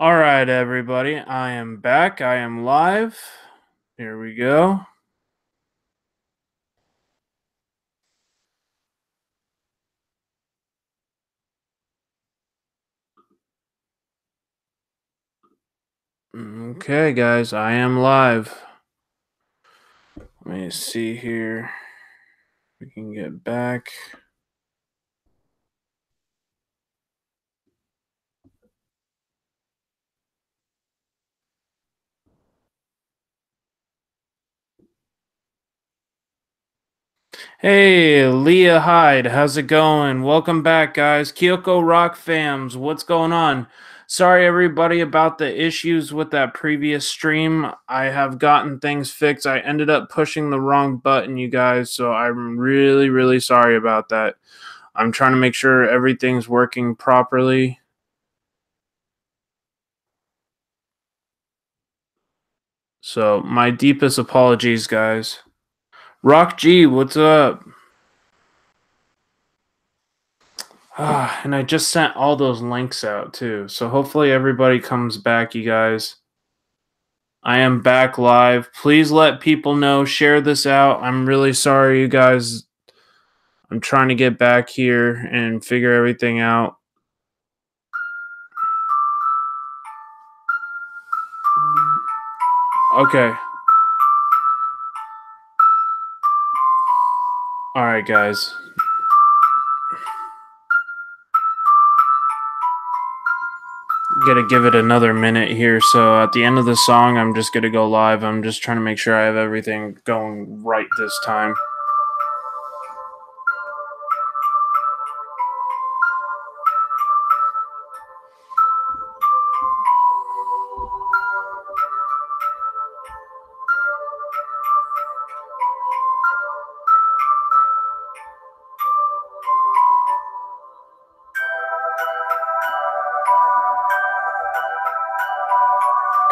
All right, everybody. I am back. I am live. Here we go. Okay, guys. I am live. Let me see here. We can get back. Hey, Leah Hyde. How's it going? Welcome back, guys. Kyoko Rock Fams. What's going on? Sorry, everybody, about the issues with that previous stream. I have gotten things fixed. I ended up pushing the wrong button, you guys, so I'm really, really sorry about that. I'm trying to make sure everything's working properly. So, my deepest apologies, guys. Rock G, what's up? And I just sent all those links out too. So, hopefully, everybody comes back, you guys. I am back live. Please let people know. Share this out. I'm really sorry, you guys. I'm trying to get back here and figure everything out. Okay. All right, guys. Gotta give it another minute here. So at the end of the song, I'm just gonna go live. I'm just trying to make sure I have everything going right this time.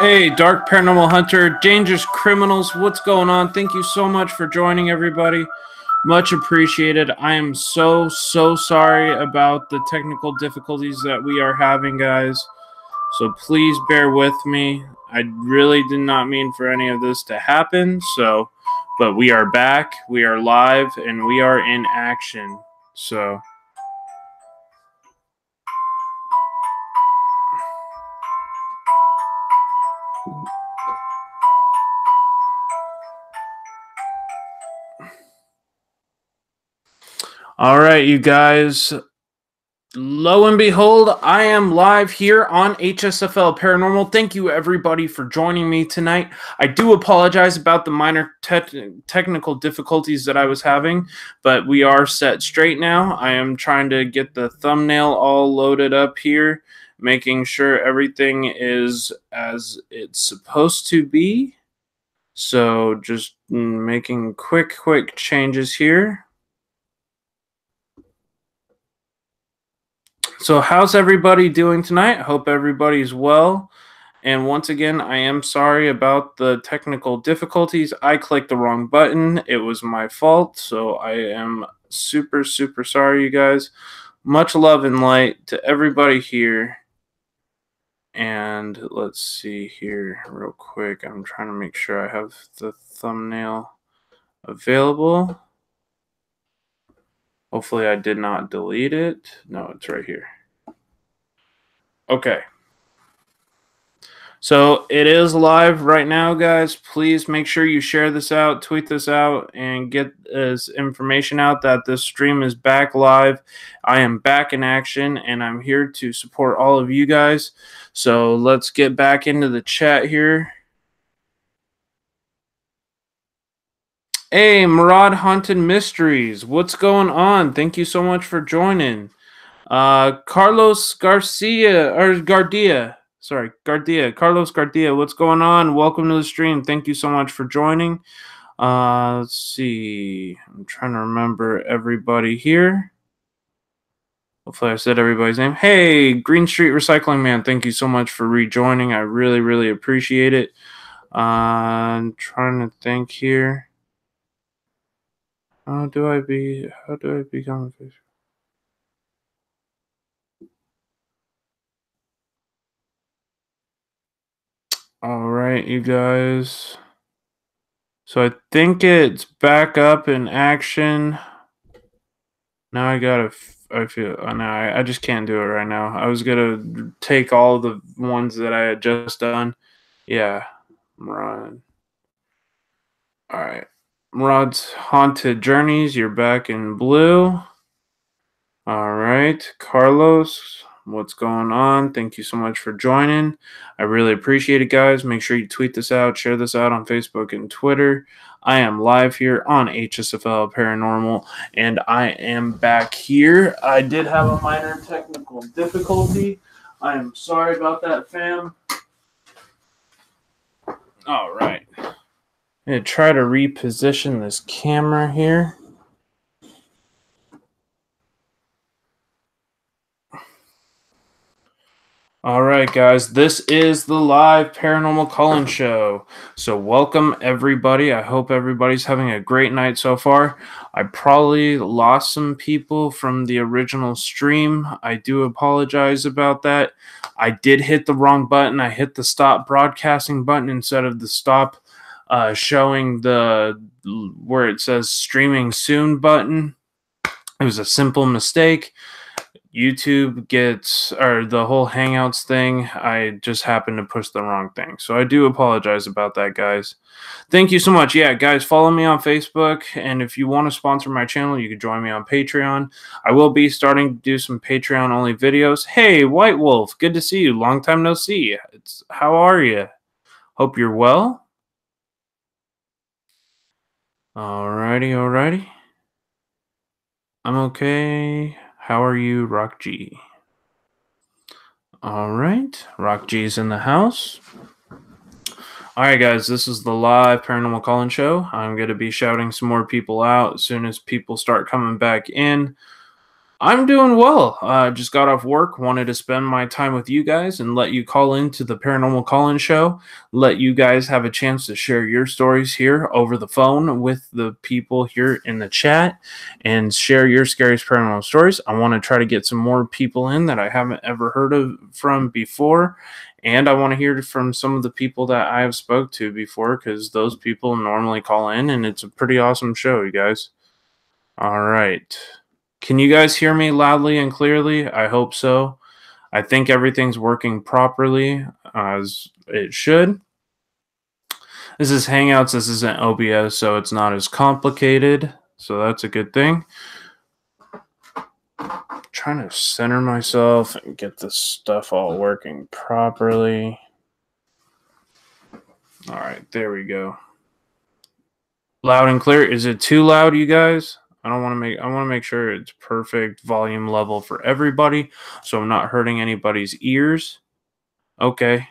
Hey, Dark Paranormal Hunter, Dangerous Criminals, what's going on? Thank you so much for joining, everybody. Much appreciated. I am so sorry about the technical difficulties that we are having, guys. So please bear with me. I really did not mean for any of this to happen. But we are back, we are live, and we are in action. So. All right, you guys. Lo and behold, I am live here on HSFL Paranormal. Thank you, everybody, for joining me tonight. I do apologize about the minor technical difficulties that I was having, but we are set straight now. I am trying to get the thumbnail all loaded up here, making sure everything is as it's supposed to be. So just making quick changes here. So how's everybody doing tonight? I hope everybody's well. And once again, I am sorry about the technical difficulties. I clicked the wrong button. It was my fault. So I am super sorry, you guys. Much love and light to everybody here. And let's see here real quick. I'm trying to make sure I have the thumbnail available. Hopefully I did not delete it. No, it's right here. Okay. So it is live right now, guys. Please make sure you share this out, tweet this out, and get this information out that this stream is back live. I am back in action, and I'm here to support all of you guys. So let's get back into the chat here. Hey, Murad Haunted Mysteries, what's going on? Thank you so much for joining. Carlos Garcia, or Gardia. Sorry, Gardia. Carlos Gardia, what's going on? Welcome to the stream. Thank you so much for joining. Let's see. I'm trying to remember everybody here. Hopefully I said everybody's name. Hey, Green Street Recycling Man, thank you so much for rejoining. I really appreciate it. I'm trying to think here. How do I become a fish? All right, you guys. So I think it's back up in action. Now I gotta. I feel. No, I just can't do it right now. I was gonna take all the ones that I had just done. Yeah, Rod. All right, Rod's Haunted Journeys. You're back in blue. All right, Carlos, what's going on? Thank you so much for joining. I really appreciate it, guys. Make sure you tweet this out, share this out on Facebook and Twitter. I am live here on HSFL Paranormal, and I am back here. I did have a minor technical difficulty. I am sorry about that, fam. All right. I'm going to try to reposition this camera here. All right, guys, this is the live Paranormal Call-In show. So welcome, everybody. I hope everybody's having a great night so far. I probably lost some people from the original stream. I do apologize about that. I did hit the wrong button. I hit the stop broadcasting button instead of the stop showing the where it says streaming soon button. It was a simple mistake. YouTube gets, or the whole Hangouts thing, I just happened to push the wrong thing. So I do apologize about that, guys. Thank you so much. Yeah, guys, follow me on Facebook. And if you want to sponsor my channel, you can join me on Patreon. I will be starting to do some Patreon only videos. Hey, White Wolf, good to see you. Long time no see. How are you? Hope you're well. Alrighty, alrighty. I'm okay. How are you, Rock G? All right, Rock G's in the house. All right, guys, this is the live Paranormal Call-In show. I'm going to be shouting some more people out as soon as people start coming back in. I'm doing well. Just got off work, wanted to spend my time with you guys and let you call into the Paranormal Call-In show. Let you guys have a chance to share your stories here over the phone with the people here in the chat and share your scariest paranormal stories. I want to try to get some more people in that I haven't ever heard of from before. And I want to hear from some of the people that I have spoke to before because those people normally call in and it's a pretty awesome show, you guys. All right. Can you guys hear me loudly and clearly? I hope so. I think everything's working properly as it should. This is Hangouts. This isn't OBS, so it's not as complicated. So that's a good thing. I'm trying to center myself and get this stuff all working properly. All right, there we go. Loud and clear. Is it too loud, you guys? I want to make sure it's perfect volume level for everybody, so I'm not hurting anybody's ears. Okay.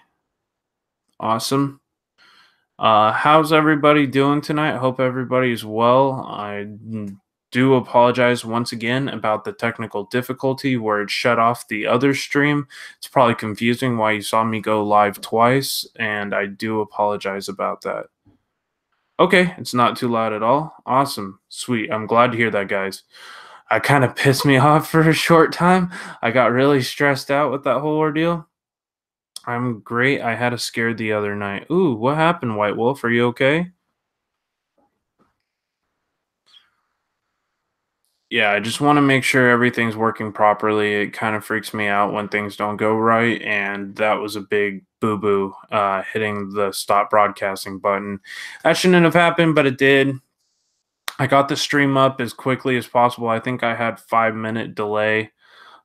Awesome. How's everybody doing tonight? I hope everybody's well. I do apologize once again about the technical difficulty where it shut off the other stream. It's probably confusing why you saw me go live twice, and I do apologize about that. Okay, it's not too loud at all. Awesome. Sweet. I'm glad to hear that, guys. I kind of pissed me off for a short time. I got really stressed out with that whole ordeal. I'm great. I had a scare the other night. Ooh, what happened, White Wolf? Are you okay? Yeah, I just want to make sure everything's working properly. It kind of freaks me out when things don't go right, and that was a big boo-boo, hitting the stop broadcasting button. That shouldn't have happened, but it did. I got the stream up as quickly as possible. I think I had 5-minute delay,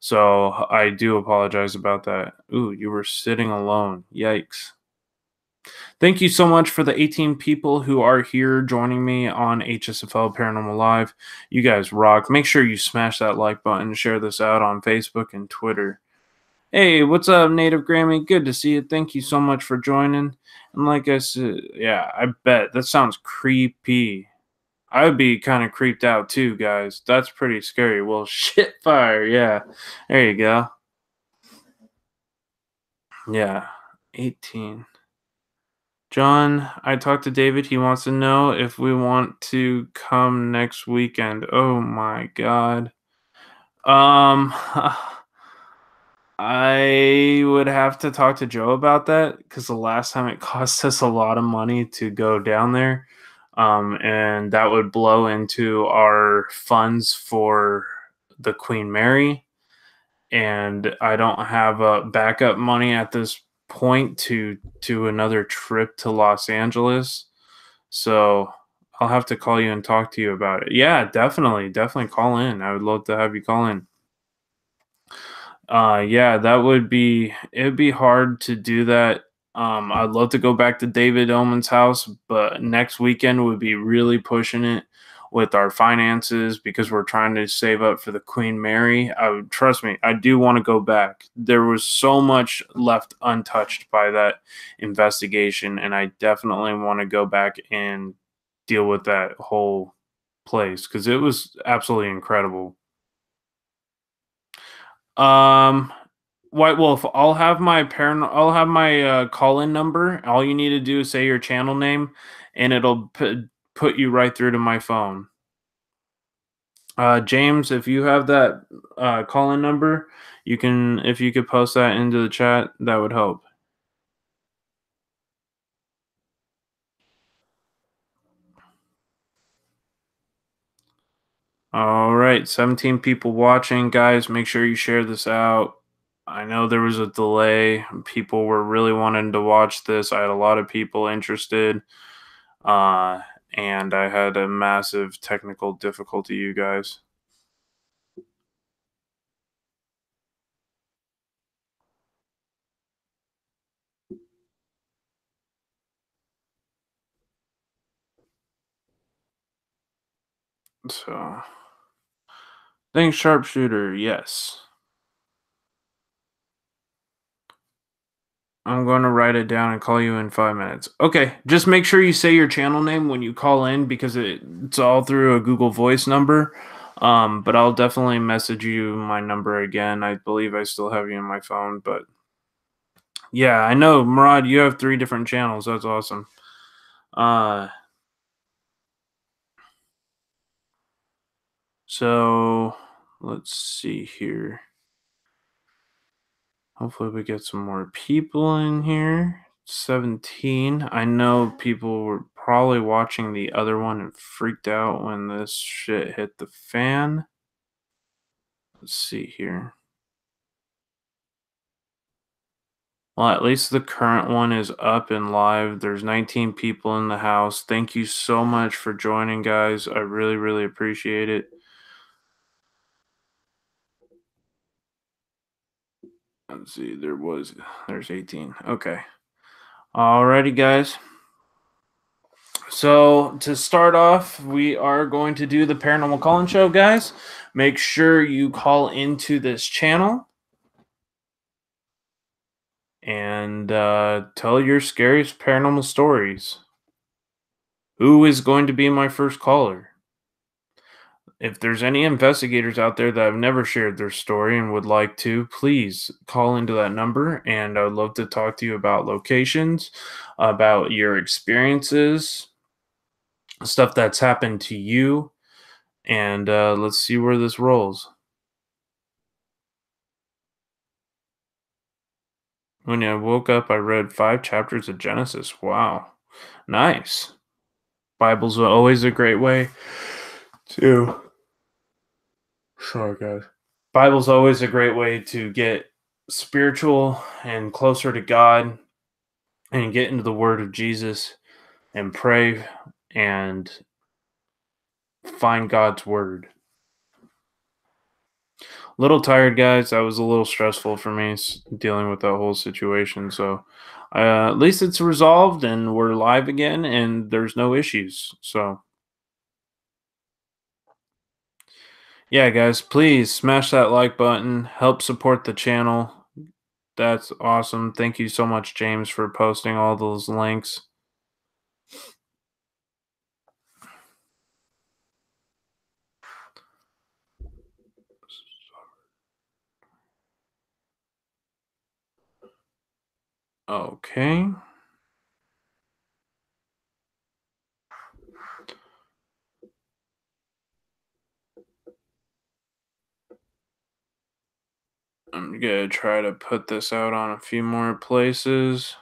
so I do apologize about that. Ooh, you were sitting alone. Yikes. Thank you so much for the 18 people who are here joining me on HSFL Paranormal Live. You guys rock. Make sure you smash that like button, share this out on Facebook and Twitter. Hey, what's up, Native Grammy? Good to see you. Thank you so much for joining. And like I said, yeah, I bet that sounds creepy. I would be kind of creeped out too, guys. That's pretty scary. Well, shit fire. Yeah. There you go. Yeah. 18. John, I talked to David. He wants to know if we want to come next weekend. Oh my god. I would have to talk to Joe about that because the last time it cost us a lot of money to go down there, and that would blow into our funds for the Queen Mary, and I don't have a backup money at this point to do another trip to Los Angeles. So I'll have to call you and talk to you about it. Yeah, definitely, definitely call in. I would love to have you call in. Yeah, that would be it'd be hard to do that. I'd love to go back to David Oman's house, but next weekend would be really pushing it with our finances because we're trying to save up for the Queen Mary. I would trust me, I do want to go back. There was so much left untouched by that investigation, and I definitely want to go back and deal with that whole place because it was absolutely incredible. Um, White Wolf, I'll have my call-in number. All you need to do is say your channel name, and it'll put you right through to my phone. James, if you have that call-in number, you can if you could post that into the chat, that would help. All right, 17 people watching, guys. Make sure you share this out. I know there was a delay. People were really wanting to watch this. I had a lot of people interested. Uh, and I had a massive technical difficulty, you guys. So, thanks, Sharpshooter. Yes. I'm going to write it down and call you in 5 minutes. Okay, just make sure you say your channel name when you call in because it's all through a Google Voice number. But I'll definitely message you my number again. I believe I still have you in my phone, but yeah, I know, Murad, you have 3 different channels. That's awesome. Uh, so let's see here. Hopefully, we get some more people in here. 17. I know people were probably watching the other one and freaked out when this shit hit the fan. Let's see here. Well, at least the current one is up and live. There's 19 people in the house. Thank you so much for joining, guys. I really, really appreciate it. Let's see. There's 18. Okay. Alrighty, guys. So to start off, we are going to do the Paranormal Call-In Show, guys. Make sure you call into this channel and tell your scariest paranormal stories. Who is going to be my first caller? If there's any investigators out there that have never shared their story and would like to, please call into that number, and I would love to talk to you about locations, about your experiences, stuff that's happened to you, and let's see where this rolls. When I woke up, I read 5 chapters of Genesis. Wow. Nice. Bible's always a great way to. Sorry, guys. Bible's always a great way to get spiritual and closer to God and get into the Word of Jesus and pray and find God's Word. Little tired, guys. That was a little stressful for me dealing with that whole situation. So at least it's resolved and we're live again and there's no issues. So yeah, guys, please smash that like button. Help support the channel. That's awesome. Thank you so much, James, for posting all those links. Okay. I'm gonna try to put this out on a few more places.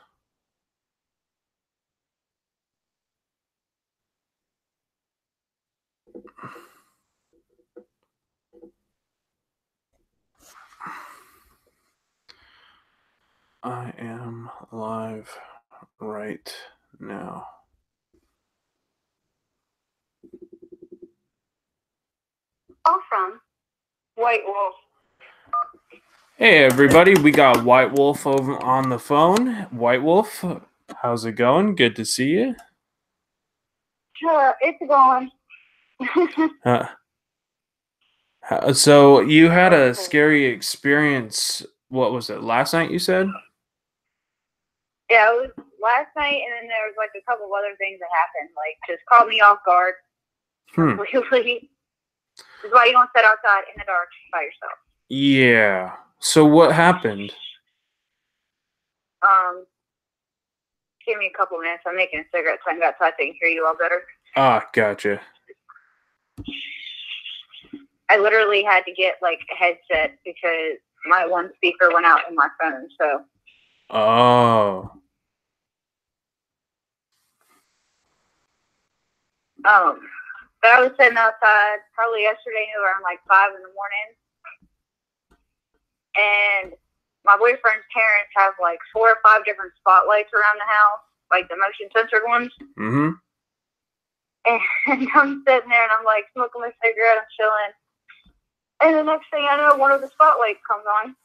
I am live right now. All from White Wolf. Hey everybody, we got White Wolf over on the phone. White Wolf, how's it going? Good to see you. Sure, it's going. So you had a scary experience. What was it? Last night you said? Yeah, it was last night, and then there was like a couple of other things that happened, like just caught me off guard. Completely. This is why you don't sit outside in the dark by yourself. Yeah. So what happened? Give me a couple minutes. I'm making a cigarette, so I can go outside so I can hear you all better. Ah, gotcha. I literally had to get like a headset because my one speaker went out in my phone. So. Oh. But I was sitting outside probably yesterday around like 5 in the morning, and my boyfriend's parents have like 4 or 5 different spotlights around the house, like the motion censored ones. Mm-hmm. And I'm sitting there and I'm like smoking my cigarette, I'm chilling. And the next thing I know, one of the spotlights comes on.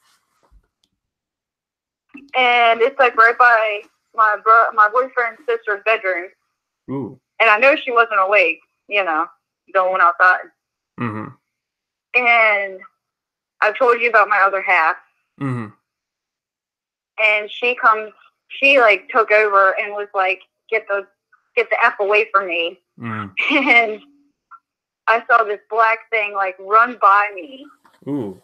And it's like right by my boyfriend's sister's bedroom. Ooh. And I know she wasn't awake, going outside. Mm-hmm. And I've told you about my other half. Mm-hmm. And she like took over and was like, get the F away from me. Mm. And I saw this black thing like run by me. Ooh.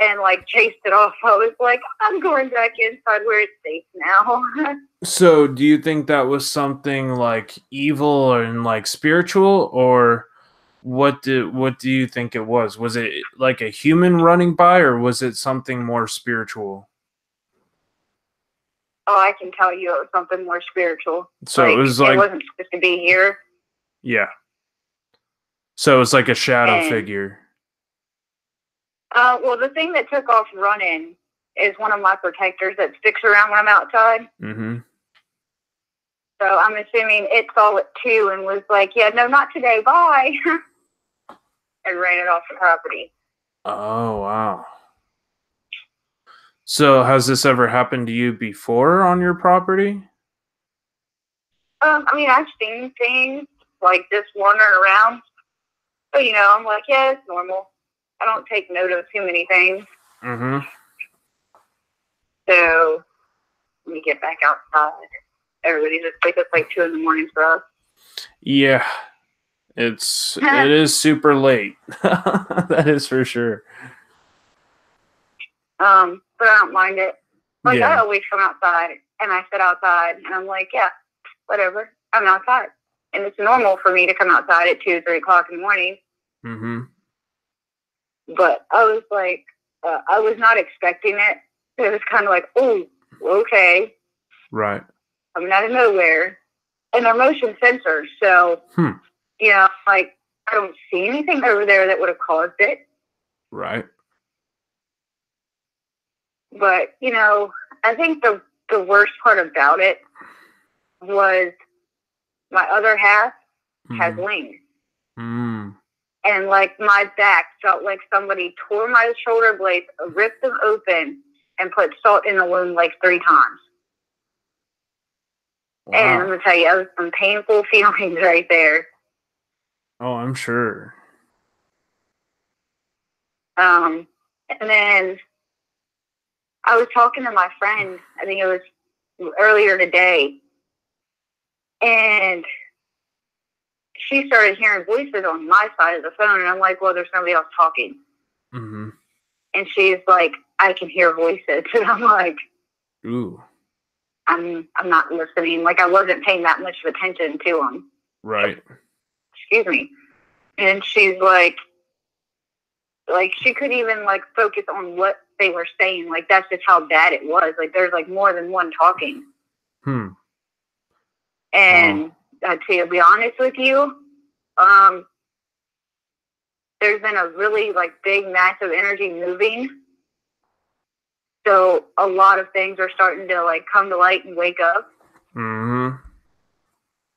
And like chased it off. I was like, I'm going back inside where it's safe now. So do you think that was something like evil and like spiritual, or what do you think it was? Was it like a human running by, or was it something more spiritual? Oh, I can tell you it was something more spiritual. So it was like, it wasn't supposed to be here. Yeah. So it's like a shadow figure. Well, the thing that took off running is one of my protectors that sticks around when I'm outside. Mm-hmm. So I'm assuming it saw it too and was like, yeah, no, not today, bye. And ran it off the property. Oh, wow. So has this ever happened to you before on your property? I mean, I've seen things like this wandering around. But, I'm like, yeah, it's normal. I don't take note of too many things. Mm-hmm. So let me get back outside. Everybody's asleep. It's like 2 in the morning for us. Yeah. It is super late. That is for sure. But I don't mind it. Like, yeah. I always come outside and I sit outside and I'm like, yeah, whatever. I'm outside. And it's normal for me to come outside at 2, 3 o'clock in the morning. Mm-hmm. But I was like, I was not expecting it. It was kind of like, oh, okay. Right. Coming out of nowhere. And they're motion sensors. So, like, I don't see anything over there that would have caused it. Right. But, I think the worst part about it was my other half has wings. Mm. And, like, my back felt like somebody tore my shoulder blades, ripped them open, and put salt in the wound like 3 times. Wow. And I'm going to tell you, it was some painful feelings right there. Oh, I'm sure. And then I was talking to my friend, I think it was earlier today, and she started hearing voices on my side of the phone, and I'm like, well, there's somebody else talking. Mm-hmm. And she's like, I can hear voices. And I'm like, ooh. I'm not listening. Like, I wasn't paying that much of attention to them. Right. Excuse me. And she's like, Like, she couldn't even, like, focus on what they were saying. Like, that's just how bad it was. Like, there's, like, more than one talking. And to be honest with you, there's been a really, like, big, massive energy moving. So a lot of things are starting to, like, come to light and wake up.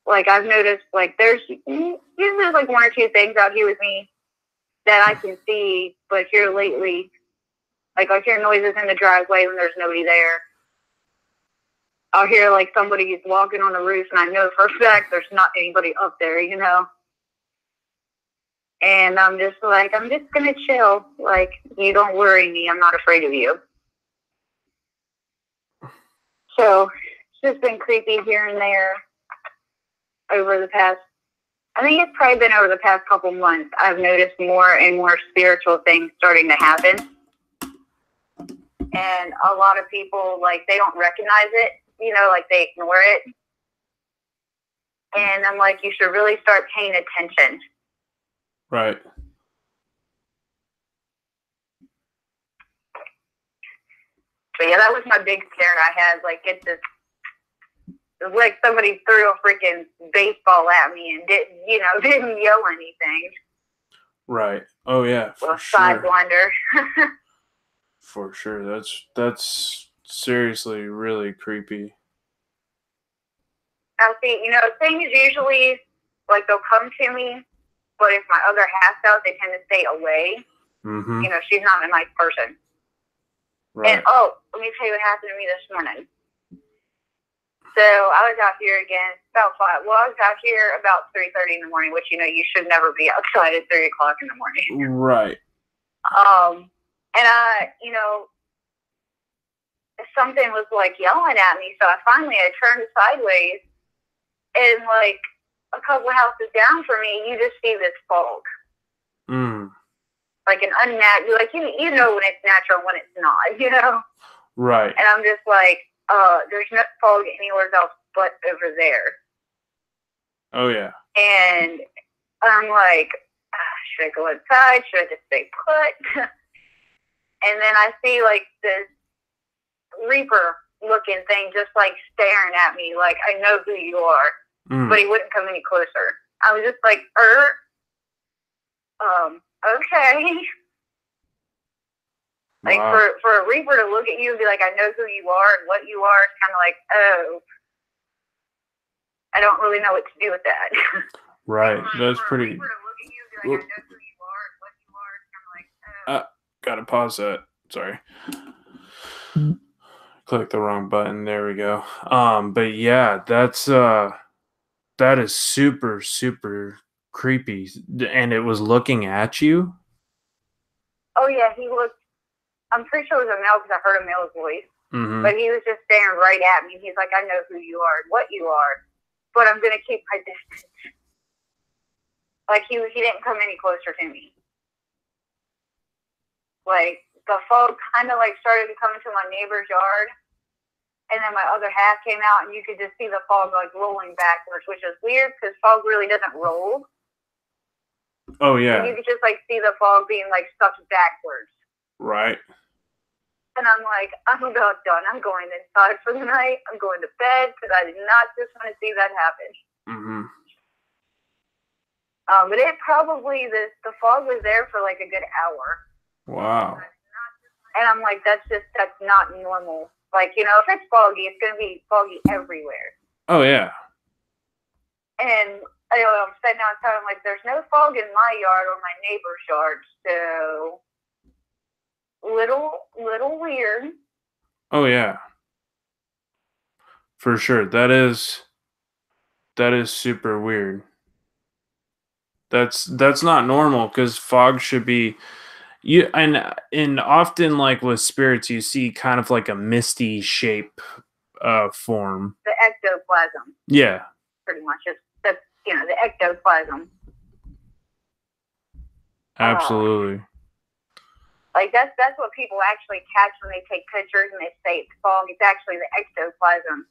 Like, I've noticed, like, there's like one or two things out here with me that I can see, but here lately, like, I'll hear noises in the driveway when there's nobody there. I'll hear, like, somebody's walking on the roof, and I know for a fact there's not anybody up there, you know? And I'm just like, I'm just going to chill. Like, you don't worry me. I'm not afraid of you. So it's just been creepy here and there over the past, I think it's probably been over the past couple months. I've noticed more and more spiritual things starting to happen. And a lot of people, like, they don't recognize it, you know, like, they ignore it. And I'm like, you should really start paying attention. Right. But yeah, that was my big scare I had. Like, it was like somebody threw a freaking baseball at me and didn't yell anything. Right. Oh yeah. For sure. Sidewinder. For sure. That's seriously really creepy. Now see, you know, things usually, like, they'll come to me, but if my other half's out, they tend to stay away. You know, she's not a nice person. Right. And, let me tell you what happened to me this morning. So, I was out here again, about 5. Well, I was out here about 3:30 in the morning, which, you know, you should never be outside at 3 o'clock in the morning. Right. And you know, something was, like, yelling at me, so I turned sideways, and, like, a couple houses down from me, you just see this fog. Like an unnatural, like, you know when it's natural and when it's not, you know? Right. And I'm just like, there's no fog anywhere else but over there. Oh, yeah. And I'm like, should I go inside? Should I just stay put? And then I see, like, this Reaper-looking thing just, like, staring at me, like, I know who you are. But he wouldn't come any closer. I was just like, okay. Like, wow. for a Reaper to look at you and be like, I know who you are and what you are, it's kind of like, oh, I don't really know what to do with that. Right. That's pretty. For a Reaper to look at you and be like, I know who you are and what you are, it's kind of like, oh. Gotta pause that. Sorry. Click the wrong button. There we go. But yeah, that is super, super creepy. And it was looking at you? Oh, yeah, he looked, I'm pretty sure it was a male because I heard a male's voice. But he was just staring right at me. He's like, I know who you are and what you are, but I'm going to keep my distance. Like, he didn't come any closer to me. Like, the fog kind of, like, started to come into my neighbor's yard. And then my other half came out, and you could just see the fog, like, rolling backwards, which is weird because fog really doesn't roll. Oh, yeah. And you could just, like, see the fog being, like, sucked backwards. Right. And I'm like, I'm about done. I'm going inside for the night. I'm going to bed because I did not just want to see that happen. But it probably, the fog was there for, like, a good hour. Wow. And I'm like, that's not normal. Like, you know, if it's foggy, it's going to be foggy everywhere. Oh, yeah. And I'm sitting outside, I'm like, there's no fog in my yard or my neighbor's yard, so little weird. Oh, yeah. For sure. That is super weird. That's not normal because fog should be... And often, like, with spirits, you see kind of like a misty shape form. The ectoplasm. Yeah. Pretty much. That's the ectoplasm. Absolutely. Like, that's what people actually catch when they take pictures and they say it's fog. It's actually the ectoplasm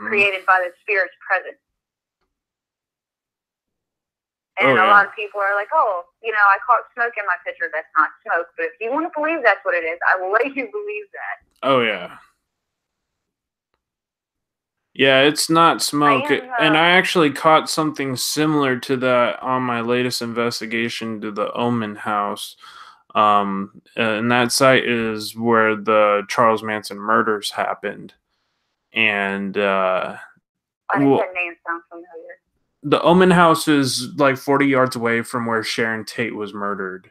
created by the spirit's presence. And a lot of people are like, oh, I caught smoke in my picture. That's not smoke. But if you want to believe that's what it is, I will let you believe that. Oh, yeah. Yeah, it's not smoke. And I actually caught something similar to that on my latest investigation to the Omen House. And that site is where the Charles Manson murders happened. And I think that name sounds familiar. The Omen House is like 40 yards away from where Sharon Tate was murdered.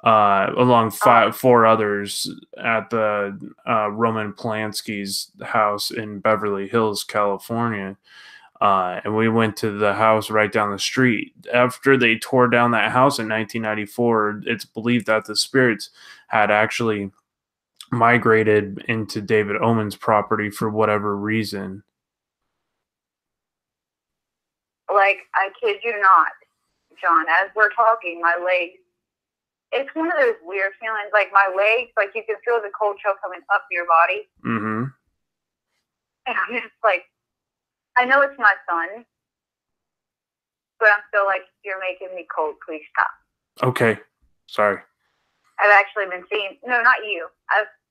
Along four others at the Roman Polanski's house in Beverly Hills, California. And we went to the house right down the street. After they tore down that house in 1994, it's believed that the spirits had actually migrated into David Omen's property for whatever reason. Like, I kid you not, John, as we're talking, my legs, it's one of those weird feelings, like my legs, like you can feel the cold chill coming up your body. Mm-hmm. And I'm just like, I know it's my son, but I'm still like, you're making me cold, please stop. Okay, sorry. I've actually been seeing, no, not you,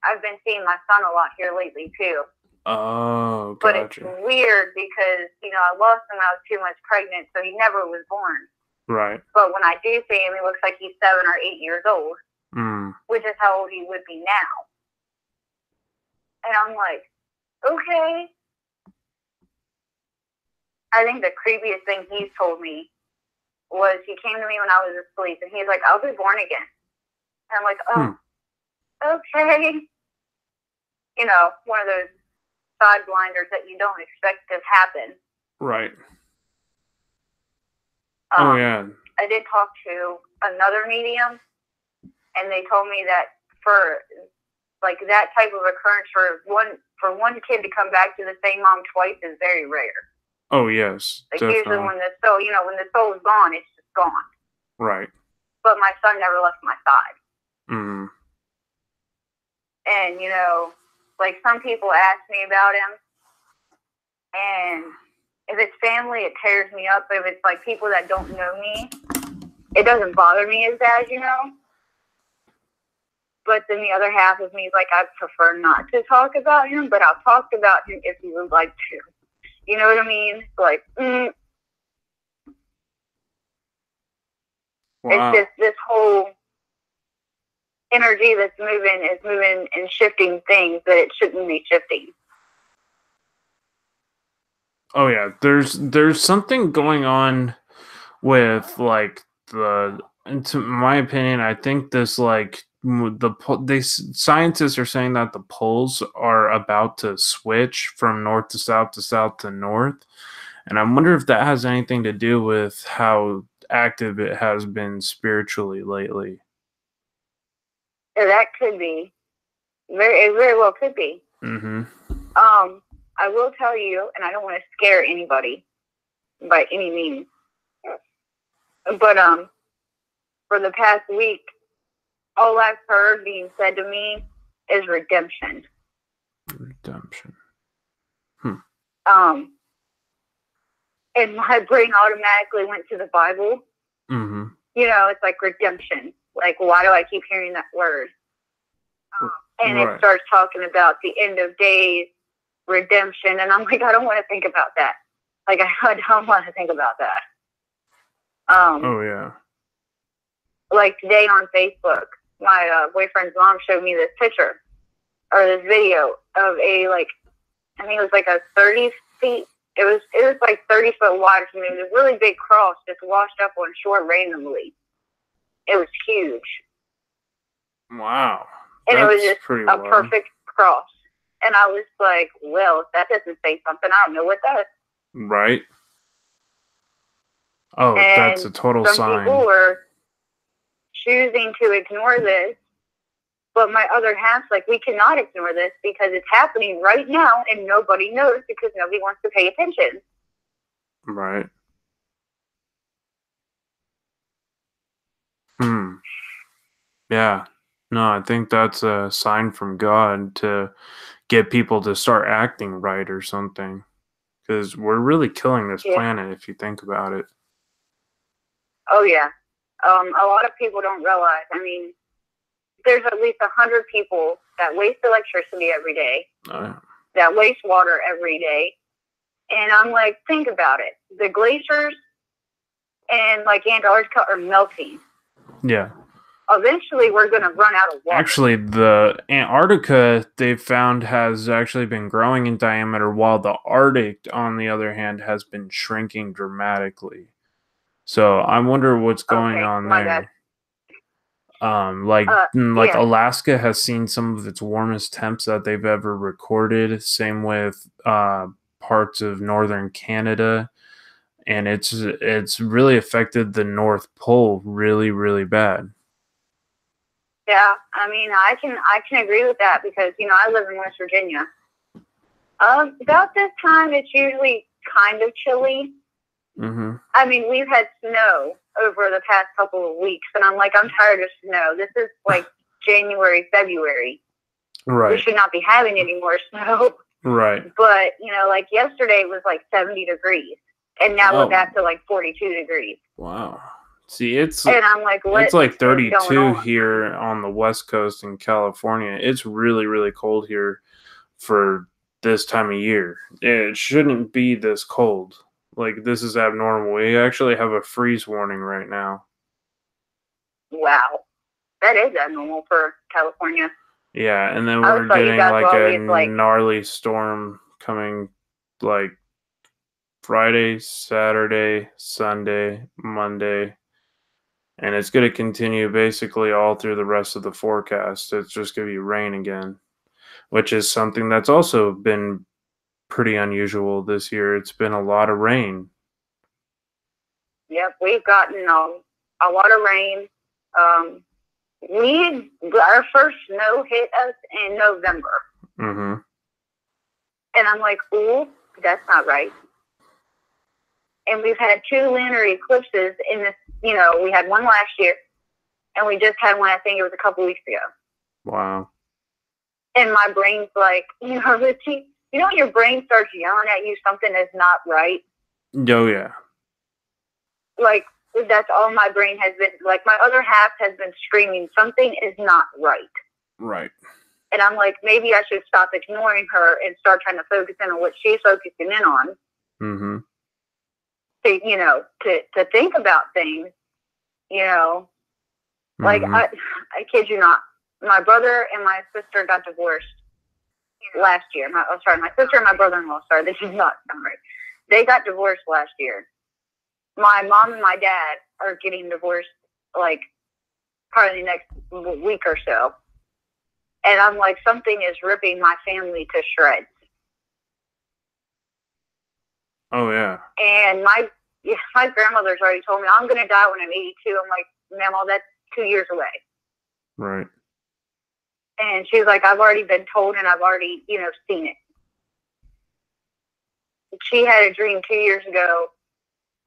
I've been seeing my son a lot here lately too. Oh, gotcha. But it's weird because, I lost him when I was 2 months pregnant, so he never was born. Right. But when I do see him, he looks like he's 7 or 8 years old, which is how old he would be now. And I'm like, okay. I think the creepiest thing he's told me was he came to me when I was asleep, and he's like, I'll be born again. And I'm like, oh, okay. One of those side blinders that you don't expect to happen. Right. Oh, yeah. I did talk to another medium, and they told me that for like that type of occurrence for one kid to come back to the same mom twice is very rare. Oh, yes. Like definitely. usually when the soul, when the soul is gone, it's just gone. Right. But my son never left my side. Mm-hmm. And like some people ask me about him, and if it's family, it tears me up. If it's like people that don't know me, it doesn't bother me as bad, But then the other half of me is like, I prefer not to talk about him, but I'll talk about him if you would like to. You know what I mean? Like, Wow. It's just this whole energy that's moving and shifting things that it shouldn't be shifting. Oh yeah, there's something going on with like into my opinion, I think this like scientists are saying that the poles are about to switch from north to south to north, and I wonder if that has anything to do with how active it has been spiritually lately. Yeah, that could be. It very well could be. Mm-hmm. I will tell you, and I don't want to scare anybody by any means, but for the past week, all I've heard being said to me is redemption. Redemption. And my brain automatically went to the Bible. Mm-hmm. It's like redemption. Like, why do I keep hearing that word? And It starts talking about the end of days, redemption, and I'm like, I don't want to think about that. Like, I don't want to think about that. Oh yeah. Like today on Facebook, my boyfriend's mom showed me this picture or this video of a I think it was like a 30 feet. It was like 30-foot wide or something. It was a really big cross just washed up on shore randomly. It was huge. Wow. And it was just a perfect cross. And I was like, well, if that doesn't say something, I don't know what does. Right. Oh, and that's a total sign. Some people are choosing to ignore this, but my other half's like, we cannot ignore this because it's happening right now and nobody knows because nobody wants to pay attention. Right. Yeah. No, I think that's a sign from God to get people to start acting right or something. Because we're really killing this planet if you think about it. Oh, yeah. A lot of people don't realize. I mean, there's at least 100 people that waste electricity every day, that waste water every day. And I'm like, think about it. The glaciers and like Antarctica are melting. Yeah. Eventually, we're going to run out of water. Actually, the Antarctica, they've found, has actually been growing in diameter, while the Arctic, on the other hand, has been shrinking dramatically. So I wonder what's going on there. Like Alaska has seen some of its warmest temps that they've ever recorded. Same with parts of northern Canada, and it's really affected the North Pole really, really bad. Yeah, I mean, I can agree with that because I live in West Virginia. About this time, it's usually kind of chilly. Mm-hmm. I mean, we've had snow over the past couple of weeks, and I'm like, I'm tired of snow. This is like January, February. Right. We should not be having any more snow. Right. But, like yesterday was like 70 degrees, and now we're back to like 42 degrees. Wow. See, and I'm like, it's like 32 here on the West Coast in California. It's really, really cold here for this time of year. It shouldn't be this cold. Like, this is abnormal. We actually have a freeze warning right now. Wow. That is abnormal for California. Yeah, and then we're getting like a gnarly storm coming like Friday, Saturday, Sunday, Monday. And it's going to continue basically all through the rest of the forecast. It's just going to be rain again, which is something that's also been pretty unusual this year. It's been a lot of rain. Yep, we've gotten a lot of rain. Our first snow hit us in November. Mm-hmm. And I'm like, ooh, that's not right. And we've had 2 lunar eclipses in this. We had one last year, and we just had one, I think it was a couple weeks ago. Wow. And my brain's like, Richie, when your brain starts yelling at you something is not right? Oh, yeah. Like, that's all my brain has been. Like, my other half has been screaming, something is not right. Right. And I'm like, maybe I should stop ignoring her and start trying to focus in on what she's focusing in on. Mm-hmm. To think about things, like I kid you not, my brother and my sister got divorced last year. My sister and my brother-in-law, this is not right. They got divorced last year. My mom and my dad are getting divorced like probably the next week or so. And I'm like, something is ripping my family to shreds. Oh, yeah. And my grandmother's already told me I'm going to die when I'm 82. I'm like, Mama, that's 2 years away. Right. And she's like, I've already been told and I've already, seen it. She had a dream 2 years ago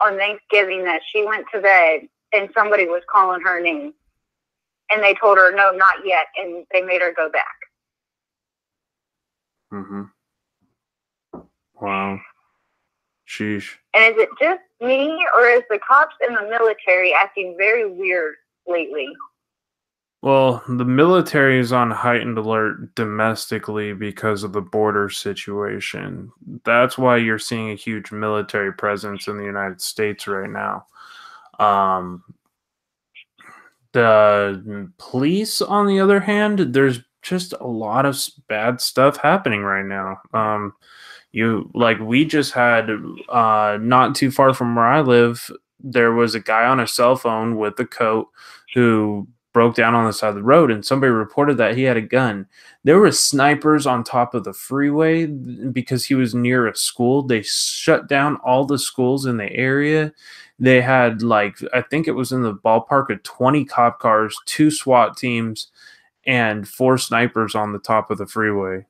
on Thanksgiving that she went to bed and somebody was calling her name. And they told her, no, not yet. And they made her go back. Mm-hmm. Wow. Sheesh. And is it just me, or is the cops and the military acting very weird lately? Well, the military is on heightened alert domestically because of the border situation. That's why you're seeing a huge military presence in the United States right now. The police, on the other hand, there's just a lot of bad stuff happening right now. We just had, not too far from where I live, there was a guy on a cell phone with a coat who broke down on the side of the road, and somebody reported that he had a gun. There were snipers on top of the freeway because he was near a school. They shut down all the schools in the area. They had, I think it was in the ballpark of 20 cop cars, 2 SWAT teams, and 4 snipers on the top of the freeway.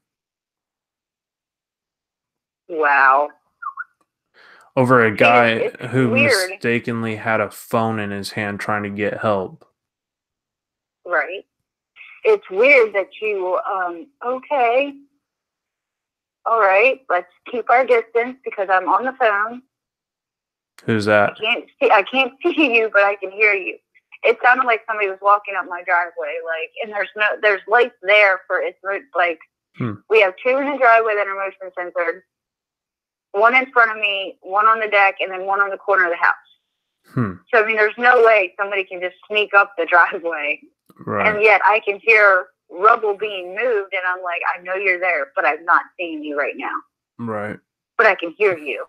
Wow. Over a guy who mistakenly had a phone in his hand trying to get help. Right. It's weird that you, okay. All right, let's keep our distance because I'm on the phone. Who's that? I can't see you, but I can hear you. It sounded like somebody was walking up my driveway, like, and there's lights there for it's like we have 2 in the driveway that are motion censored, 1 in front of me, 1 on the deck, and then 1 on the corner of the house. So I mean, there's no way somebody can just sneak up the driveway, and yet I can hear rubble being moved, and I'm like, I know you're there, but I'm not seeing you right now. Right. But I can hear you.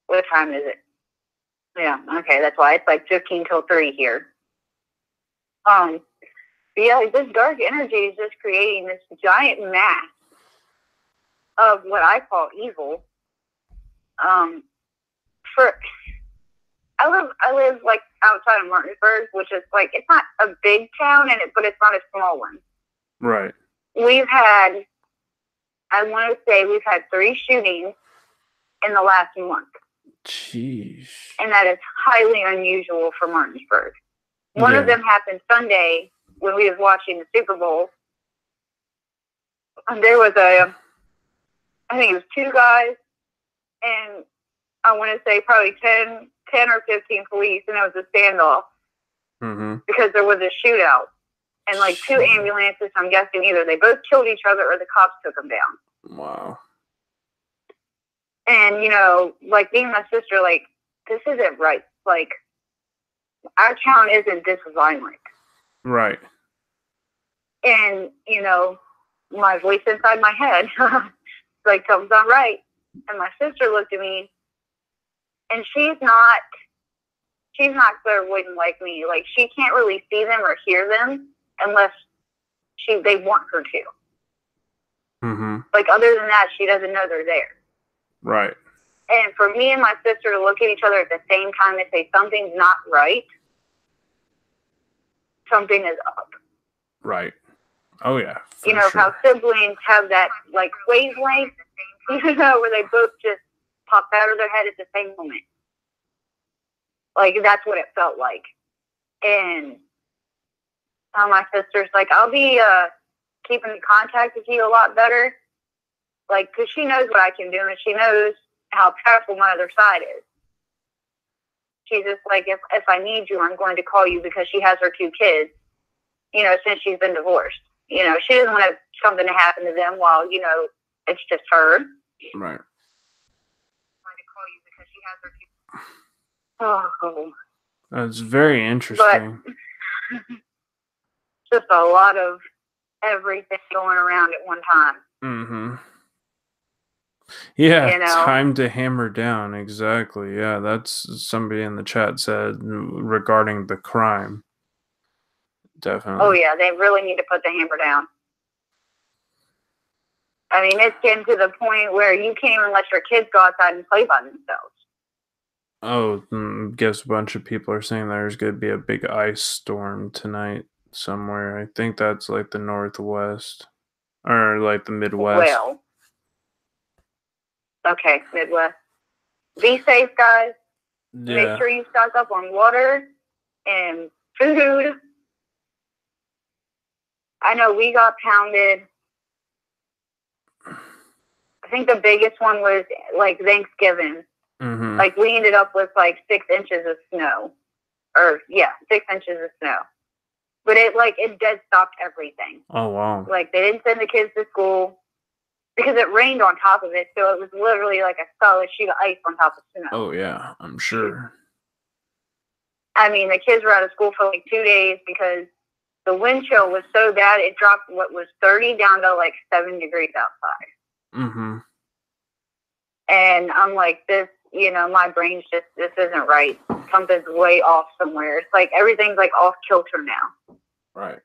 What time is it? Yeah, okay, that's why it's like 15 till 3 here. But yeah, this dark energy is just creating this giant mass of what I call evil. I live like outside of Martinsburg, which is like, it's not a big town but it's not a small one. Right. I want to say we've had 3 shootings in the last month. Jeez. And that is highly unusual for Martinsburg. One of them happened Sunday when we was watching the Super Bowl. And there was I think it was 2 guys, and I want to say probably 10 or 15 police, and it was a standoff. Because there was a shootout. And like 2 ambulances, I'm guessing either they both killed each other or the cops took them down. Wow. And, you know, like, me and my sister, like, this isn't right. Like, our town isn't this violent. Right. And, you know, my voice inside my head, like, something's not right. And my sister looked at me, and she's not clairvoyant like me. Like, she can't really see them or hear them unless they want her to. Like, other than that, she doesn't know they're there. Right. And for me and my sister to look at each other at the same time and say something's not right, something is up. Right. Oh, yeah. You know, how siblings have that, like, wavelength, you know, where they both just pop out of their head at the same moment. Like, that's what it felt like. And my sister's like, I'll be keeping in contact with you a lot better. Like, because she knows what I can do, and she knows how powerful my other side is. She's just like, if I need you, I'm going to call you, because she has her 2 kids, you know, since she's been divorced. You know, she doesn't want something to happen to them while, you know, it's just her. Right. I'm going to call you because she has her 2 kids. Oh. That's very interesting. But just a lot of everything going around at one time. Yeah, you know? Time to hammer down. Exactly. Yeah, that's somebody in the chat said regarding the crime. Definitely. Oh, yeah, they really need to put the hammer down. I mean, it's getting to the point where you can't even let your kids go outside and play by themselves. Oh, I guess a bunch of people are saying there's going to be a big ice storm tonight somewhere. I think that's like the Northwest. Or like the Midwest. Well. Okay, Midwest. Be safe, guys. Yeah. Make sure you stock up on water and food. I know we got pounded. I think the biggest one was like Thanksgiving. Like, we ended up with like 6 inches of snow. 6 inches of snow. But it dead stopped everything. Oh, wow. Like, they didn't send the kids to school because it rained on top of it. So it was literally like a solid sheet of ice on top of snow. Oh, yeah, I'm sure. I mean, the kids were out of school for like 2 days because the wind chill was so bad, it dropped what was 30 down to like 7 degrees outside. And I'm like, this, you know, my brain's just, this isn't right. Something's way off somewhere. It's like everything's like off kilter now. Right.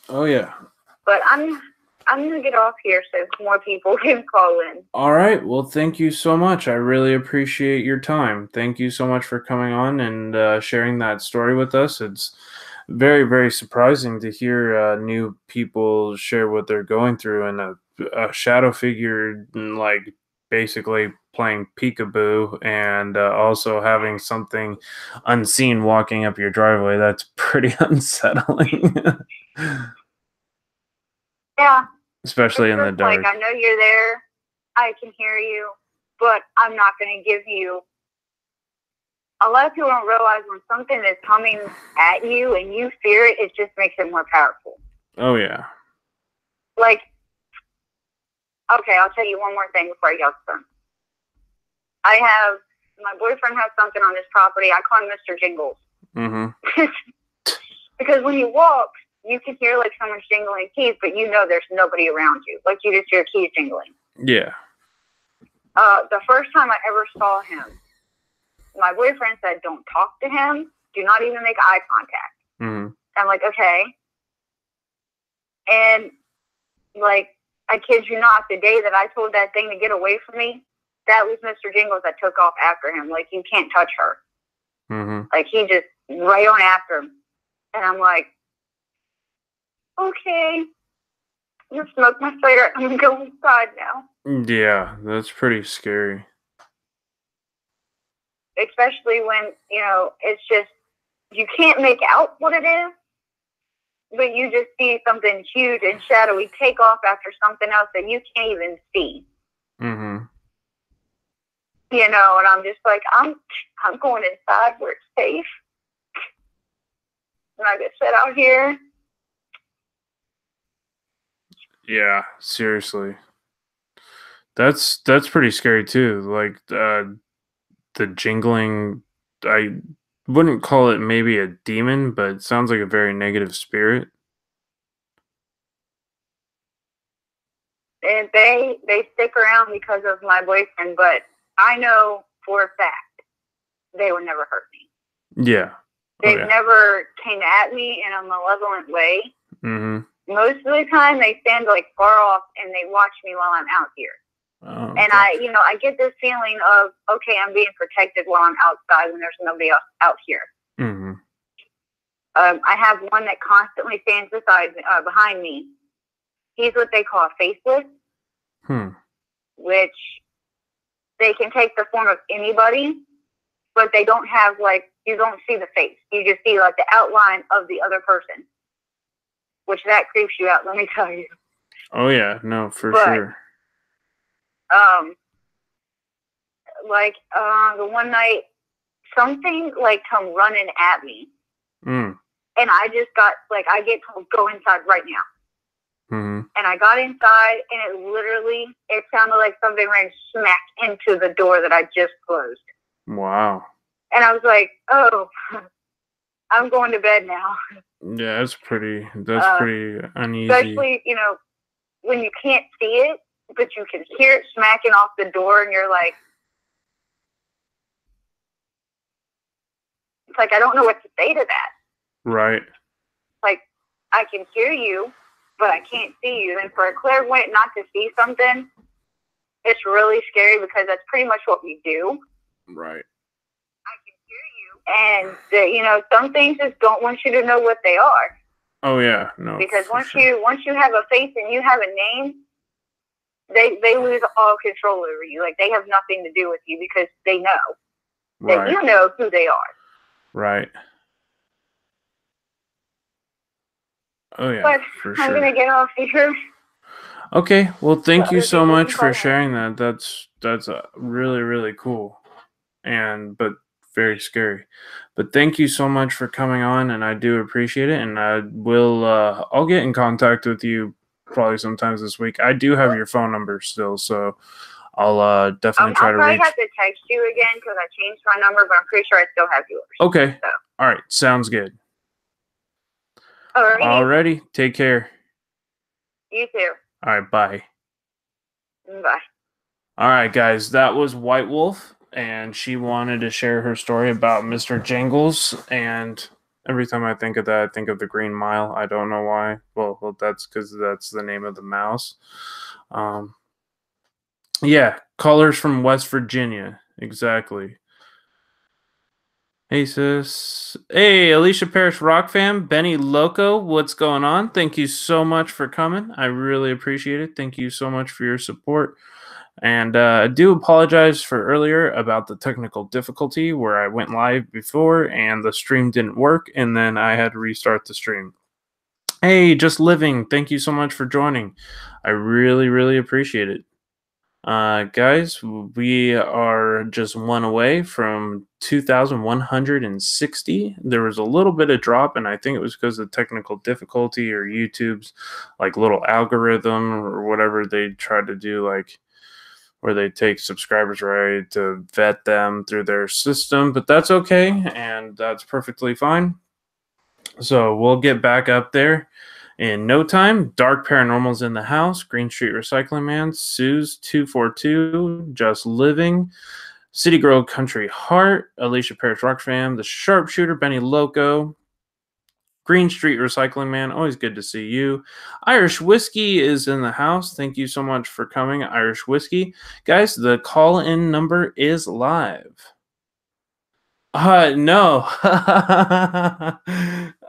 Oh, yeah. But I'm going to get off here so more people can call in. All right. Well, thank you so much. I really appreciate your time. Thank you so much for coming on and sharing that story with us. It's very, very surprising to hear new people share what they're going through, and a shadow figure, like, basically playing peekaboo and also having something unseen walking up your driveway. That's pretty unsettling. Yeah. Especially in the dark. Like, I know you're there. I can hear you. but I'm not going to give you. A lot of people don't realize when something is coming at you and you fear it, it just makes it more powerful. Oh, yeah. Like, okay, I'll tell you one more thing before I get started. My boyfriend has something on this property. I call him Mr. Jingles. Mm-hmm. Because when you walk, you can hear like someone's jingling keys, but you know there's nobody around you. Like you just hear keys jingling. Yeah. The first time I ever saw him, my boyfriend said, don't talk to him. Do not even make eye contact. Mm-hmm. I'm like, okay. And, like, I kid you not, the day that I told that thing to get away from me, that was Mr. Jingles that took off after him. Like, you can't touch her. Mm-hmm. Like, he just right on after him. And I'm like, okay. You smoked my cigarette. I'm going to go inside now. Yeah, that's pretty scary. Especially when, it's just, you can't make out what it is, but you just see something huge and shadowy take off after something else that you can't even see. Mm-hmm. And I'm just like, I'm going inside where it's safe. And I just sit out here. Yeah, seriously. That's pretty scary too. Like, the jingling, I wouldn't call it maybe a demon, but it sounds like a very negative spirit. And they stick around because of my boyfriend, but I know for a fact they would never hurt me. Yeah. They've never came at me in a malevolent way. Mm-hmm. Most of the time they stand like far off and they watch me while I'm out here. Oh, and gotcha. I get this feeling of, okay, I'm being protected while I'm outside when there's nobody else out here. Mm-hmm. I have one that constantly stands behind me. He's what they call faceless, which they can take the form of anybody, but they don't have, like, you don't see the face. You just see, like, the outline of the other person, which that creeps you out, let me tell you. Oh, yeah, no, for sure. The one night, something like come running at me. And I just got, like, I get told, go inside right now. Mm-hmm. And I got inside, and it sounded like something ran smack into the door that I just closed. Wow. And I was like, oh, I'm going to bed now. Yeah, that's pretty uneasy. Especially, when you can't see it, but you can hear it smacking off the door, and you're like, it's like, I don't know what to say to that. Right. Like, I can hear you, but I can't see you. And for a clairvoyant not to see something, it's really scary because that's pretty much what we do. Right. I can hear you. And, some things just don't want you to know what they are. Oh, yeah. No. Because once you have a face and you have a name, they lose all control over you. Like, they have nothing to do with you because they know that you know who they are. Right. Oh, yeah, but for sure. I'm going to get off here. Okay, well, thank you so much for sharing that. That's really, really cool, but very scary. But thank you so much for coming on, and I do appreciate it. And I'll get in contact with you probably sometimes this week. I do have your phone number still, so I'll definitely try to reach. I'll probably have to text you again because I changed my number, but I'm pretty sure I still have yours. Okay. So. All right. Sounds good. Alrighty. Take care. You too. All right. Bye. Bye. All right, guys. That was White Wolf, and she wanted to share her story about Mr. Jingles. And every time I think of that, I think of the Green Mile. I don't know why. Well, that's because that's the name of the mouse. Yeah, callers from West Virginia. Exactly. Hey, sis. Hey, Alicia Parrish Rock Fam. Benny Loco, what's going on? Thank you so much for coming. I really appreciate it. Thank you so much for your support. And I do apologize for earlier about the technical difficulty where I went live before and the stream didn't work, and then I had to restart the stream. Hey, Just Living, thank you so much for joining. I really, really appreciate it. Guys, we are just one away from 2,160. There was a little bit of drop, and I think it was because of technical difficulty or YouTube's like little algorithm or whatever they tried to do, like where they take subscribers right to vet them through their system. But that's okay, and that's perfectly fine. So we'll get back up there in no time. Dark Paranormal's in the house. Green Street Recycling Man, Sue's 242, Just Living, City Girl Country Heart, Alicia Parrish Rock Fam, The Sharpshooter, Benny Loco, Green Street Recycling Man, always good to see you. Irish Whiskey is in the house. Thank you so much for coming, Irish Whiskey. Guys, the call-in number is live. No.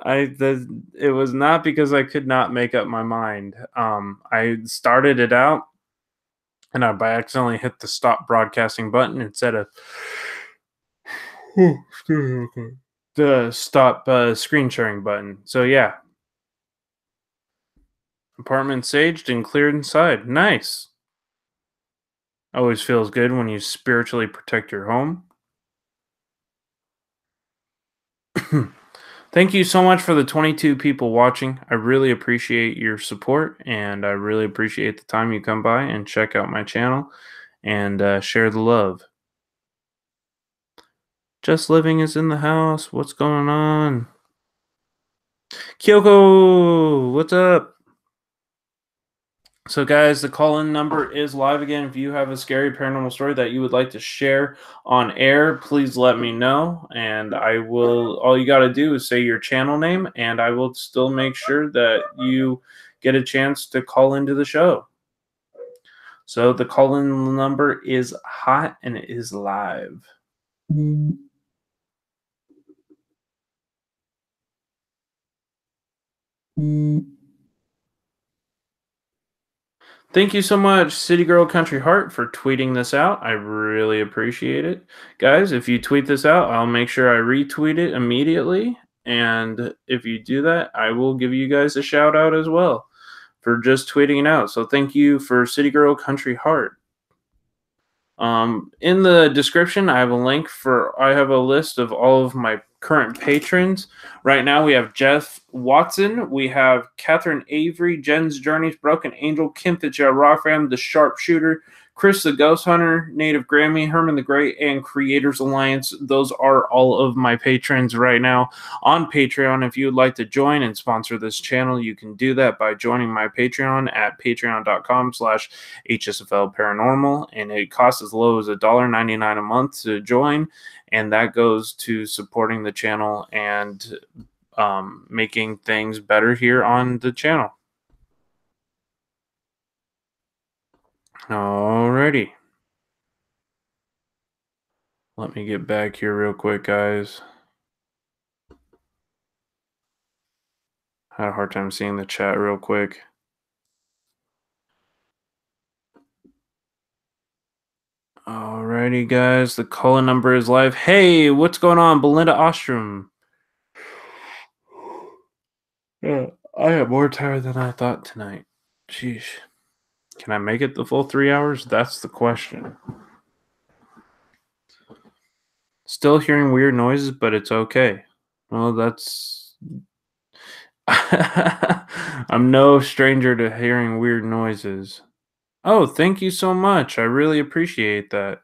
It was not because I could not make up my mind. I started it out and I by accidentally hit the stop broadcasting button instead of the stop screen sharing button. So yeah. Apartment saged and cleared inside. Nice. Always feels good when you spiritually protect your home. Thank you so much for the 22 people watching. I really appreciate your support, and I really appreciate the time you come by and check out my channel and share the love. Just Living is in the house. What's going on? Kyoko, what's up? So, guys, the call-in number is live again. If you have a scary paranormal story that you would like to share on air, please let me know. And I will, all you got to do is say your channel name, and I will still make sure that you get a chance to call into the show. So, the call-in number is hot and it is live. Thank you so much, City Girl Country Heart, for tweeting this out. I really appreciate it. Guys, if you tweet this out, I'll make sure I retweet it immediately. And if you do that, I will give you guys a shout out as well for just tweeting it out. So thank you for City Girl Country Heart. In the description, I have a list of all of my current patrons. Right now, we have Jeff Watson, we have Katherine Avery, Jen's Journeys, Broken Angel, Kim FITZGERALD ROCK FAM, The Sharpshooter, Chris the Ghost Hunter, Native Grammy, Hermanthegreat, and Creators Alliance. Those are all of my patrons right now on Patreon. If you would like to join and sponsor this channel, you can do that by joining my Patreon at patreon.com/HSFL Paranormal, and it costs as low as $1.99 a month to join, and that goes to supporting the channel and making things better here on the channel. Alrighty. Let me get back here real quick, guys. I had a hard time seeing the chat real quick. Alrighty, guys. The call-in number is live. Hey, what's going on, Belinda Ostrom? Yeah, I am more tired than I thought tonight. Sheesh. Can I make it the full 3 hours? That's the question. Still hearing weird noises, but it's okay. Well, that's... I'm no stranger to hearing weird noises. Oh, thank you so much. I really appreciate that.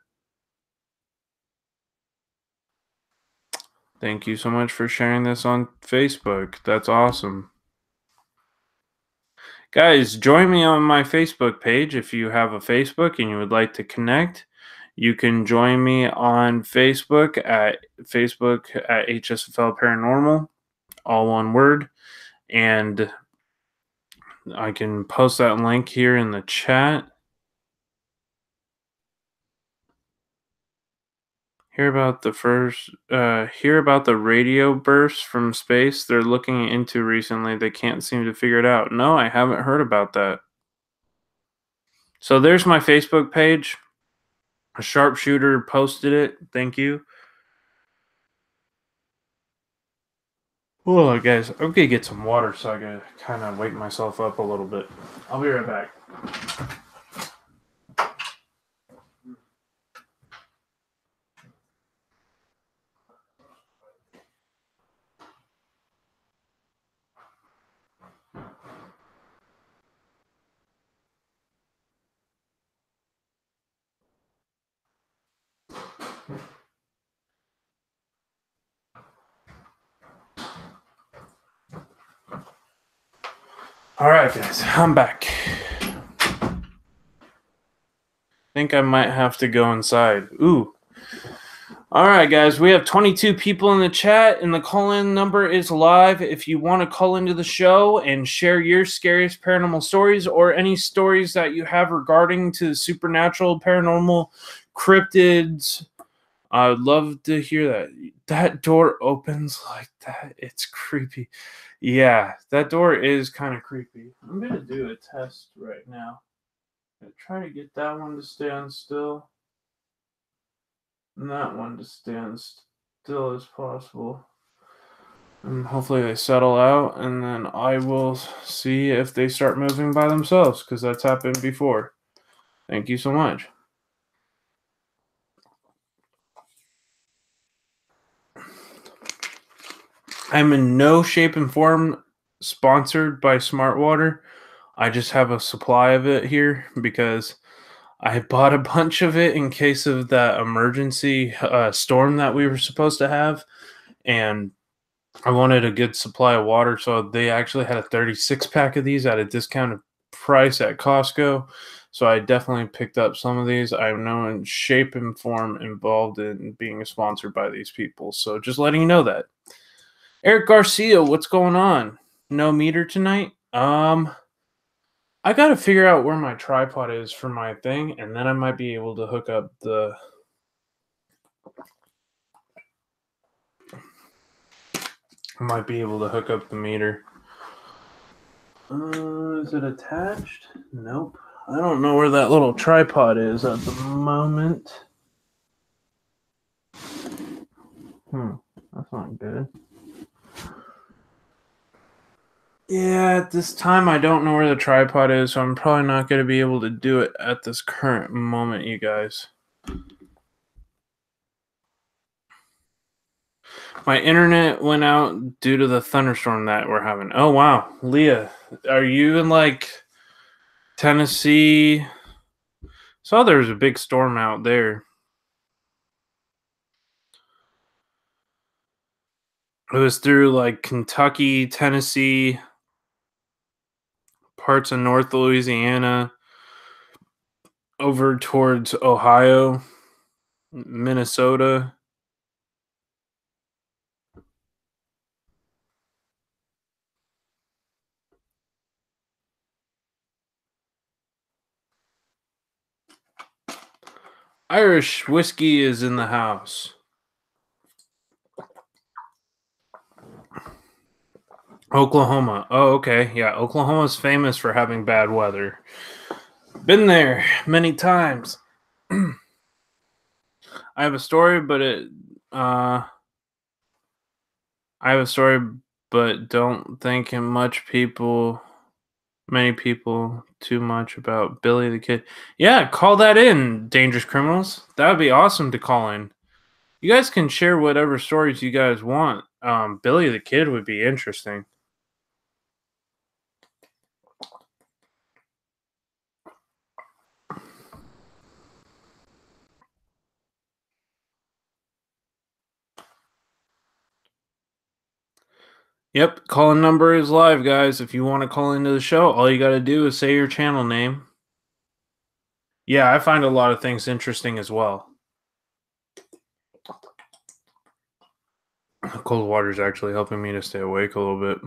Thank you so much for sharing this on Facebook. That's awesome. Guys, join me on my Facebook page if you have a Facebook and you would like to connect. You can join me on Facebook at HSFL Paranormal, all one word, and I can post that link here in the chat. Hear about the radio bursts from space they're looking into recently. They can't seem to figure it out. No, I haven't heard about that. So there's my Facebook page. A sharpshooter posted it. Thank you. Oh, guys, I'm gonna get some water so I can kind of wake myself up a little bit. I'll be right back. All right, guys, I'm back. I think I might have to go inside. Ooh. All right, guys, we have 22 people in the chat, and the call-in number is live. If you want to call into the show and share your scariest paranormal stories or any stories that you have regarding to supernatural, paranormal, cryptids, I'd love to hear that. That door opens like that. It's creepy. Yeah, that door is kind of creepy. I'm going to do a test right now. I'm try to get that one to stand still. And that one to stand still as possible. And hopefully they settle out, and then I will see if they start moving by themselves, because that's happened before. Thank you so much. I'm in no shape and form sponsored by Smart Water. I just have a supply of it here because I bought a bunch of it in case of that emergency storm that we were supposed to have, and I wanted a good supply of water, so they actually had a 36-pack of these at a discounted price at Costco, so I definitely picked up some of these. I'm no in shape and form involved in being sponsored by these people, so just letting you know that. Eric Garcia, what's going on? No meter tonight? I gotta figure out where my tripod is for my thing, and then I might be able to hook up the... meter. Is it attached? Nope. I don't know where that little tripod is at the moment. That's not good. Yeah, at this time I don't know where the tripod is, so I'm probably not going to be able to do it at this current moment, you guys. My internet went out due to the thunderstorm that we're having. Oh, wow. Leah, are you in, like, Tennessee? Saw there was a big storm out there. It was through, like, Kentucky, Tennessee, parts of North Louisiana, over towards Ohio, Minnesota. Irish whiskey is in the house. Oklahoma. Oh, okay. Yeah, Oklahoma's famous for having bad weather. Been there many times. I have a story, but don't think many people too much about Billy the Kid. Yeah, call that in, Dangerous Criminals. That would be awesome to call in. You guys can share whatever stories you guys want. Billy the Kid would be interesting. Yep, call-in number is live, guys. If you want to call into the show, all you got to do is say your channel name. Yeah, I find a lot of things interesting as well. Cold water is actually helping me to stay awake a little bit.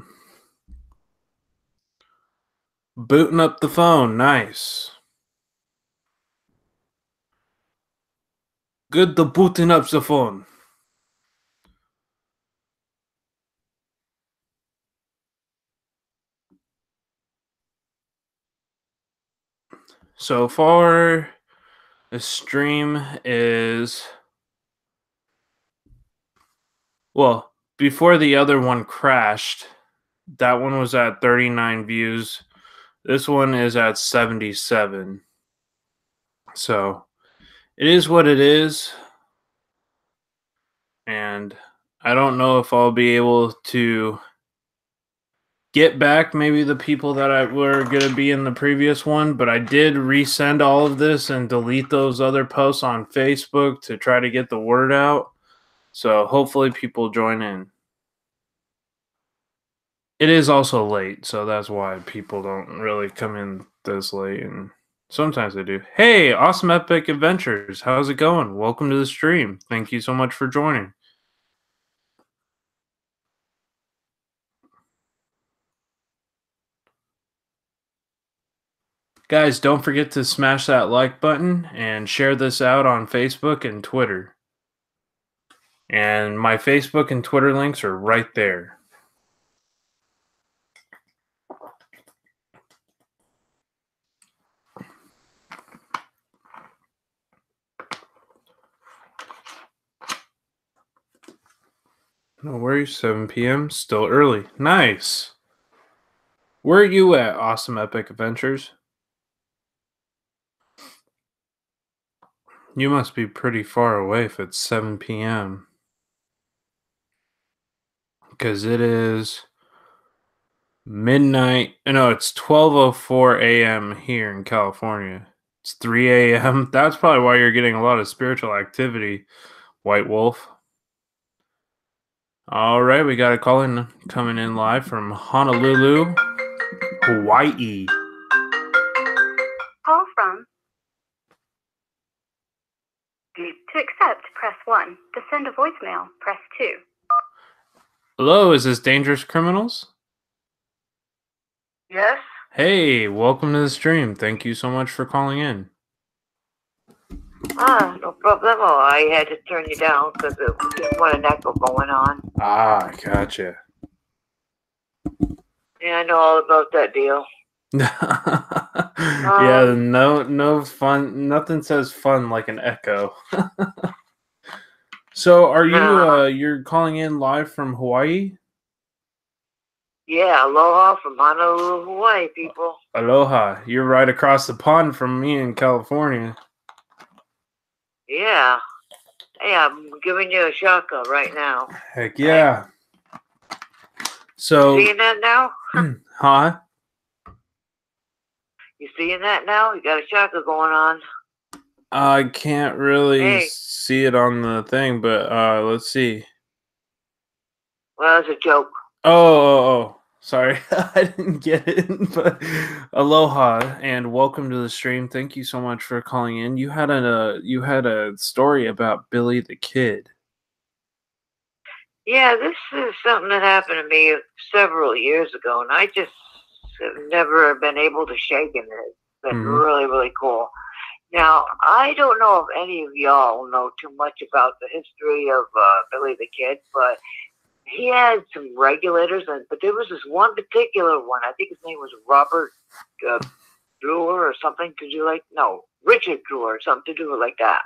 Booting up the phone, nice. Good to booting up the phone. So far, the stream is... Well, before the other one crashed, that one was at 39 views. This one is at 77. So, it is what it is. And I don't know if I'll be able to get back maybe the people that were going to be in the previous one, but I did resend all of this and delete those other posts on Facebook to try to get the word out. So hopefully people join in. It is also late, so that's why people don't really come in this late, and sometimes they do. Hey, Awesome Epic Adventures, how's it going? Welcome to the stream. Thank you so much for joining. Guys, don't forget to smash that like button and share this out on Facebook and Twitter. And my Facebook and Twitter links are right there. No worries, 7 p.m. Still early. Nice. Where are you at, Awesome Epic Adventures? You must be pretty far away if it's 7 p.m. Because it is midnight. No, it's 12:04 a.m. here in California. It's 3 a.m. That's probably why you're getting a lot of spiritual activity, White Wolf. All right, we got a call in coming in live from Honolulu, Hawaii. Call from. To accept, press 1. To send a voicemail, press 2. Hello, is this Dangerous Criminals? Yes? Hey, welcome to the stream. Thank you so much for calling in. No problemo. I had to turn you down because there was an echo going on. Ah, gotcha. Yeah, I know all about that deal. Yeah, no fun. Nothing says fun like an echo. So, are you you're calling in live from Hawaii? Yeah, aloha from Honolulu, Hawaii, people. Aloha. You're right across the pond from me in California. Yeah. Hey, I'm giving you a shaka right now. Heck yeah. So, you seeing that now? Huh? You seeing that now? You got a shaka going on. I can't really see it on the thing, but let's see. Well, it's a joke. Oh. Sorry, I didn't get it. But aloha and welcome to the stream. Thank you so much for calling in. You had a story about Billy the Kid. Yeah, this is something that happened to me several years ago, and I just have never been able to shake it. It's been really, really cool. Now, I don't know if any of y'all know too much about the history of Billy the Kid, but he had some regulators, but there was this one particular one. I think his name was Robert Brewer or something to do Richard Brewer or something to do like that.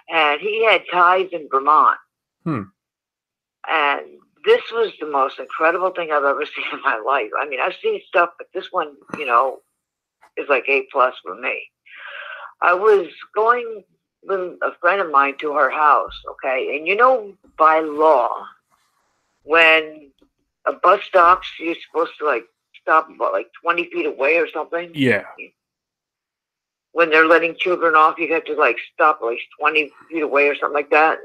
And he had ties in Vermont. And this was the most incredible thing I've ever seen in my life. I mean, I've seen stuff, but this one, is like A+ for me. I was going with a friend of mine to her house, okay? And by law, when a bus stops, you're supposed to stop about 20 feet away or something. Yeah. When they're letting children off, you have to stop 20 feet away or something like that.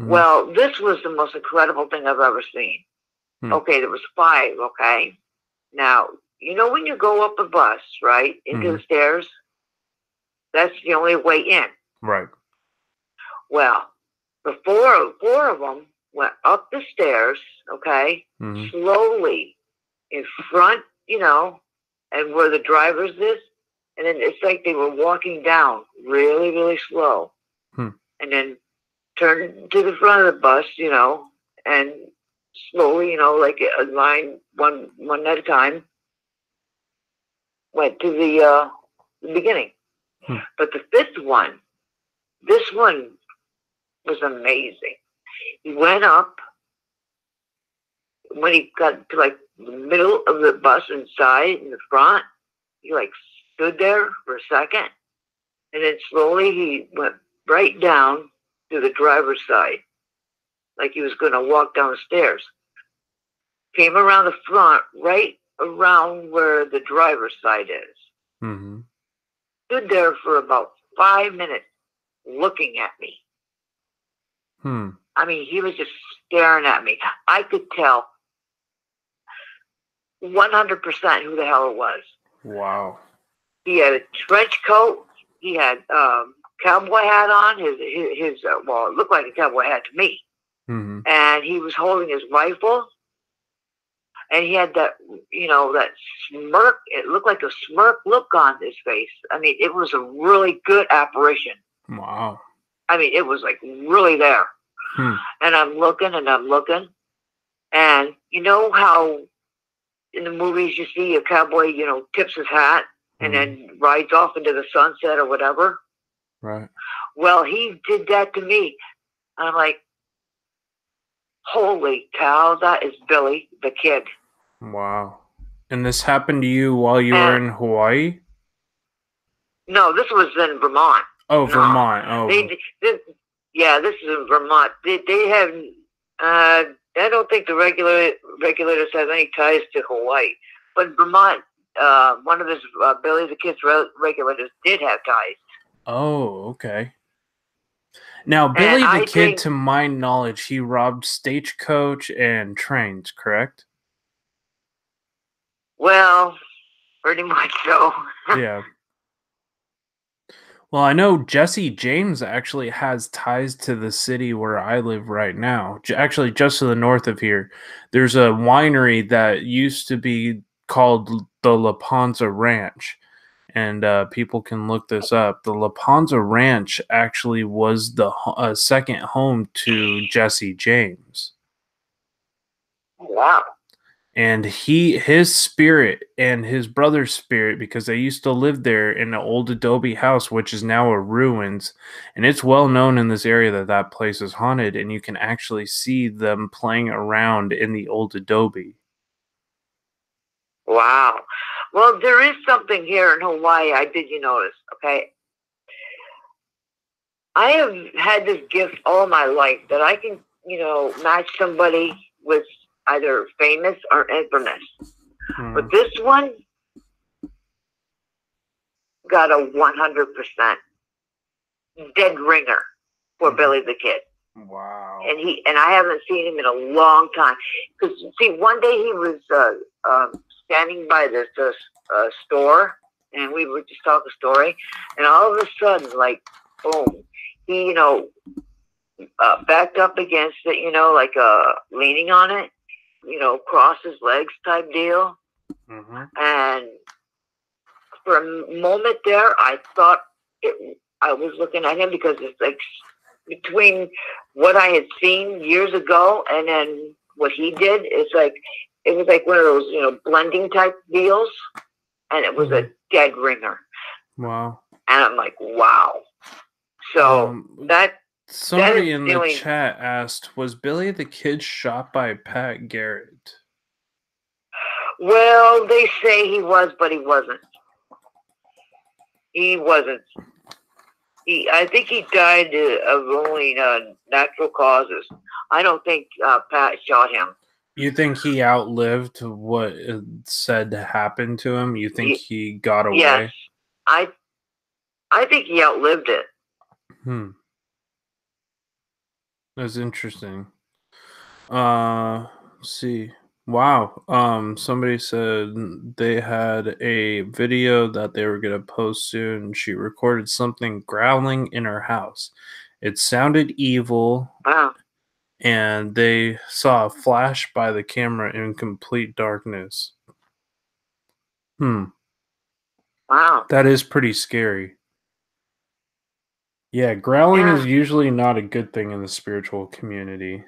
Well, this was the most incredible thing I've ever seen. Okay, there was 5, okay? Now, when you go up a bus, right, into the stairs, that's the only way in. Right. Well, the four of them went up the stairs, okay, slowly in front, and where the driver's is, and then it's like they were walking down really, really slow. And then turned to the front of the bus, and slowly, like a line, one at a time, went to the beginning. But the 5th one, this one was amazing. He went up. When he got to the middle of the bus inside in the front, he stood there for a second, and then slowly he went right down to the driver's side, like he was going to walk down the stairs. Came around the front, right around where the driver's side is. Stood there for about 5 minutes looking at me. I mean, he was just staring at me. I could tell 100% who the hell it was. Wow. He had a trench coat. He had cowboy hat on. His well, it looked like a cowboy hat to me. Mm-hmm. And he was holding his rifle. And he had that, that smirk. It looked like a smirk look on his face. I mean, it was a really good apparition. Wow. I mean, it was like really there. And I'm looking and I'm looking. And you know how in the movies you see a cowboy, tips his hat and then rides off into the sunset or whatever? Right. Well, he did that to me. And I'm like, holy cow, that is Billy the Kid. Wow. And this happened to you while you were in Hawaii? No, this was in Vermont. Oh, Vermont. Oh. This is in Vermont. They have, I don't think the regulators have any ties to Hawaii. But Vermont, one of his, Billy the Kid's regulators did have ties. Oh, okay. Now, Billy the Kid, to my knowledge, he robbed stagecoach and trains, correct? Well, pretty much so. Yeah. Well, I know Jesse James actually has ties to the city where I live right now. Actually, just to the north of here, there's a winery that used to be called the La Panza Ranch. And people can look this up. The La Panza Ranch actually was the second home to Jesse James. Wow. And his spirit and his brother's spirit, because they used to live there in an old adobe house, which is now a ruins. And it's well known in this area that place is haunted. And you can actually see them playing around in the old adobe. Wow. Well, there is something here in Hawaii I did notice, okay? I have had this gift all my life that I can, match somebody with either famous or infamous. But this one got a 100% dead ringer for Billy the Kid. Wow. And I haven't seen him in a long time. Because, see, one day he was standing by this store, and we were just talking story, and all of a sudden, like, boom, he, backed up against it, like leaning on it, cross his legs type deal. And for a moment there, I thought I was looking at him because it's like between what I had seen years ago and then what he did, it was like one of those, blending type deals, and it was a dead ringer. Wow. And I'm like, wow. So somebody in the chat asked, was Billy the Kid shot by Pat Garrett? Well, they say he was, but he wasn't. He wasn't. I think he died of only natural causes. I don't think Pat shot him. You think he outlived what it said happened to him? You think he got away? Yes. I think he outlived it. That's interesting. Let's see. Wow. Somebody said they had a video that they were going to post soon. She recorded something growling in her house. It sounded evil. Wow. And they saw a flash by the camera in complete darkness. Wow. That is pretty scary. Yeah, growling is usually not a good thing in the spiritual community.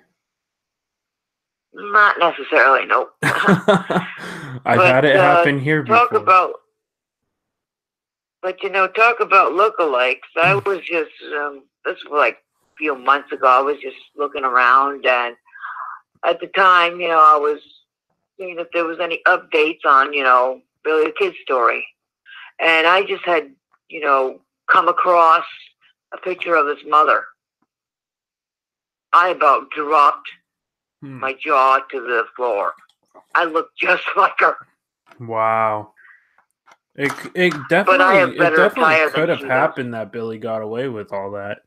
Not necessarily, nope. I've had it happen here before. Talk about lookalikes. I was just, this was like a few months ago, I was just looking around, and at the time, I was seeing if there was any updates on, Billy the Kid's story. And I just had, come across a picture of his mother. I about dropped my jaw to the floor. I looked just like her. Wow. It definitely could have happened that Billy got away with all that.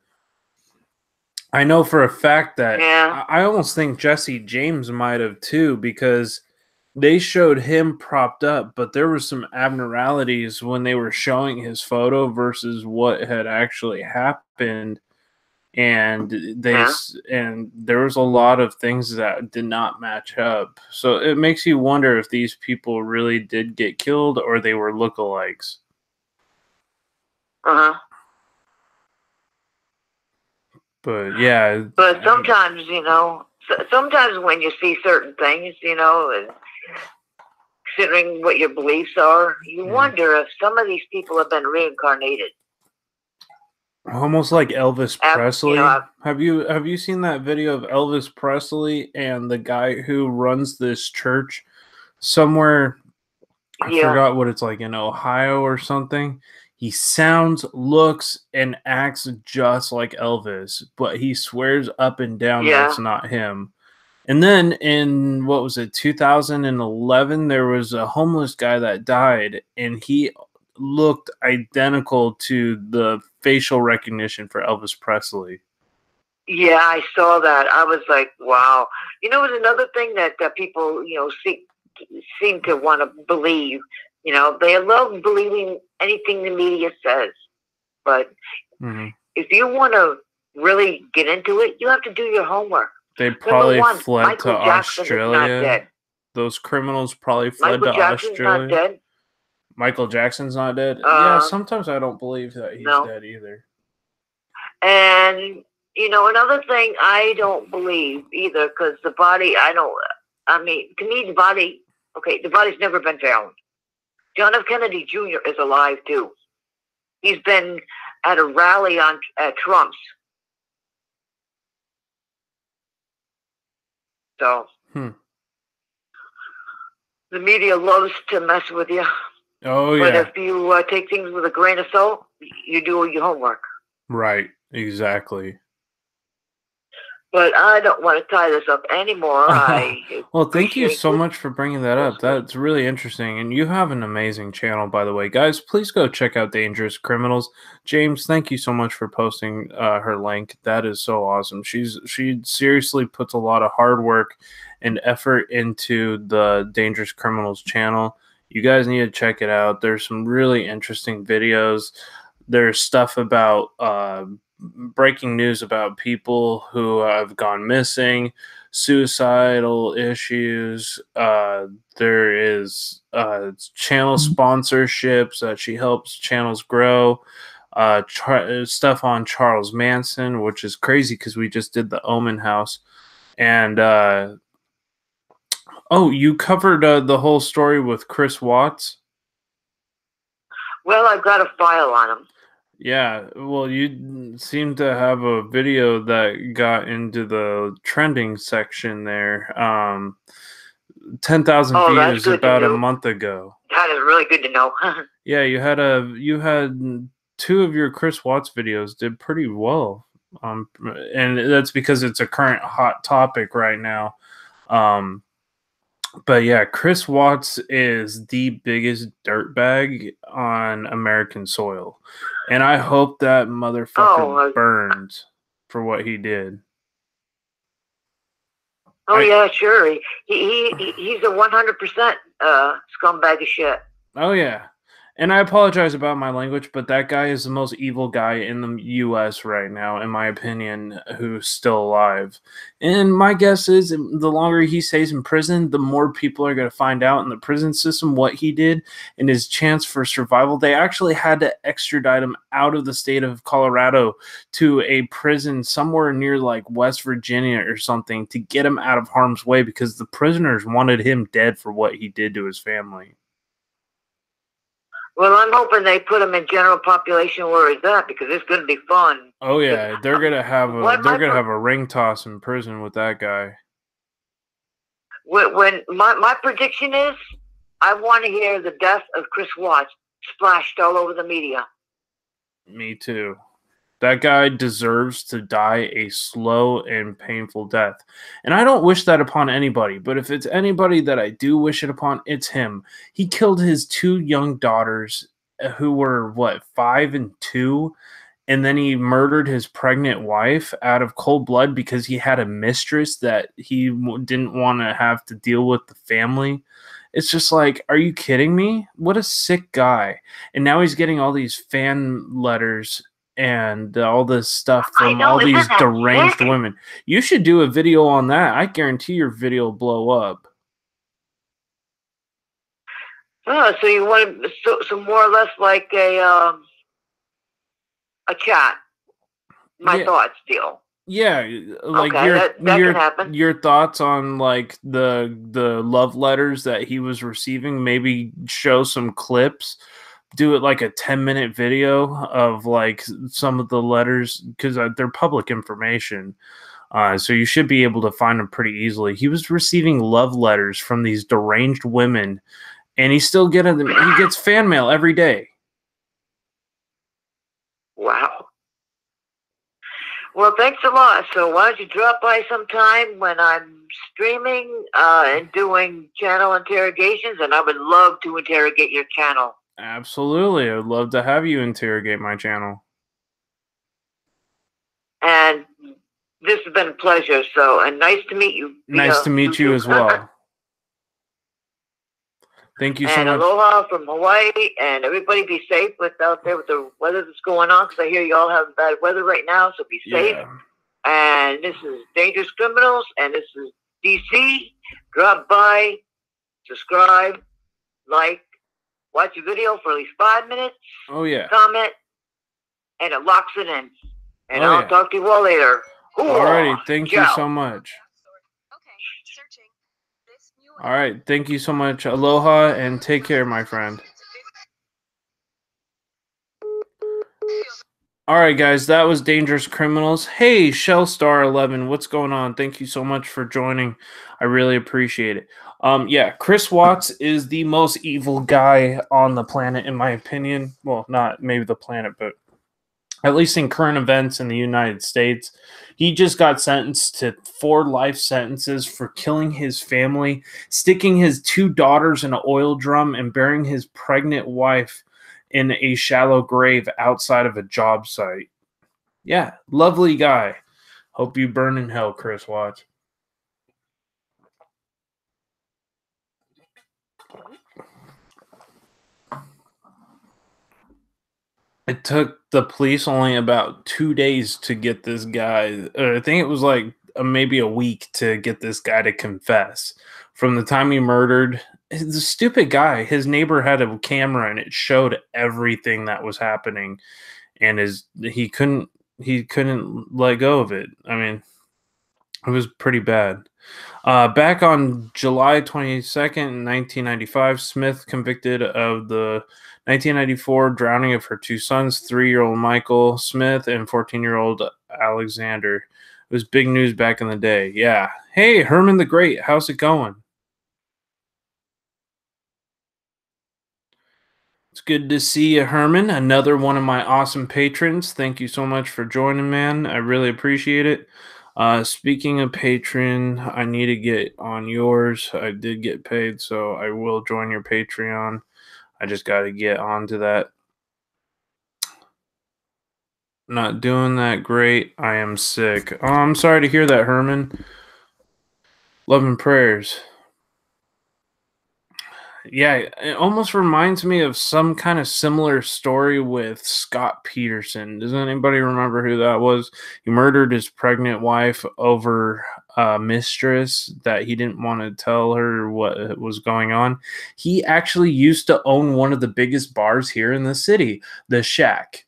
I know for a fact that I almost think Jesse James might have too, because they showed him propped up, but there were some abnormalities when they were showing his photo versus what had actually happened. And and there was a lot of things that did not match up. So it makes you wonder if these people really did get killed or they were lookalikes. But yeah. But sometimes, sometimes when you see certain things, and considering what your beliefs are, you wonder if some of these people have been reincarnated. Almost like Elvis Presley. Have you seen that video of Elvis Presley and the guy who runs this church somewhere? I forgot what it's like, in Ohio or something. He sounds, looks, and acts just like Elvis, but he swears up and down that it's not him. And then in, 2011, there was a homeless guy that died, and he looked identical to the facial recognition for Elvis Presley. Yeah, I saw that. I was like, wow. It's another thing that people, seem to want to believe. They love believing anything the media says. But if you want to really get into it, you have to do your homework. They probably fled to Australia. Those criminals probably fled to Australia. Not dead. Michael Jackson's not dead? Yeah, sometimes I don't believe that he's dead either. And, another thing I don't believe either, because the body, to me, the body's never been found. John F. Kennedy Jr. is alive, too. He's been at a rally at Trump's. So, the media loves to mess with you. Oh, yeah. But if you take things with a grain of salt, you do your homework. Right, exactly. But I don't want to tie this up anymore. Well, thank you so much for bringing that up. That's really interesting. And you have an amazing channel, by the way. Guys, please go check out Dangerous Criminals. James, thank you so much for posting her link. That is so awesome. She seriously puts a lot of hard work and effort into the Dangerous Criminals channel. You guys need to check it out. There's some really interesting videos. There's stuff about breaking news about people who have gone missing, suicidal issues. There is channel sponsorships that she helps channels grow. Stuff on Charles Manson, which is crazy because we just did the Omen House. And you covered the whole story with Chris Watts? Well, I've got a file on him. Yeah, well, you seem to have a video that got into the trending section there. 10,000 views about a month ago. That is really good to know. Yeah, you had 2 of your Chris Watts videos did pretty well. And that's because it's a current hot topic right now. But yeah, Chris Watts is the biggest dirtbag on American soil. And I hope that motherfucker burns for what he did. Yeah, sure. He's a 100% scumbag of shit. Oh, yeah. And I apologize about my language, but that guy is the most evil guy in the U.S. right now, in my opinion, who's still alive. And my guess is the longer he stays in prison, the more people are going to find out in the prison system what he did and his chance for survival. They actually had to extradite him out of the state of Colorado to a prison somewhere near like West Virginia or something to get him out of harm's way because the prisoners wanted him dead for what he did to his family. Well, I'm hoping they put him in general population where he's at because it's going to be fun. Oh yeah, they're gonna have a ring toss in prison with that guy. When my prediction is, I want to hear the death of Chris Watts splashed all over the media. Me too. That guy deserves to die a slow and painful death. And I don't wish that upon anybody, but if it's anybody that I do wish it upon, it's him. He killed his 2 young daughters who were, 5 and 2, and then he murdered his pregnant wife out of cold blood because he had a mistress that he didn't want to have to deal with the family. It's just like, are you kidding me? What a sick guy. And now he's getting all these fan letters and all this stuff from all these deranged women. You should do a video on that. I guarantee your video will blow up. Oh, so you want so more or less like a chat. My thoughts deal. Yeah, like okay, that can happen. Your thoughts on like the love letters that he was receiving. Maybe show some clips. Do it like a 10-minute video of like some of the letters because they're public information. So you should be able to find them pretty easily. He was receiving love letters from these deranged women, and he's still getting them. He gets fan mail every day. Wow. Well, thanks a lot. So why don't you drop by sometime when I'm streaming and doing channel interrogations, and I would love to interrogate your channel. Absolutely. I would love to have you interrogate my channel. And this has been a pleasure. So, and nice to meet you. Nice to meet you as well. Thank you so much. And aloha from Hawaii, and everybody be safe out there with the weather that's going on, because I hear you all have bad weather right now, so be safe. Yeah. And this is Dangerous Criminals, and this is DC. Drop by, subscribe, like, watch a video for at least 5 minutes. Oh, yeah. Comment, and it locks it in. And I'll talk to you all later. Alrighty, thank you so much. All right, thank you so much. Aloha and take care, my friend. All right, guys, that was Dangerous Criminals. Hey, Shellstar11, what's going on? Thank you so much for joining. I really appreciate it. Yeah, Chris Watts is the most evil guy on the planet, in my opinion. Well, not maybe the planet, but at least in current events in the United States. He just got sentenced to 4 life sentences for killing his family, sticking his 2 daughters in an oil drum, and burying his pregnant wife in a shallow grave outside of a job site. Yeah, lovely guy. Hope you burn in hell, Chris Watts. It took the police only about 2 days to get this guy. I think it was like maybe a week to get this guy to confess. From the time he murdered, the stupid guy, his neighbor had a camera and it showed everything that was happening, and he couldn't let go of it. I mean, it was pretty bad. Back on July 22nd, 1995, Smith convicted of the 1994 drowning of her 2 sons, 3-year-old Michael Smith and 14-year-old Alexander. It was big news back in the day. Yeah. Hey, Hermanthegreat, how's it going? It's good to see you, Herman. Another one of my awesome patrons. Thank you so much for joining, man. I really appreciate it. Speaking of Patreon, I need to get on yours. I did get paid, so I will join your Patreon. I just got to get onto that. Not doing that great. I am sick. Oh, I'm sorry to hear that, Herman. Love and prayers. Yeah, it almost reminds me of some kind of similar story with Scott Peterson. Does anybody remember who that was? He murdered his pregnant wife over a mistress that he didn't want to tell her what was going on. He actually used to own one of the biggest bars here in the city, the Shack.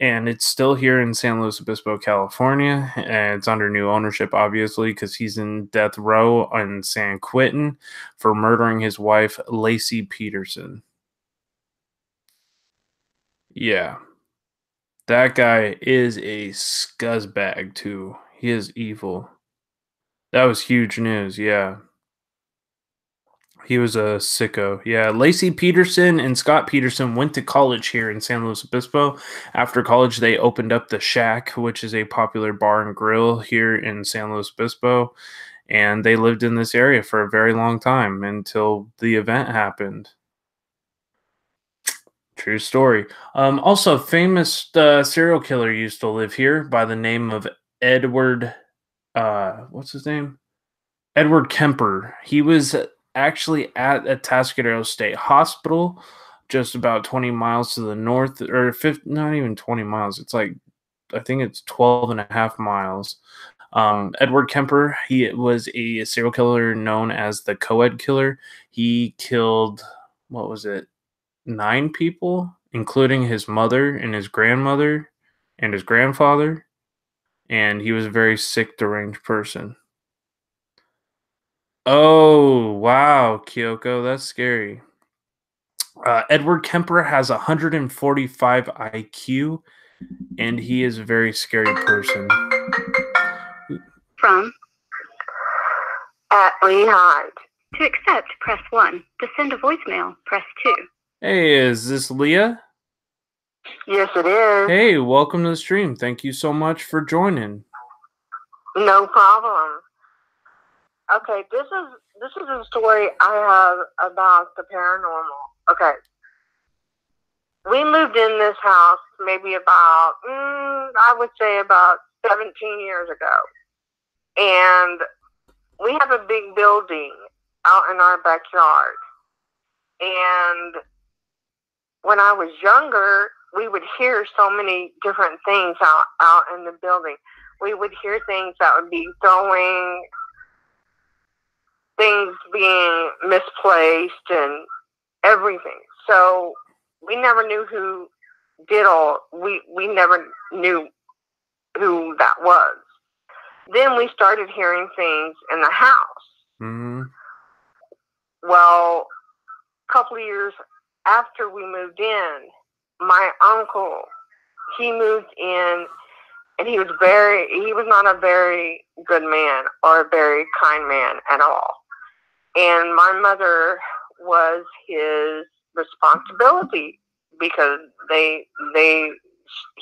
And it's still here in San Luis Obispo, California. And it's under new ownership, obviously, because he's in death row in San Quentin for murdering his wife, Lacey Peterson. Yeah. That guy is a scuzzbag, too. He is evil. That was huge news, yeah. He was a sicko. Yeah, Lacey Peterson and Scott Peterson went to college here in San Luis Obispo. After college, they opened up the Shack, which is a popular bar and grill here in San Luis Obispo. And they lived in this area for a very long time until the event happened. True story. Also, famous serial killer used to live here by the name of Edward. What's his name? Edward Kemper. He was actually at Atascadero State Hospital, just about 20 miles to the north, or not even 20 miles. It's like, I think it's 12 and a half miles. Edward Kemper, he was a serial killer known as the Co-Ed Killer. He killed, what was it, 9 people, including his mother and his grandmother and his grandfather. And he was a very sick, deranged person. Oh, wow, Kyoko, that's scary. Edward Kemper has 145 IQ, and he is a very scary person. From At Lehigh. to accept, press 1. To send a voicemail, press 2. Hey, is this Leah? Yes, it is. Hey, welcome to the stream. Thank you so much for joining. No problem. Okay, this is a story I have about the paranormal. Okay. We moved in this house maybe about, I would say about 17 years ago. And we have a big building out in our backyard. And when I was younger, we would hear so many different things out in the building. We would hear things that would be throwing, things being misplaced and everything. So we never knew who did all, we never knew who that was. Then we started hearing things in the house. Mm-hmm. Well, a couple of years after we moved in, my uncle, he moved in, and he was not a very good man or a very kind man at all. And my mother was his responsibility because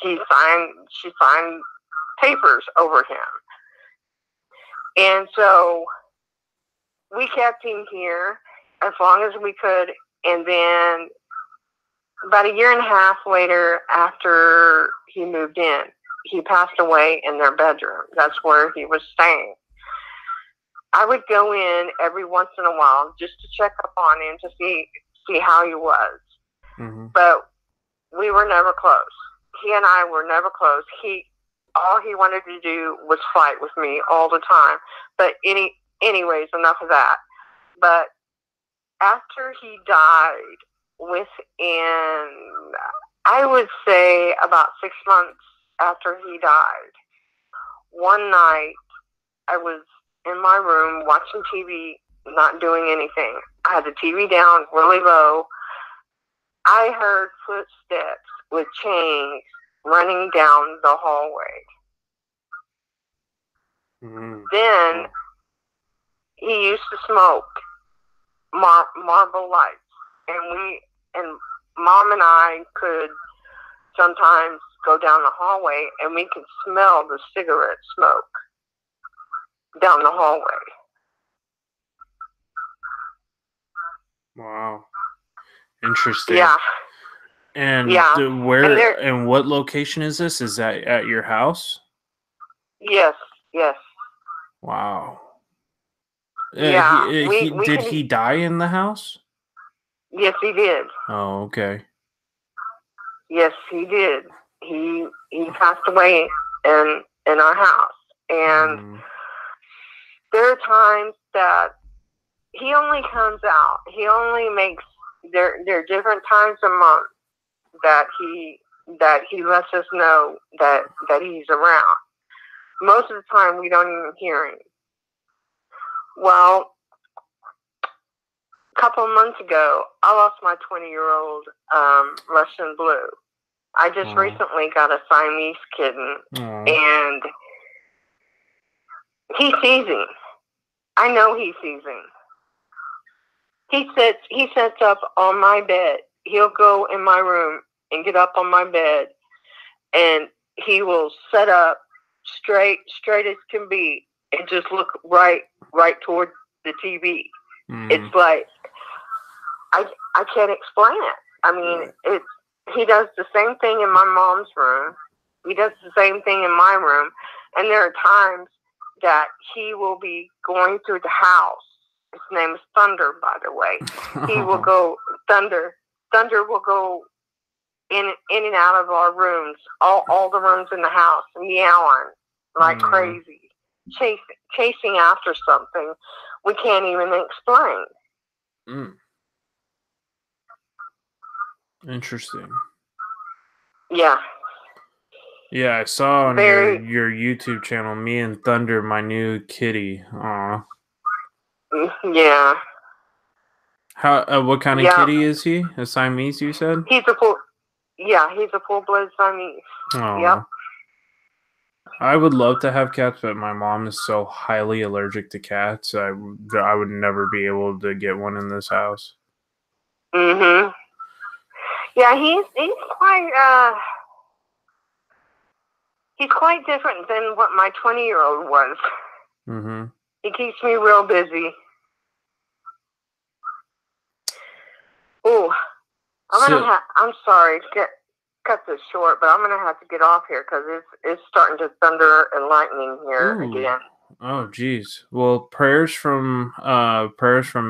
she signed papers over him. And so we kept him here as long as we could. And then about a year and a half later, after he moved in, he passed away in their bedroom. That's where he was staying. I would go in every once in a while just to check up on him to see how he was. Mm-hmm. But we were never close. He and I were never close. All he wanted to do was fight with me all the time. But anyways, enough of that. But after he died, within, I would say about 6 months after he died, one night I was in my room watching TV, not doing anything. I had the TV down really low. I heard footsteps with chains running down the hallway. Mm-hmm. Then he used to smoke Marlboro Lights, and Mom and I could sometimes go down the hallway, and we could smell the cigarette smoke down the hallway. Wow. Interesting. Yeah. And Yeah. where and what location is this? Is that at your house? Yes. Wow. Yeah. Did he die in the house? Yes, he did. Oh, okay. Yes, he did. He passed away in our house. And there are times that he only comes out. He only makes there are different times a month that he lets us know that he's around. Most of the time we don't even hear him. Well, a couple of months ago, I lost my 20-year-old Russian Blue. I just recently got a Siamese kitten, and he sees him. I know he sees him. He sits up on my bed. He'll go in my room and get up on my bed, and he will set up straight as can be, and just look right toward the TV. It's like I can't explain it. I mean, He does the same thing in my mom's room. He does the same thing in my room. And there are times that he will be going through the house. His name is Thunder, by the way. He will go, Thunder will go in and out of our rooms, all the rooms in the house, meowing like crazy, chasing after something we can't even explain. Interesting. Yeah. Yeah, I saw on your YouTube channel, me and Thunder, my new kitty. Aw. Yeah. How? What kind of kitty is he? A Siamese, you said? He's a full-blood Siamese. Aww. Yep. I would love to have cats, but my mom is so highly allergic to cats. I would never be able to get one in this house. Yeah, he's quite different than what my 20-year-old was. He keeps me real busy. Oh, I'm sorry to cut this short, but I'm gonna have to get off here because it's starting to thunder and lightning here again. Oh, geez. Well, prayers from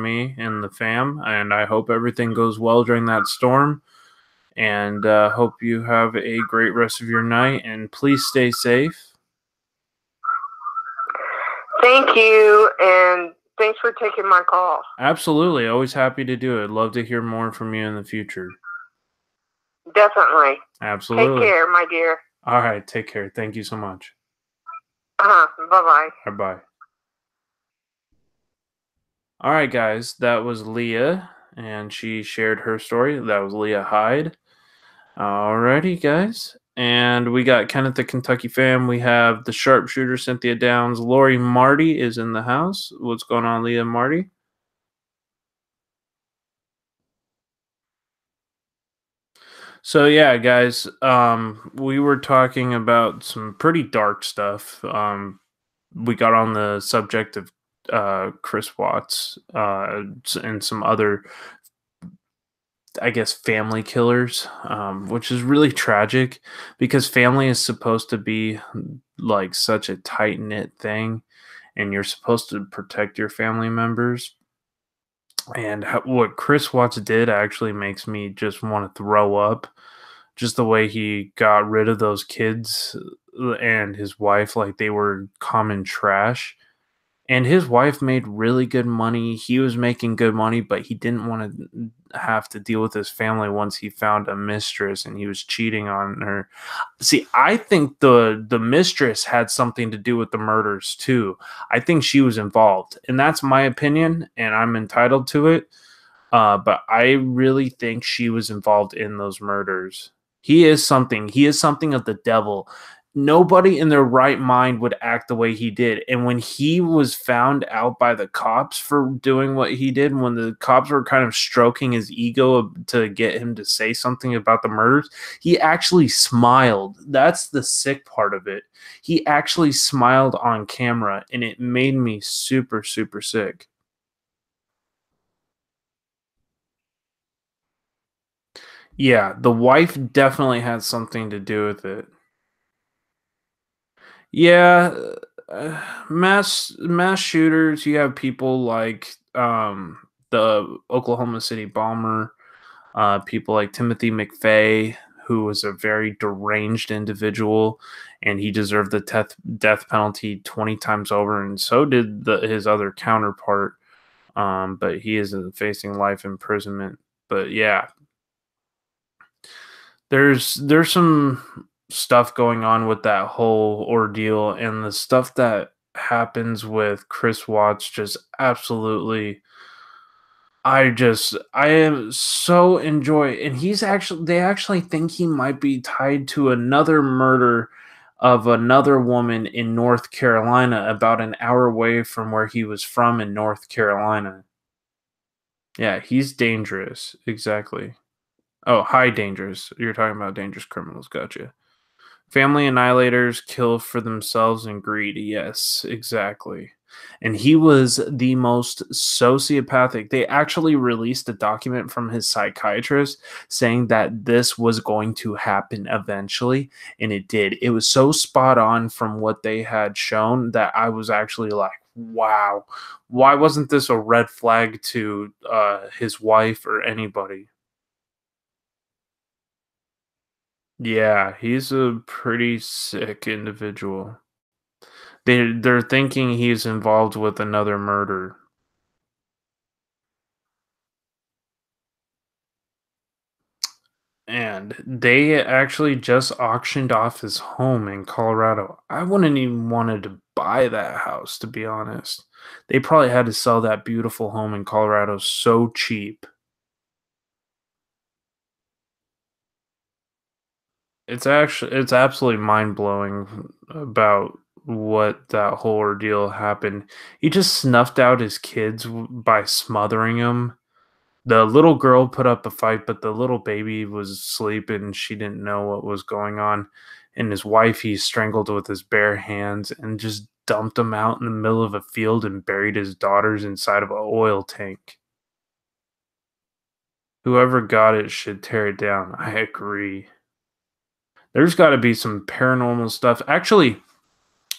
me and the fam, and I hope everything goes well during that storm. And hope you have a great rest of your night, and please stay safe. Thank you, and thanks for taking my call. Absolutely. Always happy to do it. Love to hear more from you in the future. Definitely. Absolutely. Take care, my dear. All right. Take care. Thank you so much. Bye-bye. Bye-bye. All right, guys. That was Leah, and she shared her story. That was Leah Hyde. Alrighty, guys. And we got Kenneth the Kentucky Fam. We have the Sharpshooter, Cynthia Downs. Lori Marty is in the house. What's going on, Leah and Marty? So, yeah, guys, we were talking about some pretty dark stuff. We got on the subject of Chris Watts and some other, I guess, family killers, which is really tragic because family is supposed to be like such a tight-knit thing, and you're supposed to protect your family members. And what Chris Watts did actually makes me just want to throw up. Just the way he got rid of those kids and his wife like they were common trash. And his wife made really good money. He was making good money, but he didn't want to have to deal with his family once he found a mistress and he was cheating on her. See, I think the mistress had something to do with the murders too. I think she was involved, and that's my opinion, and I'm entitled to it. But I really think she was involved in those murders. He is something of the devil. Nobody in their right mind would act the way he did. And when he was found out by the cops for doing what he did, when the cops were kind of stroking his ego to get him to say something about the murders, he actually smiled. That's the sick part of it. He actually smiled on camera, and it made me super, super sick. Yeah, the wife definitely had something to do with it. Yeah, mass shooters. You have people like the Oklahoma City bomber, people like Timothy McVeigh, who was a very deranged individual, and he deserved the death penalty 20 times over, and so did his other counterpart. But he is facing life imprisonment. But yeah, there's some stuff going on with that whole ordeal, and the stuff that happens with Chris Watts just absolutely I am so enjoy, and they actually think he might be tied to another murder of another woman in North Carolina about an hour away from where he was from in North Carolina. Yeah, he's dangerous. Exactly. Oh, high dangerous. You're talking about dangerous criminals. Gotcha. Family annihilators kill for themselves and greed. Yes, exactly. And he was the most sociopathic. They actually released a document from his psychiatrist saying that this was going to happen eventually, and it did. It was so spot on from what they had shown that I was actually like, wow, why wasn't this a red flag to his wife or anybody? Yeah, he's a pretty sick individual. They're thinking he's involved with another murder. And they actually just auctioned off his home in Colorado. I wouldn't even wanted to buy that house, to be honest. They probably had to sell that beautiful home in Colorado so cheap. It's absolutely mind-blowing about what that whole ordeal happened. He just snuffed out his kids by smothering them. The little girl put up a fight, but the little baby was asleep and she didn't know what was going on. And his wife, he strangled with his bare hands and just dumped them out in the middle of a field and buried his daughters inside of an oil tank. Whoever got it should tear it down. I agree. There's got to be some paranormal stuff. Actually,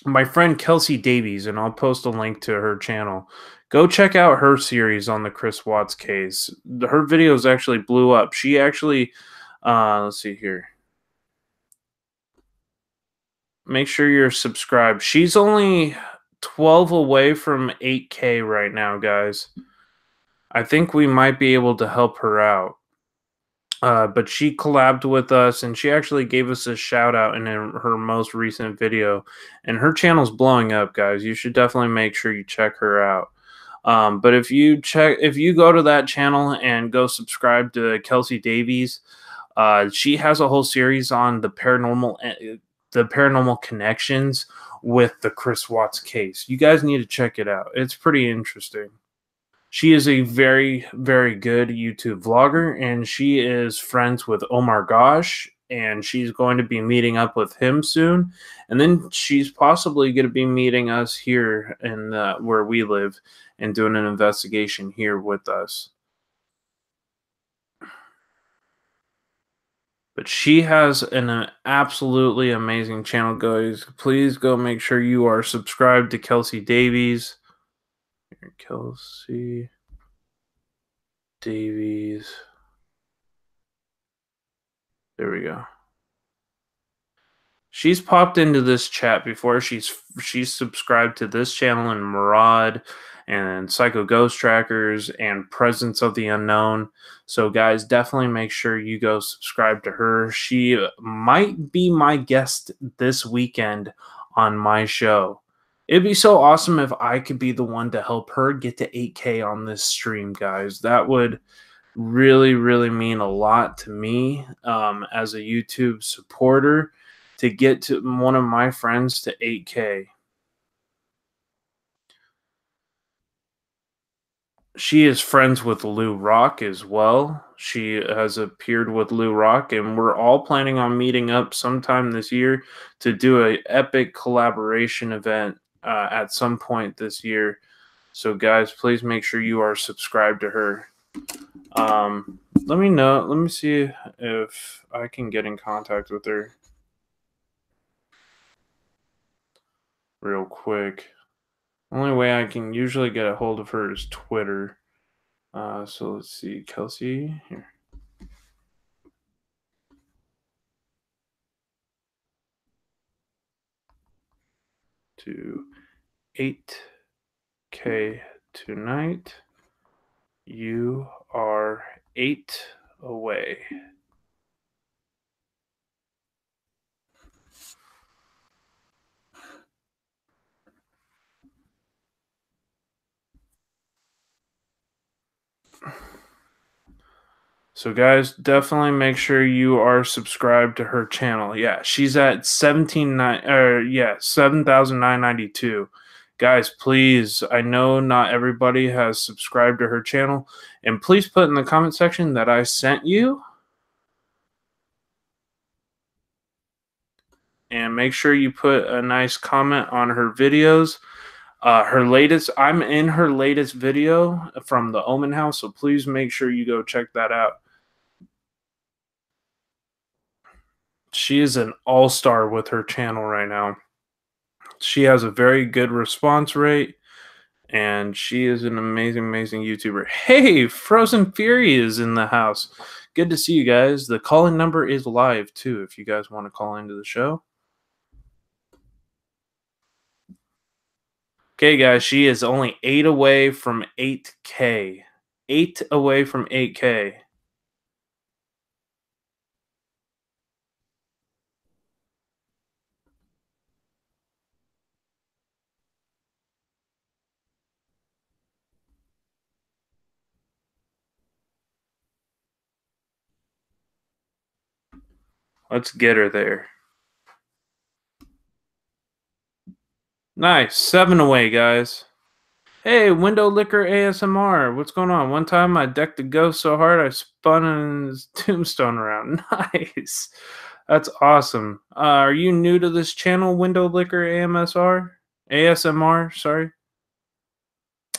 my friend Kelsey Davies, and I'll post a link to her channel. Go check out her series on the Chris Watts case. Her videos actually blew up. She actually, let's see here. Make sure you're subscribed. She's only 12 away from 8K right now, guys. I think we might be able to help her out. But she collabed with us and she actually gave us a shout out in her most recent video. And her channel's blowing up, guys. You should definitely make sure you check her out. But if you go to that channel and go subscribe to Kelsey Davies, she has a whole series on the paranormal connections with the Chris Watts case. You guys need to check it out. It's pretty interesting. She is a very, very good YouTube vlogger, and she is friends with Omar Gosh, and she's going to be meeting up with him soon. And then she's possibly going to be meeting us here in where we live and doing an investigation here with us. But she has an absolutely amazing channel, guys. Please go make sure you are subscribed to Kelsey Davies. Here, Kelsey Davies. There we go. She's popped into this chat before. She's subscribed to this channel and Murad and Psycho Ghost Trackers and Presence of the Unknown. So guys, definitely make sure you go subscribe to her. She might be my guest this weekend on my show. It'd be so awesome if I could be the one to help her get to 8K on this stream, guys. That would really, really mean a lot to me as a YouTube supporter to get to one of my friends to 8K. She is friends with Lou Rock as well. She has appeared with Lou Rock, and we're all planning on meeting up sometime this year to do an epic collaboration event at some point this year. So guys, please make sure you are subscribed to her. Let me know. Let me see if I can get in contact with her real quick. Only way I can usually get a hold of her is Twitter. So let's see, Kelsey here. To 8K tonight. You are 8 away. So guys, definitely make sure you are subscribed to her channel. Yeah, she's at 7,992. Guys, please, I know not everybody has subscribed to her channel, and please put in the comment section that I sent you. and make sure you put a nice comment on her videos. I'm in her latest video from the Omen House, so please make sure you go check that out. She is an all-star with her channel right now. She has a very good response rate, and she is an amazing, amazing YouTuber. Hey, Frozen Fury is in the house. Good to see you guys. The call-in number is live, too, if you guys want to call into the show. Okay, guys, she is only 8 away from 8K. 8 away from 8K. Let's get her there. Nice. 7 away, guys. Hey, Window Liquor ASMR. What's going on? One time I decked a ghost so hard I spun his tombstone around. Nice. That's awesome. Are you new to this channel, Window Liquor ASMR, sorry.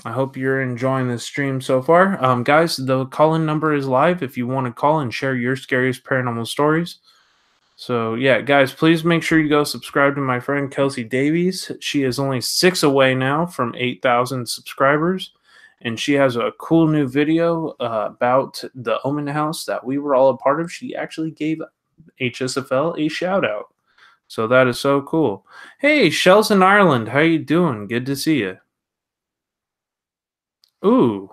I hope you're enjoying this stream so far. Guys, the call-in number is live if you want to call and share your scariest paranormal stories. So, yeah, guys, please make sure you go subscribe to my friend Kelsey Davies. She is only 6 away now from 8,000 subscribers. And she has a cool new video about the Omen House that we were all a part of. She actually gave HSFL a shout-out. So that is so cool. Hey, Shells in Ireland. How you doing? Good to see you. Ooh,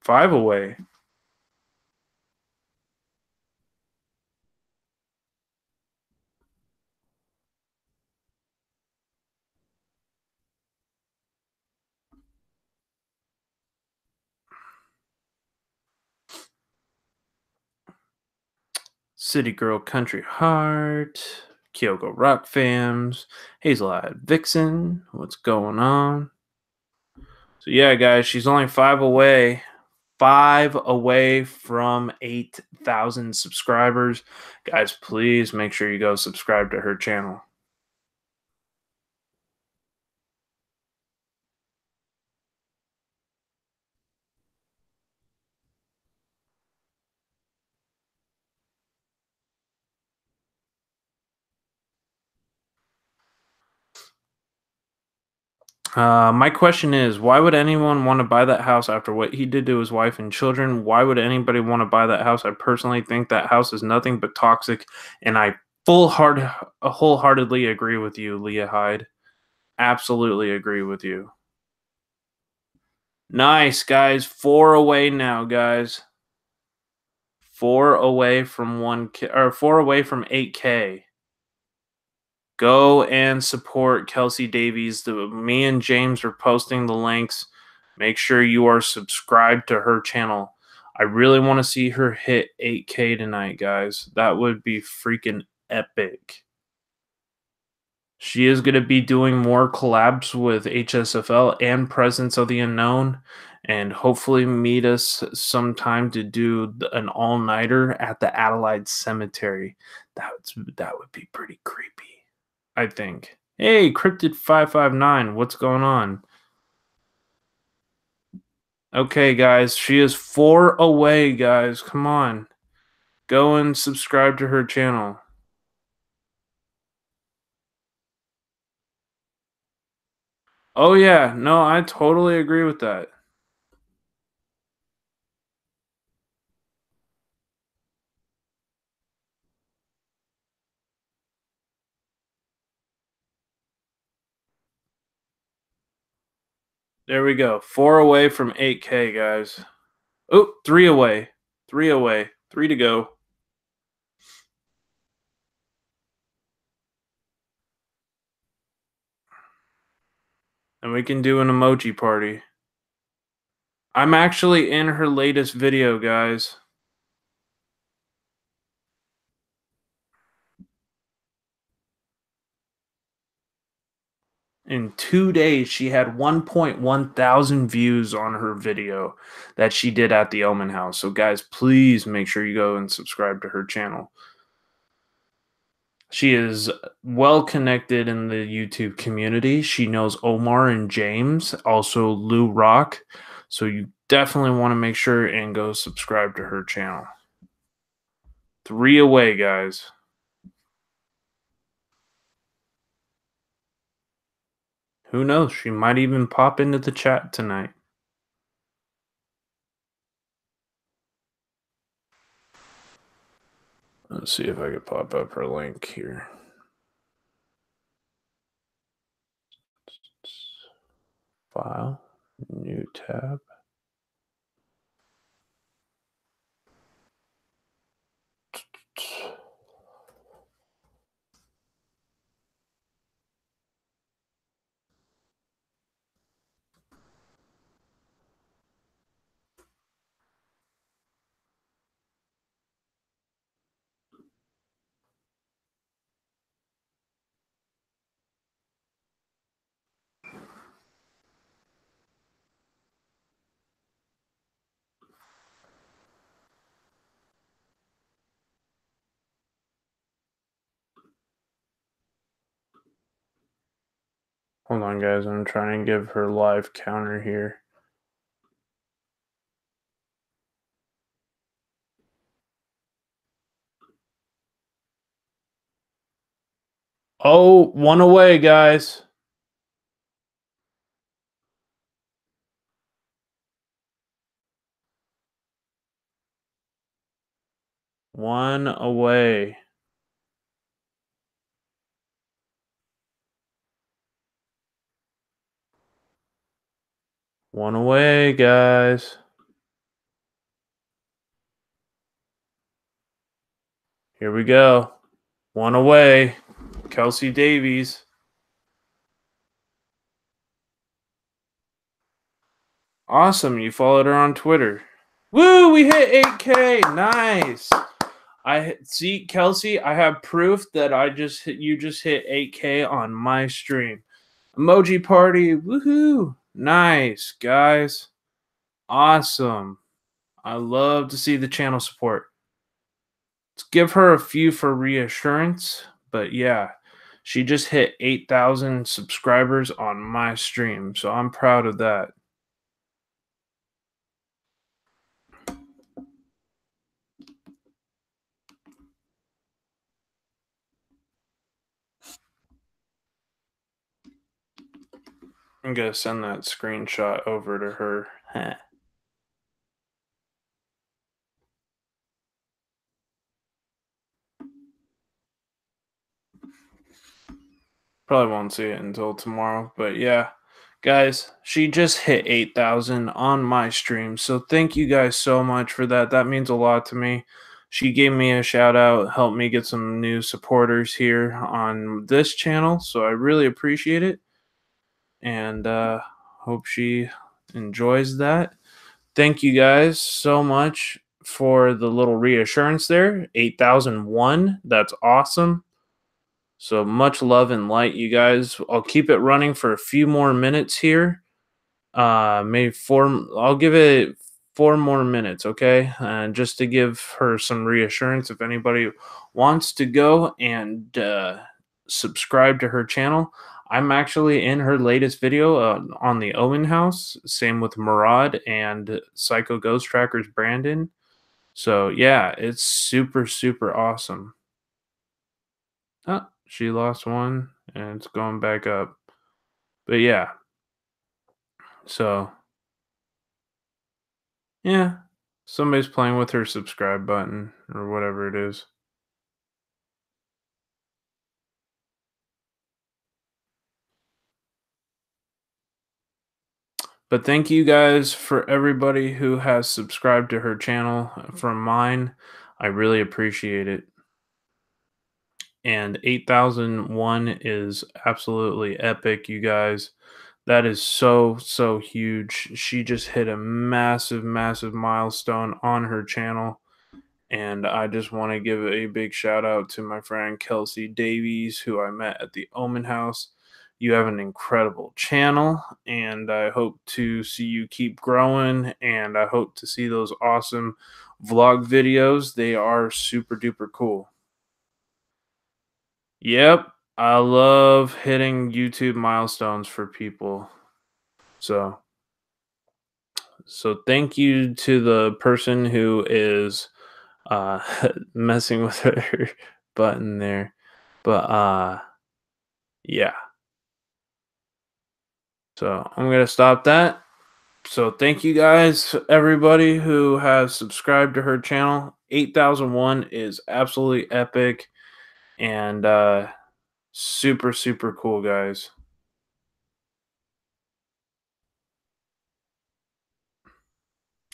5 away. City Girl Country Heart, Kyoko Rock Fams, Hazeleyed Vixen, what's going on? So yeah, guys, she's only 5 away. 5 away from 8,000 subscribers. Guys, please make sure you go subscribe to her channel. My question is, why would anyone want to buy that house after what he did to his wife and children? Why would anybody want to buy that house? I personally think that house is nothing but toxic, and I wholeheartedly agree with you, Leah Hyde. Absolutely agree with you. Nice, guys. 4 away now, guys. 4 away from 1K, or 4 away from 8K. Go and support Kelsey Davies. Me and James are posting the links. Make sure you are subscribed to her channel. I really want to see her hit 8K tonight, guys. That would be freaking epic. She is going to be doing more collabs with HSFL and Presence of the Unknown, and hopefully meet us sometime to do an all-nighter at the Adelaide Cemetery. That would be pretty creepy, I think. Hey, Cryptid559, what's going on? Okay, guys, she is 4 away, guys. Come on. Go and subscribe to her channel. Oh, yeah. No, I totally agree with that. There we go. 4 away from 8K, guys. Oh, 3 away. 3 away. 3 to go. And we can do an emoji party. I'm actually in her latest video, guys. In 2 days, she had 1.1 thousand views on her video that she did at the Omen House. So, guys, please make sure you go and subscribe to her channel. She is well connected in the YouTube community. She knows Omar and James, also Lou Rock. So you definitely want to make sure and go subscribe to her channel. 3 away, guys. Who knows? She might even pop into the chat tonight. Let's see if I can pop up her link here. File, new tab. Hold on, guys. I'm trying to give her live counter here. Oh, 1 away, guys. One away. One away, guys. Here we go. 1 away. Kelsey Davies. Awesome. You followed her on Twitter. Woo! We hit 8K. Nice. I see, Kelsey. I have proof that you just hit 8K on my stream. Emoji party. Woohoo! Nice, guys. Awesome. I love to see the channel support. Let's give her a few for reassurance. But yeah, she just hit 8,000 subscribers on my stream. So I'm proud of that. I'm going to send that screenshot over to her. Probably won't see it until tomorrow. But yeah, guys, she just hit 8,000 on my stream. So thank you guys so much for that. That means a lot to me. She gave me a shout out, helped me get some new supporters here on this channel. So I really appreciate it. And hope she enjoys that. Thank you guys so much for the little reassurance there. 8,001. That's awesome. So much love and light, you guys. I'll keep it running for a few more minutes here. Maybe 4. I'll give it 4 more minutes, okay? Just to give her some reassurance. If anybody wants to go and subscribe to her channel, I'm actually in her latest video on the Owen House. Same with Murad and Psycho Ghost Trackers Brandon. So yeah, it's super, super awesome. Oh, she lost one and it's going back up. But yeah. So yeah, somebody's playing with her subscribe button or whatever it is. But thank you guys for everybody who has subscribed to her channel from mine. I really appreciate it. And 8,001 is absolutely epic, you guys. That is so, so huge. She just hit a massive, massive milestone on her channel. And I just want to give a big shout out to my friend Kelsey Davies, who I met at the Omen House. You have an incredible channel, and I hope to see you keep growing, and I hope to see those awesome vlog videos. They are super duper cool. Yep. I love hitting YouTube milestones for people. So thank you to the person who is uh messing with her button there. But yeah. So I'm gonna stop that. So thank you guys, everybody who has subscribed to her channel. 8,001 is absolutely epic and super, super cool, guys.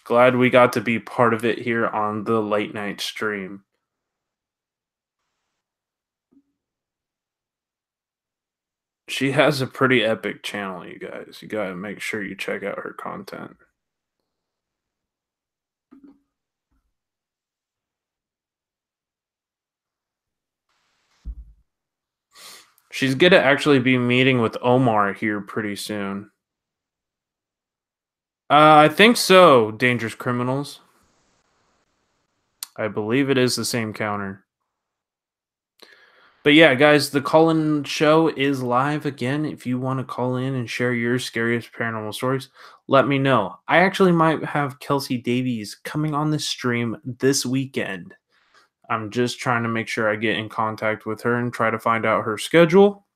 Glad we got to be part of it here on the late night stream. She has a pretty epic channel, you guys. You gotta make sure you check out her content. She's gonna actually be meeting with Omar here pretty soon. I think so, Dangerous Criminals. I believe it is the same counter. But yeah, guys, the call-in show is live again. If you want to call in and share your scariest paranormal stories, let me know. I actually might have Kelsey Davies coming on the stream this weekend. I'm just trying to make sure I get in contact with her and try to find out her schedule.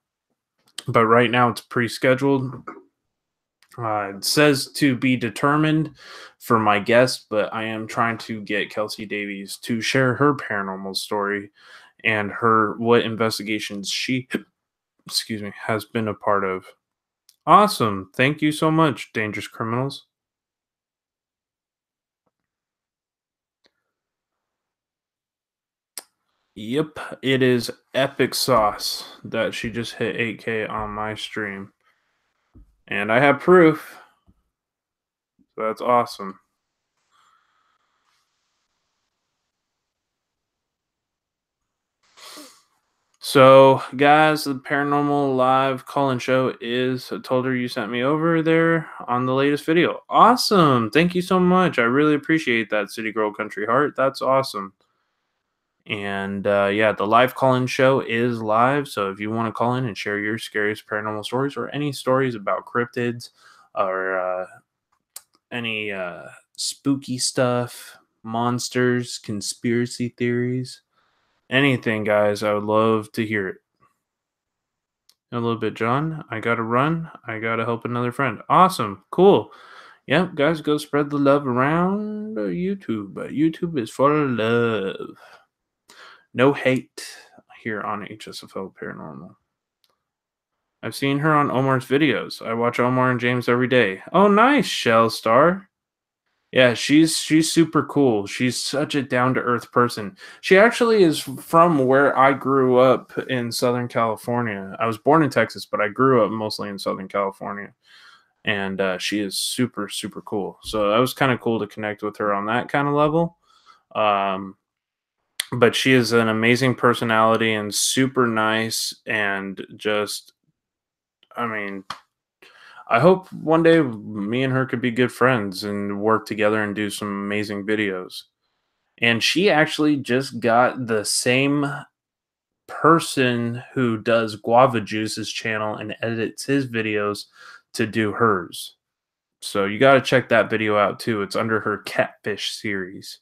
But right now it's pre-scheduled. It says to be determined for my guest, but I am trying to get Kelsey Davies to share her paranormal story and what investigations she has been a part of. Awesome. Thank you so much, Dangerous Criminals. Yep, it is epic sauce that she just hit 8K on my stream. And I have proof. So that's awesome. So, guys, the Paranormal Live call-in show is. I told her you sent me over there on the latest video. Awesome. Thank you so much. I really appreciate that, City Girl Country Heart. That's awesome. And yeah, the live call-in show is live. So if you want to call in and share your scariest paranormal stories or any stories about cryptids or any spooky stuff, monsters, conspiracy theories, anything, guys, I would love to hear it. In a little bit, John. I gotta run. I gotta help another friend. Awesome. Cool. Yep, guys, go spread the love around YouTube. YouTube is for love. No hate here on HSFL Paranormal. I've seen her on Omar's videos. I watch Omar and James every day. Oh, nice, Shell Star. Yeah, she's super cool. She's such a down to earth person. She actually is from where I grew up in Southern California. I was born in Texas, but I grew up mostly in Southern California. And she is super, super cool. So that was kind of cool to connect with her on that kind of level. But she is an amazing personality and super nice and just, I mean, I hope one day me and her could be good friends and work together and do some amazing videos. And she actually just got the same person who does Guava Juice's channel and edits his videos to do hers. So you got to check that video out too. It's under her Catfish series.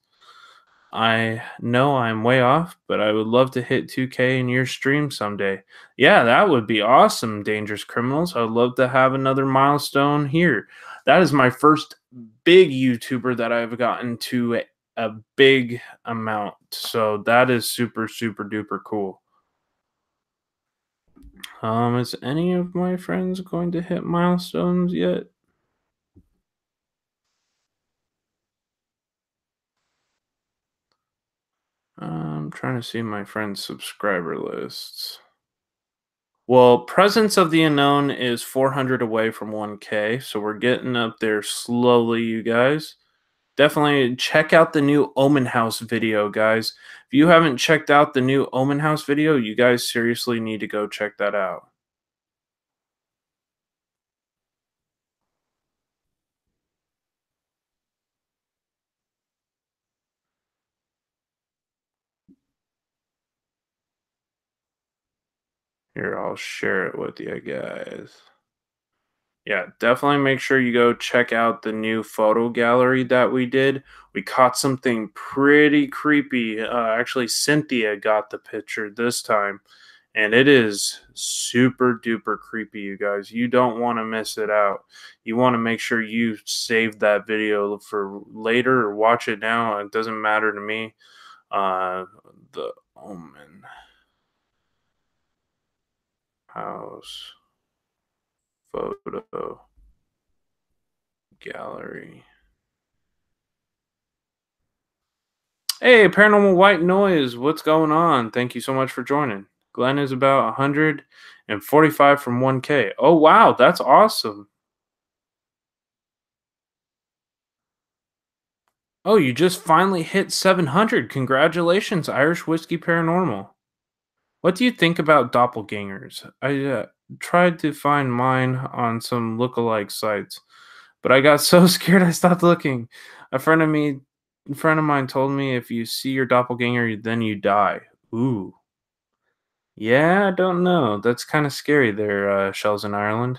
I know I'm way off, but I would love to hit 2K in your stream someday. Yeah, that would be awesome, Dangerous Criminals. I would love to have another milestone here. That is my first big YouTuber that I've gotten to a big amount. So that is super, super duper cool. Is any of my friends going to hit milestones yet? I'm trying to see my friends' subscriber lists. Well, Presence of the Unknown is 400 away from 1K, so we're getting up there slowly, you guys. Definitely check out the new Omen House video, guys. If you haven't checked out the new Omen House video, you guys seriously need to go check that out. Here, I'll share it with you guys. Yeah, definitely make sure you go check out the new photo gallery that we did. We caught something pretty creepy. Actually, Cynthia got the picture this time, and it is super duper creepy, you guys. You don't want to miss it out. You want to make sure you save that video for later or watch it now. It doesn't matter to me. The Omen House photo gallery. Hey, Paranormal White Noise, what's going on? Thank you so much for joining. Glenn is about 145 from 1K. Oh, wow, that's awesome. Oh, you just finally hit 700. Congratulations, Irish Whiskey Paranormal. What do you think about doppelgangers? I tried to find mine on some lookalike sites, but I got so scared I stopped looking. A friend of mine told me if you see your doppelganger, then you die. Ooh. Yeah, I don't know. That's kind of scary there, Shells in Ireland.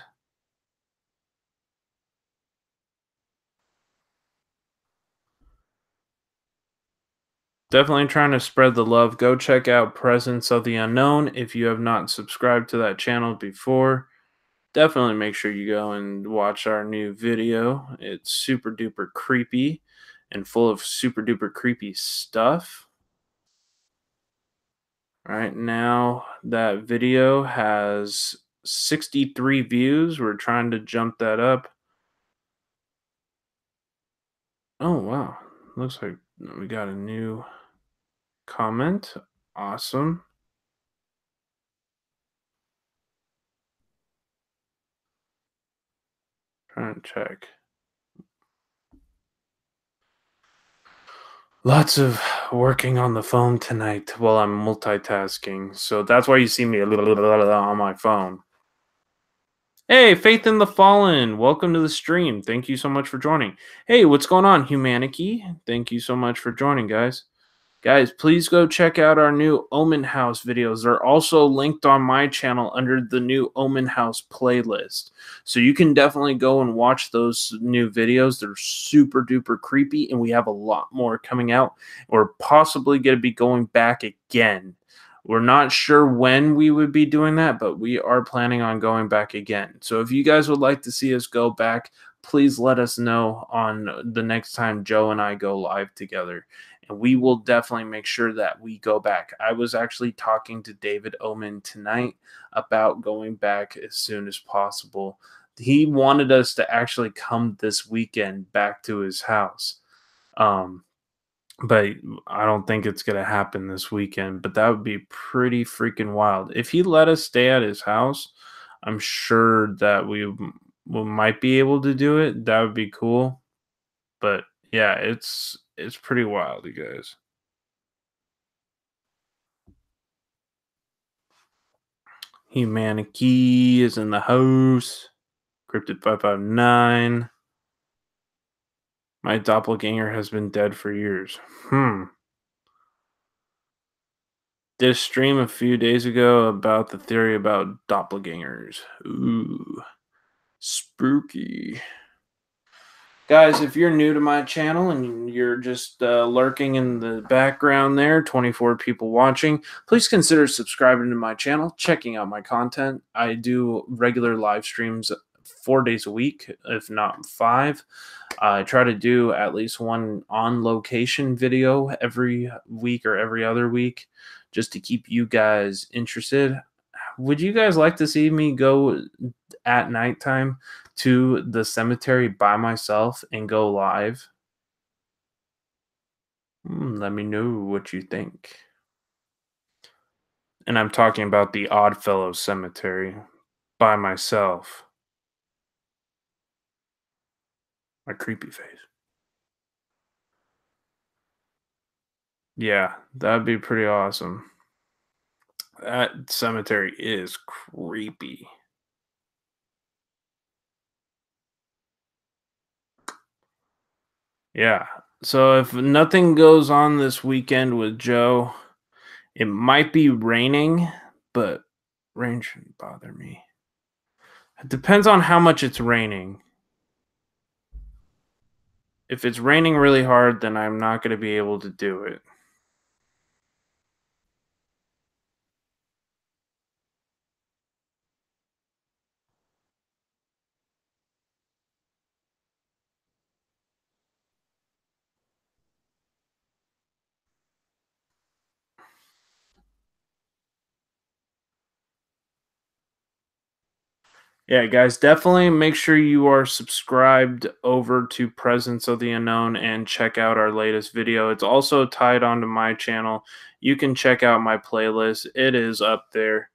Definitely trying to spread the love. Go check out Presence of the Unknown if you have not subscribed to that channel before. Definitely make sure you go and watch our new video. It's super duper creepy and full of super duper creepy stuff. Right now, that video has 63 views. We're trying to jump that up. Oh, wow. Looks like we got a new comment. Awesome. Trying to check. Lots of working on the phone tonight while I'm multitasking. So that's why you see me a little on my phone. Hey, Faith in the Fallen. Welcome to the stream. Thank you so much for joining. Hey, what's going on, Humanity? Thank you so much for joining, guys. Guys, please go check out our new Omen House videos. They're also linked on my channel under the new Omen House playlist. So you can definitely go and watch those new videos. They're super duper creepy, and we have a lot more coming out. We're possibly going to be going back again. We're not sure when we would be doing that, but we are planning on going back again. So if you guys would like to see us go back, please let us know on the next time Joe and I go live together. And we will definitely make sure that we go back. I was actually talking to David Oman tonight about going back as soon as possible. He wanted us to actually come this weekend back to his house. But I don't think it's going to happen this weekend. But that would be pretty freaking wild. If he let us stay at his house, I'm sure that we might be able to do it. That would be cool. But yeah, it's pretty wild, you guys. Humanity is in the house. Cryptid 559. My doppelganger has been dead for years. Did a stream a few days ago about the theory about doppelgangers. Ooh. Spooky. Guys, if you're new to my channel and you're just lurking in the background there, 24 people watching, please consider subscribing to my channel, checking out my content. I do regular live streams 4 days a week, if not 5. I try to do at least one on-location video every week or every other week just to keep you guys interested. Would you guys like to see me go at nighttime to the cemetery by myself and go live? Let me know what you think. And I'm talking about the Oddfellows Cemetery by myself. My creepy face. Yeah, that'd be pretty awesome. That cemetery is creepy. Yeah. So if nothing goes on this weekend with Joe, it might be raining, but Rain shouldn't bother me. It depends on how much it's raining. If it's raining really hard, then I'm not going to be able to do it. Yeah, guys, definitely make sure you are subscribed over to Presence of the Unknown and check out our latest video. It's also tied onto my channel. You can check out my playlist. It is up there.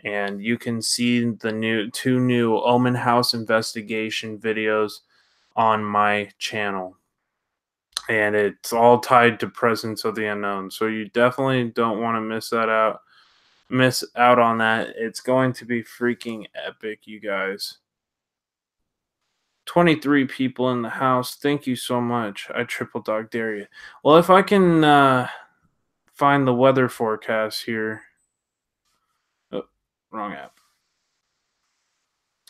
And you can see the two new Omen House investigation videos on my channel. And it's all tied to Presence of the Unknown. So you definitely don't want to miss out on that. It's going to be freaking epic, you guys. 23 people in the house. Thank you so much. I triple dog dare you. Well, if I can find the weather forecast here. Oh, wrong app.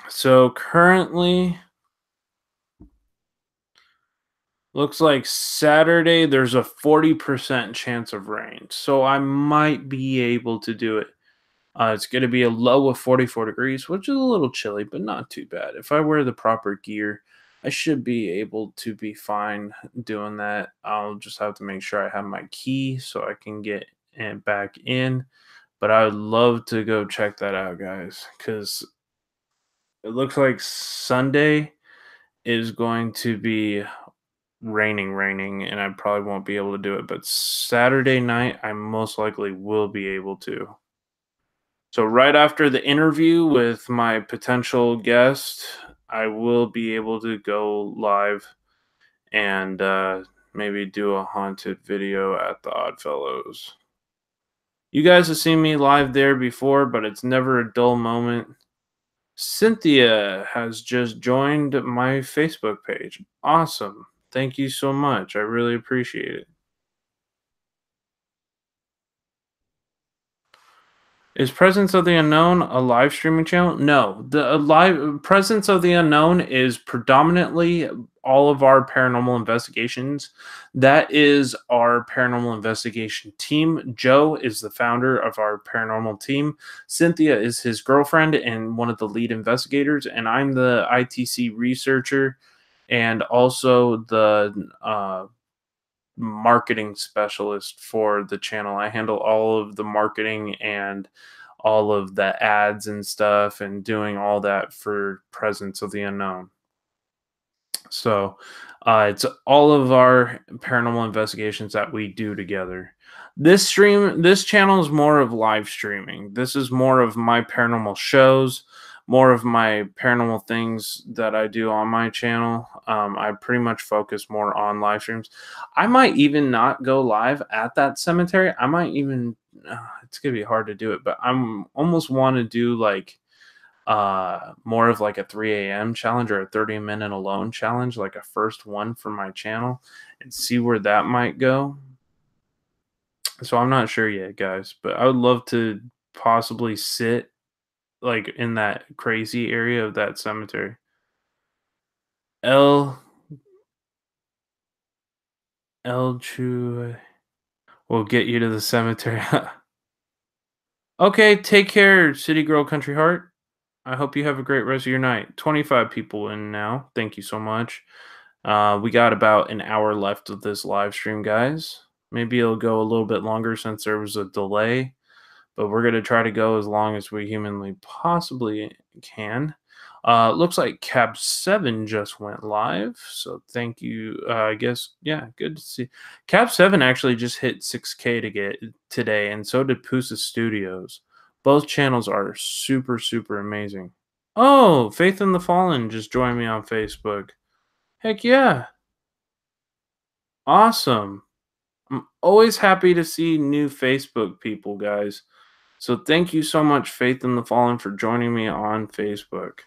So currently, looks like Saturday there's a 40% chance of rain. So I might be able to do it. It's going to be a low of 44 degrees, which is a little chilly, but not too bad. If I wear the proper gear, I should be able to be fine doing that. I'll just have to make sure I have my key so I can get back in. But I would love to go check that out, guys, because it looks like Sunday is going to be raining, and I probably won't be able to do it. But Saturday night, I most likely will be able to. So right after the interview with my potential guest, I will be able to go live and maybe do a haunted video at the Oddfellows. You guys have seen me live there before, but it's never a dull moment. Cynthia has just joined my Facebook page. Awesome. Thank you so much. I really appreciate it. Is Presence of the Unknown a live streaming channel? No. The live Presence of the Unknown is predominantly all of our paranormal investigations. That is our paranormal investigation team. Joe is the founder of our paranormal team. Cynthia is his girlfriend and one of the lead investigators, and I'm the ITC researcher and also the marketing specialist for the channel. I handle all of the marketing and all of the ads and stuff and doing all that for Presence of the Unknown. So it's all of our paranormal investigations that we do together. This channel is more of live streaming. This is more of my paranormal shows, more of my paranormal things that I do on my channel. I pretty much focus more on live streams. I might even not go live at that cemetery. I might even, it's going to be hard to do it, but I'm almost want to do like more of like a 3 a.m. challenge or a 30-minute alone challenge, like a first one for my channel, and see where that might go. So I'm not sure yet, guys, but I would love to possibly sit like in that crazy area of that cemetery. El Chu will get you to the cemetery. Okay, take care, City Girl Country Heart. I hope you have a great rest of your night. 25 people in now. Thank you so much. We got about an hour left of this live stream, guys. Maybe it'll go a little bit longer since there was a delay, but we're going to try to go as long as we humanly possibly can. Looks like Cab 7 just went live, so thank you. I guess, yeah, good to see. Cab 7 actually just hit 6K to get today, and so did Pusa Studios. Both channels are super, super amazing. Oh, Faith in the Fallen just joined me on Facebook. Heck yeah. Awesome. I'm always happy to see new Facebook people, guys. So thank you so much, Faith in the Fallen, for joining me on Facebook.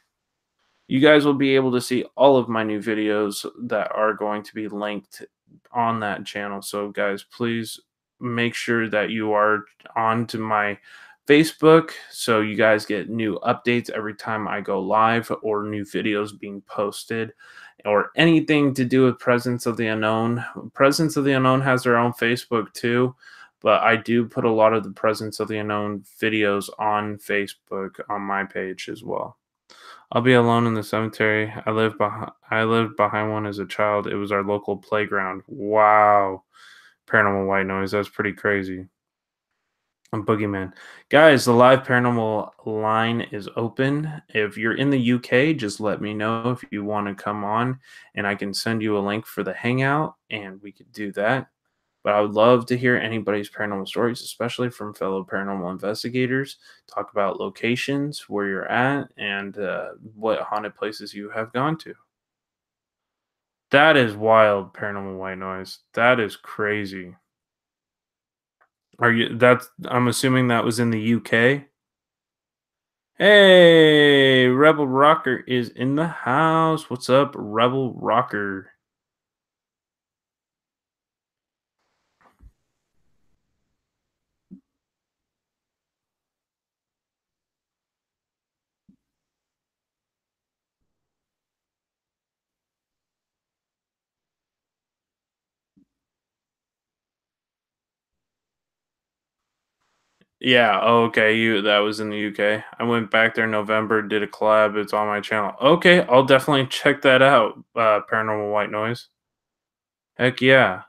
You guys will be able to see all of my new videos that are going to be linked on that channel. So guys, please make sure that you are on to my Facebook, so you guys get new updates every time I go live or new videos being posted or anything to do with Presence of the Unknown. Presence of the Unknown has their own Facebook too, but I do put a lot of the Presence of the Unknown videos on Facebook on my page as well. I'll be alone in the cemetery. I lived behind one as a child. It was our local playground. Wow. Paranormal white noise. That's pretty crazy. Boogeyman. Guys, the live paranormal line is open. If you're in the UK, just let me know if you want to come on and I can send you a link for the hangout and we could do that. But I would love to hear anybody's paranormal stories, especially from fellow paranormal investigators. Talk about locations, where you're at, and what haunted places you have gone to. That is wild, paranormal white noise. That is crazy. I'm assuming that was in the UK? Hey, Rebel Rocker is in the house. What's up, Rebel Rocker? Yeah, okay, that was in the UK. I went back there in November, did a collab. It's on my channel. Okay, I'll definitely check that out. Paranormal White Noise. Heck yeah.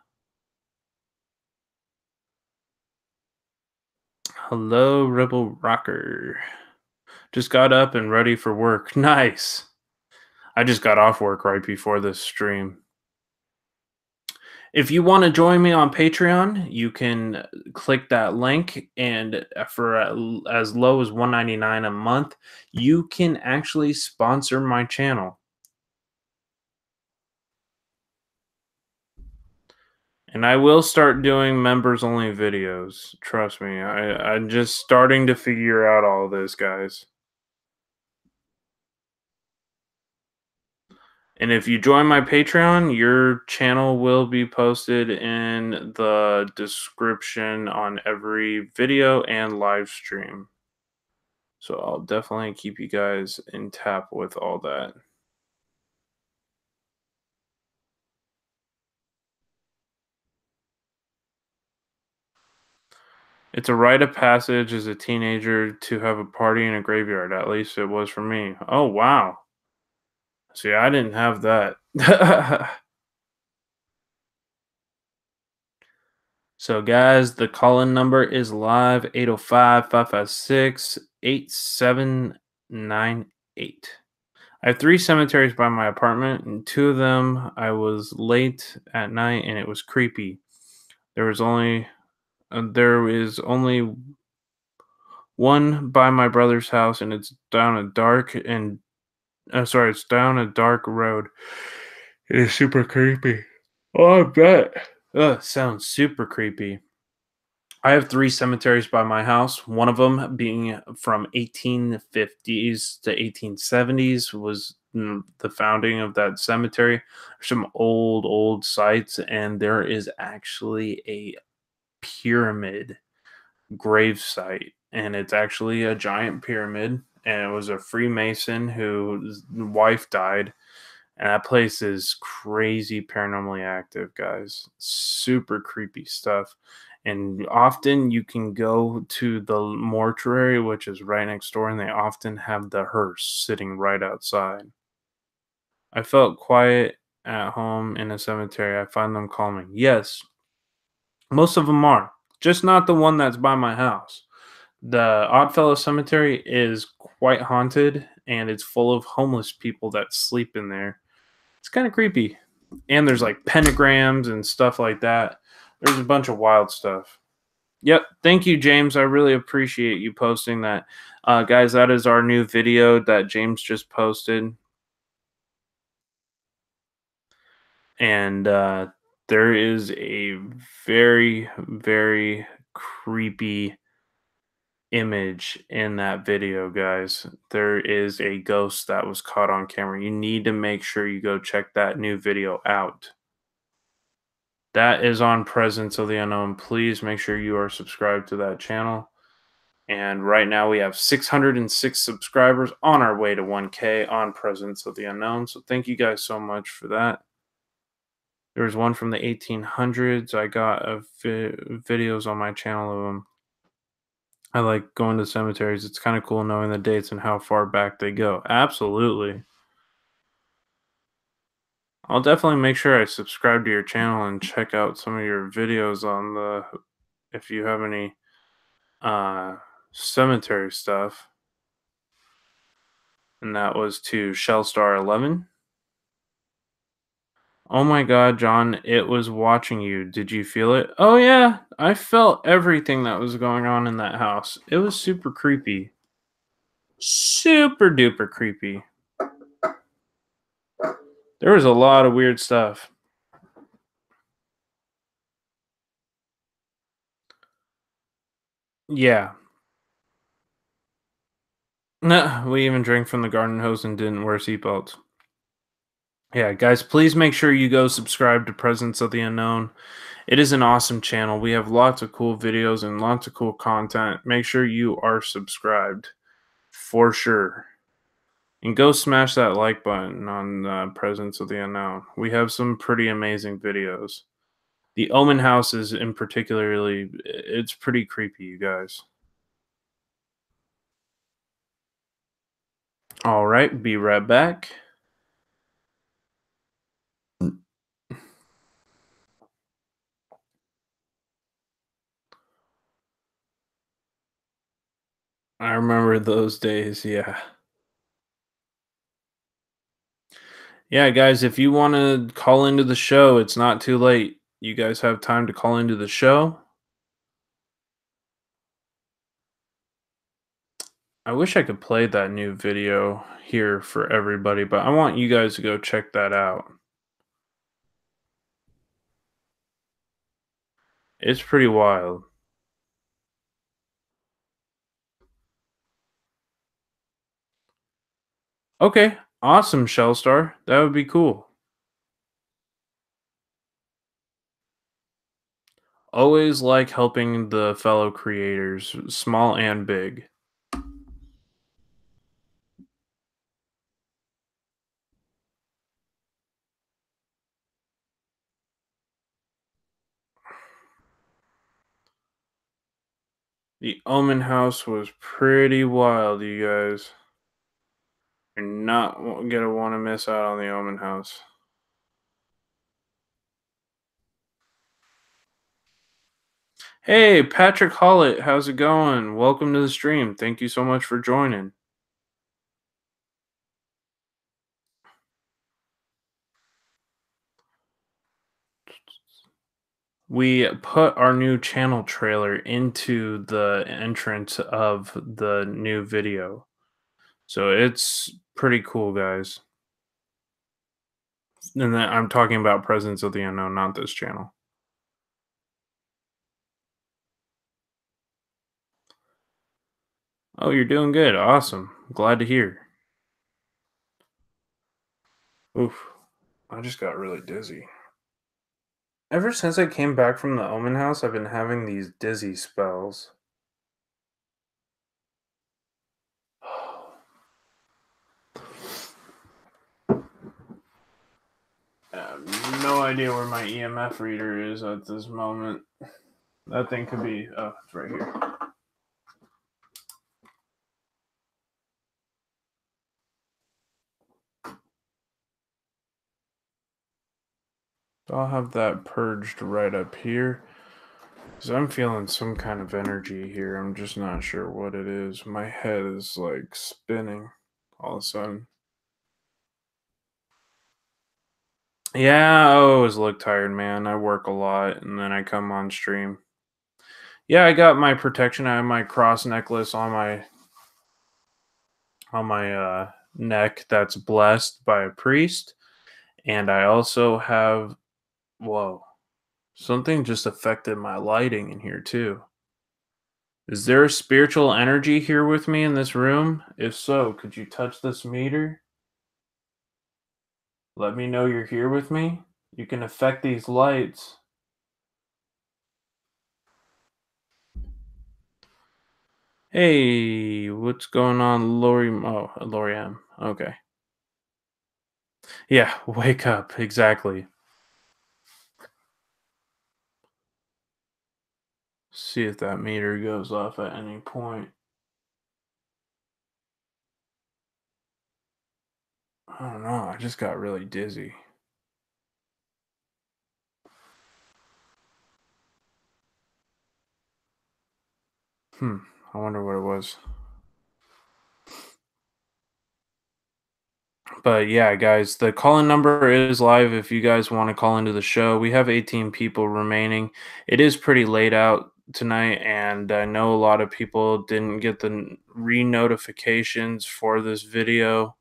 Hello, Rebel Rocker. Just got up and ready for work. Nice. I just got off work right before this stream. If you want to join me on Patreon, you can click that link, and for as low as $1.99 a month, you can actually sponsor my channel. And I will start doing members-only videos. Trust me, I'm just starting to figure out all this, guys. And if you join my Patreon, your channel will be posted in the description on every video and live stream. So I'll definitely keep you guys in tap with all that. It's a rite of passage as a teenager to have a party in a graveyard. At least it was for me. Oh, wow. See, I didn't have that. So, guys, the call-in number is live 805-556-8798. I have 3 cemeteries by my apartment, and 2 of them I was late at night and it was creepy. There is only one by my brother's house, and it's down a dark road. It is super creepy. Oh, I bet. Sounds super creepy. I have 3 cemeteries by my house. One of them being from 1850s to 1870s was the founding of that cemetery. Some old sites, and there is actually a pyramid grave site, and it's actually a giant pyramid, and it was a Freemason whose wife died. And that place is crazy paranormally active, guys. Super creepy stuff. And often you can go to the mortuary, which is right next door, and they often have the hearse sitting right outside. I felt quiet at home in a cemetery. I find them calming. Yes, most of them are. Just not the one that's by my house. The Oddfellow Cemetery is quite haunted, and it's full of homeless people that sleep in there. It's kind of creepy. And there's like pentagrams and stuff like that. There's a bunch of wild stuff. Yep. Thank you, James. I really appreciate you posting that. Guys, that is our new video that James just posted. And there is a very, very creepy image in that video, guys. There is a ghost that was caught on camera. You need to make sure you go check that new video out. That is on Presence of the Unknown. Please make sure you are subscribed to that channel. And right now we have 606 subscribers on our way to 1K on Presence of the Unknown. So thank you guys so much for that. There was one from the 1800s. I got videos on my channel of them. I like going to cemeteries. It's kind of cool knowing the dates and how far back they go. Absolutely. I'll definitely make sure I subscribe to your channel and check out some of your videos on the, if you have any cemetery stuff. And that was to Shellstar 11. Oh my god, John, it was watching you. Did you feel it? Oh yeah, I felt everything that was going on in that house. It was super creepy. Super duper creepy. There was a lot of weird stuff. Yeah. Nah, we even drank from the garden hose and didn't wear seatbelts. Yeah, guys, please make sure you go subscribe to Presence of the Unknown. It is an awesome channel. We have lots of cool videos and lots of cool content. Make sure you are subscribed for sure. And go smash that like button on Presence of the Unknown. We have some pretty amazing videos. The Omen House is in particularly, it's pretty creepy, you guys. All right, be right back. I remember those days, yeah. Yeah, guys, if you want to call into the show, it's not too late. You guys have time to call into the show. I wish I could play that new video here for everybody, but I want you guys to go check that out. It's pretty wild. Okay, awesome, Shellstar. That would be cool. Always like helping the fellow creators, small and big. The Omen House was pretty wild, you guys. You're not gonna want to miss out on the Omen House. Hey, Patrick Hollett, how's it going? Welcome to the stream. Thank you so much for joining. We put our new channel trailer into the entrance of the new video. So it's pretty cool, guys. And then I'm talking about Presence of the Unknown, not this channel. Oh, you're doing good. Awesome. Glad to hear. Oof. I just got really dizzy. Ever since I came back from the Omen House, I've been having these dizzy spells. I have no idea where my EMF reader is at this moment. That thing could be... Oh, it's right here. I'll have that purged right up here. Because I'm feeling some kind of energy here. I'm just not sure what it is. My head is like spinning all of a sudden. Yeah, I always look tired, man. I work a lot and then I come on stream. Yeah, I got my protection. I have my cross necklace on my neck that's blessed by a priest. And I also have... Whoa. Something just affected my lighting in here too. Is there a spiritual energy here with me in this room? If so, could you touch this meter? Let me know you're here with me. You can affect these lights. Hey, what's going on, Lori? Oh, Lori M. Okay. Yeah, wake up. Exactly. See if that meter goes off at any point. I don't know. I just got really dizzy. I wonder what it was. But yeah, guys, the call-in number is live if you guys want to call into the show. We have 18 people remaining. It is pretty late out tonight, and I know a lot of people didn't get the re-notifications for this video.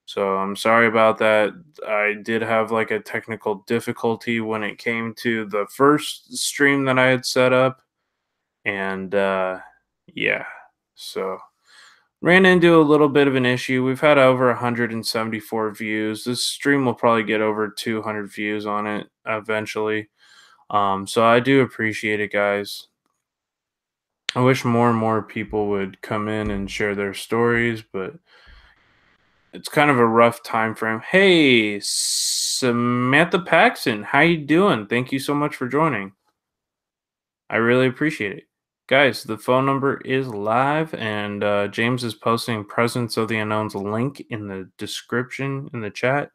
So I'm sorry about that. I did have like a technical difficulty when it came to the first stream that I had set up. And yeah, so ran into a little bit of an issue. We've had over 174 views. This stream will probably get over 200 views on it eventually. So I do appreciate it, guys. I wish more and more people would come in and share their stories, but it's kind of a rough time frame. Hey, Samantha Paxton, how you doing? Thank you so much for joining. I really appreciate it. Guys, the phone number is live, and James is posting Presence of the Unknown's link in the description in the chat.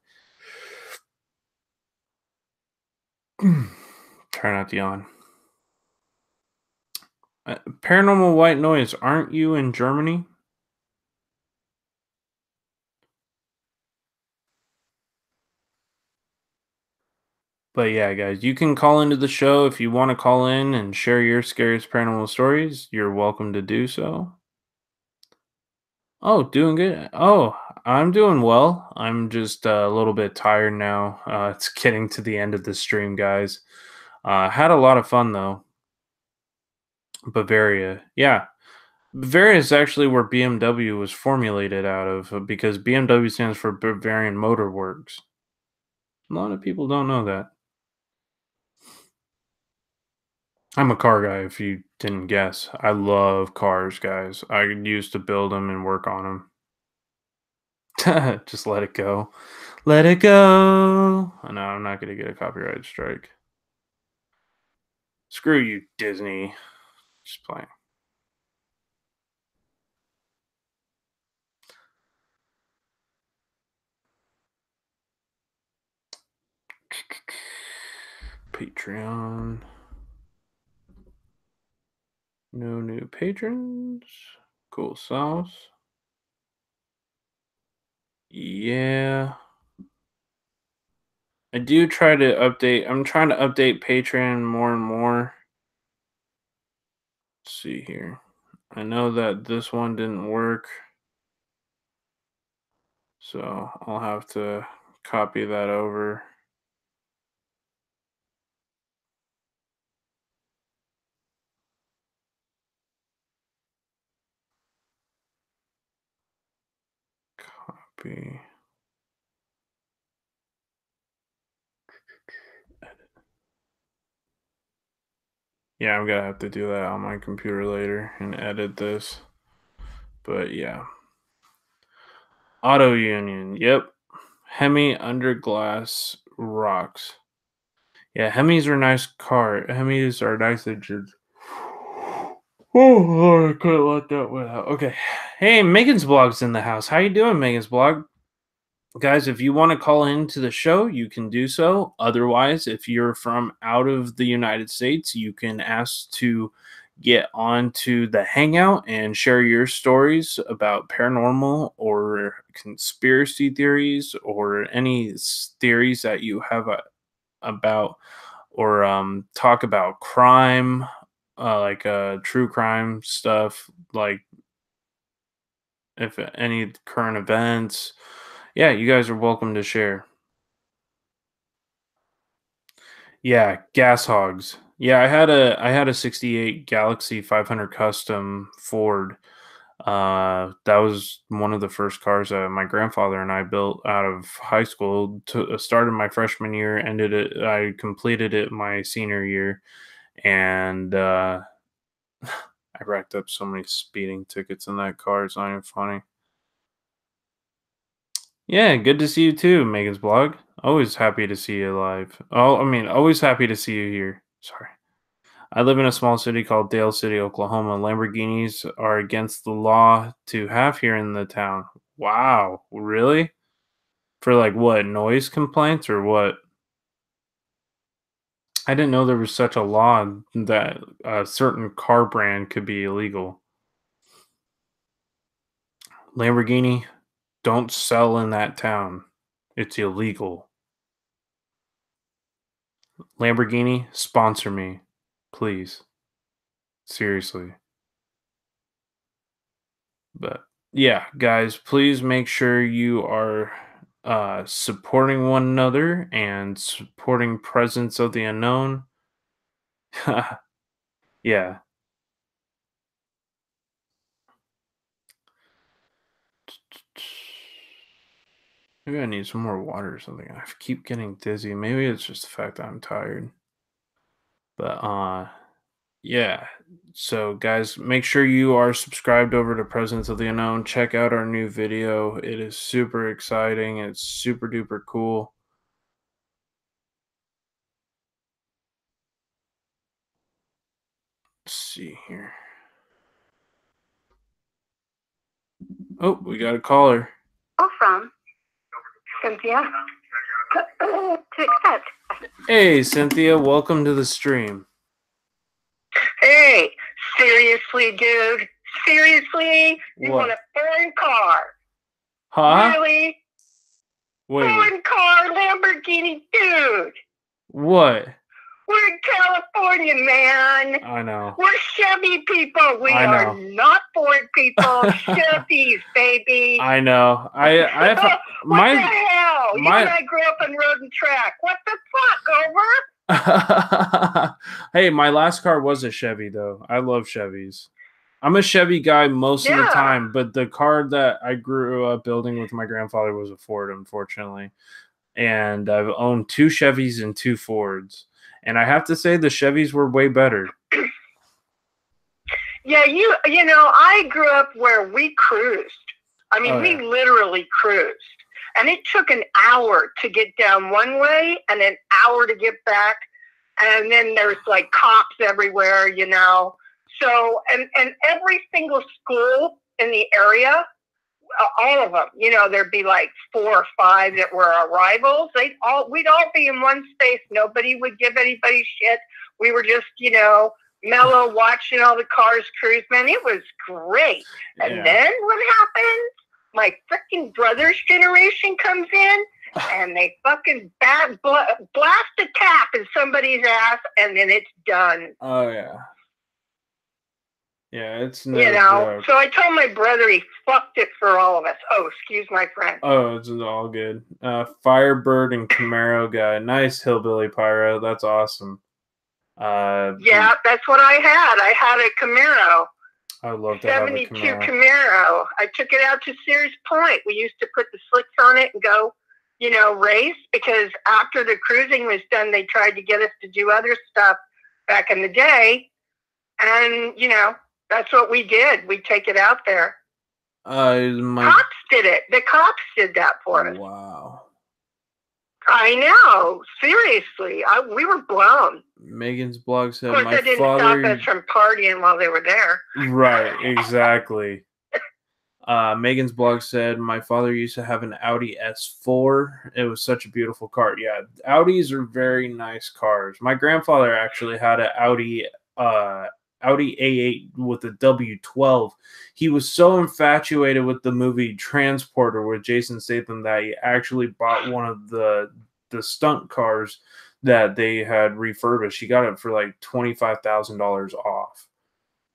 Try not to yawn. Paranormal White Noise, aren't you in Germany? But yeah, guys, you can call into the show if you want to call in and share your scariest paranormal stories. You're welcome to do so. Oh, doing good. Oh, I'm doing well. I'm just a little bit tired now. It's getting to the end of the stream, guys. Had a lot of fun though. Bavaria, yeah. Bavaria is actually where BMW was formulated out of because BMW stands for Bavarian Motor Works. A lot of people don't know that. I'm a car guy, if you didn't guess. I love cars, guys. I used to build them and work on them. Just let it go. Let it go. No, I'm not going to get a copyright strike. Screw you, Disney. Just playing. Patreon. No new patrons. Cool sauce. Yeah. I do try to update. I'm trying to update Patreon more and more. Let's see here. I know that this one didn't work. So I'll have to copy that over. Copy. Edit. Yeah, I'm gonna have to do that on my computer later and edit this. But yeah. Auto Union. Yep. Hemi Underglass Rocks. Yeah, Hemis are nice car. Hemis are nice engines. Oh, Lord, I couldn't let that one out. Okay. Hey, Megan's blog's in the house. How you doing, Megan's blog? Guys, if you want to call into the show, you can do so. Otherwise, if you're from out of the United States, you can ask to get onto the Hangout and share your stories about paranormal or conspiracy theories or any theories that you have about, or talk about crime, like true crime stuff, like if any current events. Yeah, you guys are welcome to share. Yeah, gas hogs. Yeah, I had a 68 Galaxy 500 custom Ford. That was one of the first cars that my grandfather and I built out of high school. Started my freshman year, I completed it my senior year, and I racked up so many speeding tickets in that car. It's not even funny. Yeah, good to see you too, Megan's blog. Always happy to see you live. Oh, I mean, always happy to see you here. Sorry. I live in a small city called Dale City, Oklahoma. Lamborghinis are against the law to have here in the town. Wow, really? For like what, noise complaints or what? I didn't know there was such a law that a certain car brand could be illegal. Lamborghini, don't sell in that town. It's illegal. Lamborghini, sponsor me, please. Seriously. But yeah, guys, please make sure you are supporting one another and supporting Presence of the Unknown. Yeah. Maybe I need some more water or something. I keep getting dizzy. Maybe it's just the fact that I'm tired. But yeah. So guys, make sure you are subscribed over to Presence of the Unknown. Check out our new video. It is super exciting. It's super duper cool. Let's see here. Oh, we got a caller. Oh, from Cynthia. To accept. Hey, Cynthia, welcome to the stream. Hey, seriously, dude? Seriously? You What? want a foreign car? Huh? Really? Wait, Foreign car, Lamborghini, dude. what? We're in California, man. I know. We're Chevy people. We I are know. not Ford people. Chevys, baby. I know. I have what my the hell? my- You and I grew up in road and track. What the fuck, over? Hey, my last car was a Chevy though. I love Chevys. I'm a Chevy guy most of the Yeah. time, but the car that I grew up building with my grandfather was a Ford, unfortunately. And I've owned 2 Chevys and 2 Fords. And I have to say the Chevys were way better. Yeah, you know, I grew up where we cruised. I mean, Oh, we yeah. literally cruised. And it took an hour to get down one way and an hour to get back. And then there's like cops everywhere, you know. So, and every single school in the area, all of them, you know, there'd be like 4 or 5 that were our rivals. We'd all be in one space. Nobody would give anybody shit. We were just, you know, mellow, watching all the cars cruise. Man, it was great. And Yeah. then what happens? My freaking brother's generation comes in and they fucking blast a cap in somebody's ass, and then it's done. Oh yeah. Yeah, it's no You know, joke. so I told my brother he fucked it for all of us. Oh, excuse my friend. Oh, it's all good. Firebird and Camaro guy. Nice hillbilly pyro. That's awesome. Yeah, that's what I had. I had a Camaro, I would love to have a 72 Camaro. Camaro. I took it out to Sears Point. We used to put the slicks on it and go, you know, race, because after the cruising was done, they tried to get us to do other stuff back in the day. And, you know, that's what we did. We'd take it out there. Cops did it. The cops did that for us. Wow. I know. Seriously. We were blown. Megan's blog said Of course, my that didn't father. stop us from partying while they were there. Right, exactly. Megan's blog said my father used to have an Audi S4. It was such a beautiful car. Yeah, Audis are very nice cars. My grandfather actually had an Audi A8 with a W12. He was so infatuated with the movie Transporter with Jason Statham that he actually bought one of the stunt cars that they had refurbished. He got it for like $25,000 off.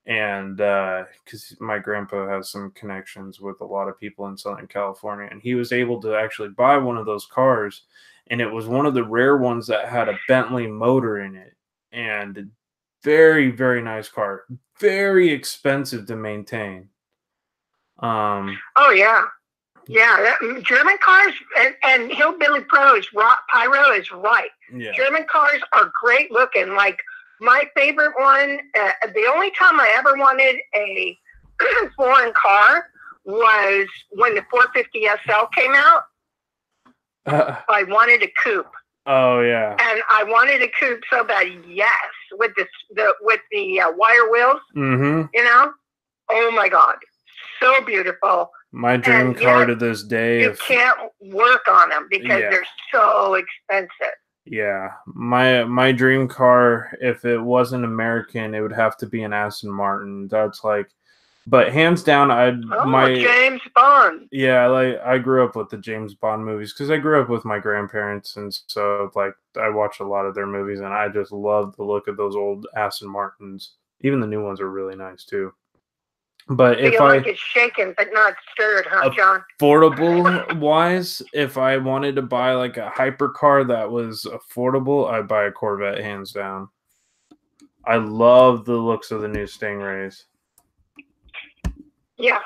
And because my grandpa has some connections with a lot of people in Southern California, and he was able to actually buy one of those cars, and it was one of the rare ones that had a Bentley motor in it. And very, very nice car. Very expensive to maintain. Oh, yeah. Yeah, German cars and Hillbilly Pyro is right. Yeah. German cars are great looking. Like My favorite one, the only time I ever wanted a foreign car was when the 450 SL came out. I wanted a coupe. Oh yeah. And I wanted a coupe so bad. Yes, with the wire wheels. Mm-hmm. You know. Oh my God, so beautiful. My dream car to this day. You can't work on them because they're so expensive. Yeah, my dream car, if it wasn't American, it would have to be an Aston Martin. That's like, but hands down, James Bond. Yeah, like I grew up with the James Bond movies because I grew up with my grandparents, and so like I watched a lot of their movies, and I just love the look of those old Aston Martins. Even the new ones are really nice too. But if like it's shaken but not stirred, huh, John? Affordable wise, if I wanted to buy like a hypercar that was affordable, I'd buy a Corvette hands down. I love the looks of the new Stingrays. Yeah,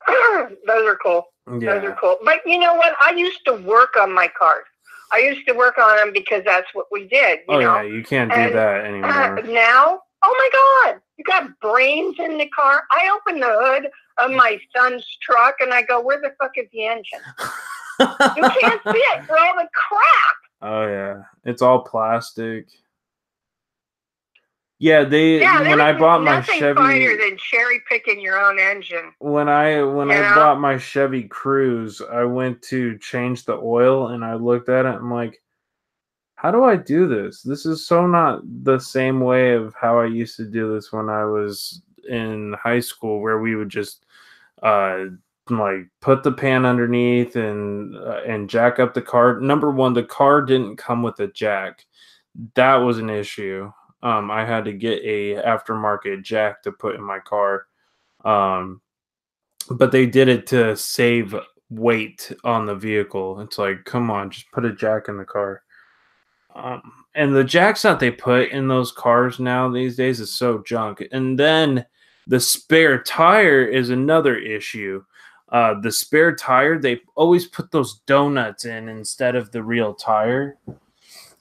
those are cool. Yeah. Those are cool. But you know what? I used to work on my cars. I used to work on them because that's what we did. You know? Yeah, you can't do that anymore. Now, oh my God, you got brains in the car. I open the hood of my son's truck and I go, where the fuck is the engine? You can't see it for all the crap. Oh yeah, it's all plastic. Yeah, when I bought my Chevy, nothing finer than cherry picking your own engine. When I bought my Chevy Cruze, I went to change the oil and I looked at it. I'm like, how do I do this? This is so not the same way of how I used to do this when I was in high school, where we would just like put the pan underneath and jack up the car. Number one, the car didn't come with a jack. That was an issue. I had to get a aftermarket jack to put in my car. But they did it to save weight on the vehicle. It's like, come on, just put a jack in the car. And the jacks that they put in those cars now these days is so junk. And then the spare tire is another issue. The spare tire, they always put those donuts in instead of the real tire.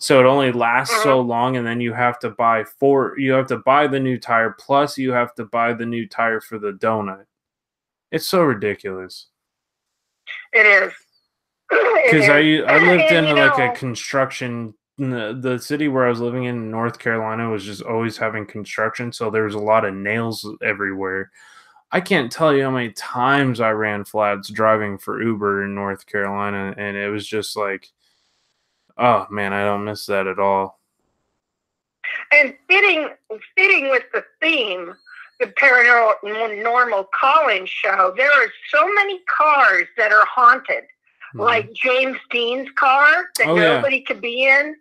So it only lasts so long, and then you have to buy the new tire, plus you have to buy the new tire for the donut. It's so ridiculous. It is. Because I lived in like a construction. The city where I was living in North Carolina was just always having construction, so there was a lot of nails everywhere. I can't tell you how many times I ran flats driving for Uber in North Carolina, and it was just like, oh man, I don't miss that at all. And fitting with the theme, the paranormal call-in show, there are so many cars that are haunted. Like James Dean's car that nobody could be in.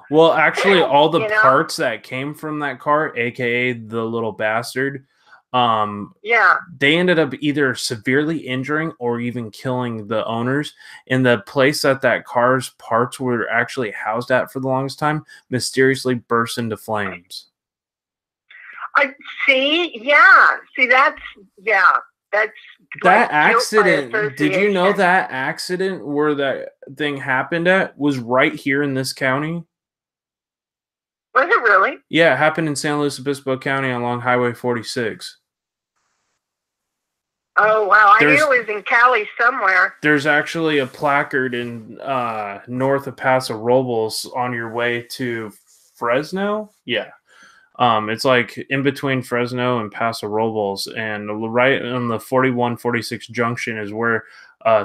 Well, actually, all the parts that came from that car, aka the little bastard, they ended up either severely injuring or even killing the owners. And the place that car's parts were actually housed at for the longest time mysteriously burst into flames. That accident. Did you know that accident where that thing happened at was right here in this county? Was it really? Yeah, it happened in San Luis Obispo County along Highway 46. Oh, wow. I knew it was in Cali somewhere. There's actually a placard in north of Paso Robles on your way to Fresno. Yeah. It's like in between Fresno and Paso Robles, and right on the 41-46 junction is where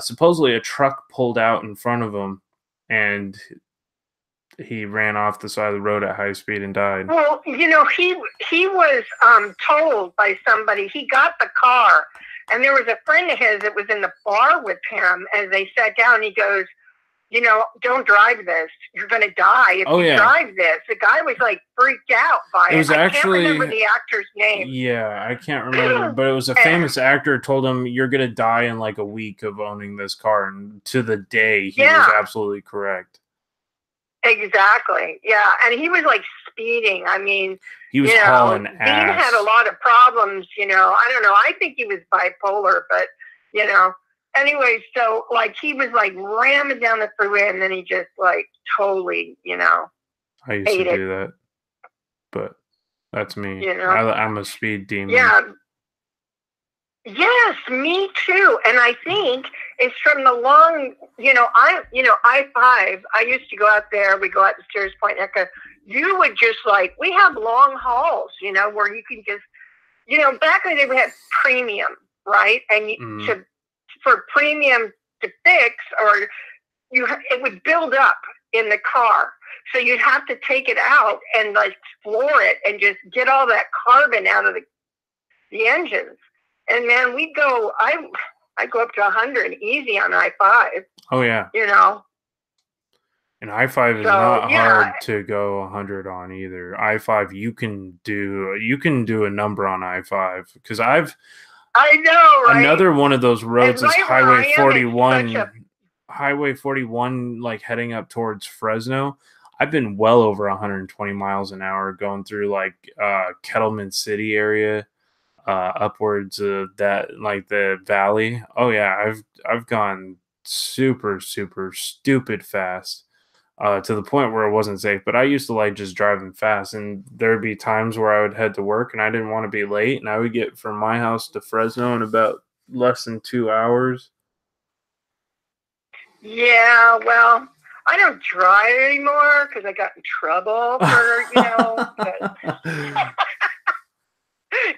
supposedly a truck pulled out in front of him, and he ran off the side of the road at high speed and died. Well, he was told by somebody, he got the car, and there was a friend of his that was in the bar with him, and they sat down, and he goes, don't drive this. You're going to die if you drive this. The guy was like freaked out by it. I can't remember the actor's name. Yeah, I can't remember, but it was a famous actor told him, you're going to die in like a week of owning this car. And to the day, he was absolutely correct. Exactly. Yeah. And he was like speeding. I mean, he was hauling ass. Dean had a lot of problems, I don't know. I think he was bipolar, but, anyway, so like he was like ramming down the freeway, and then he just like totally, I used to do that, but That's me. You know? I'm a speed demon. Yeah. Yes, me too. And I think it's from the long, I-5, I used to go out there, we go out to Scariest Point, Echo. You would just we have long hauls, where you can just, back in the day we had premium, right? And for premium to fix, or it would build up in the car. So you'd have to take it out and floor it and just get all that carbon out of the engines. And man, I go up to 100 easy on I-5. Oh yeah. And I-5 is not hard to go 100 on either. I-5 you can do a number on I-5 because I know, right? Another one of those roads is Highway 41. Highway 41 heading up towards Fresno. I've been well over 120 miles an hour going through Kettleman City area. Upwards of that, the valley. Oh yeah, I've gone super stupid fast, to the point where it wasn't safe. But I used to just driving fast, and there'd be times where I would head to work and I didn't want to be late, and I would get from my house to Fresno in about less than 2 hours. Yeah, well, I don't drive anymore because I got in trouble for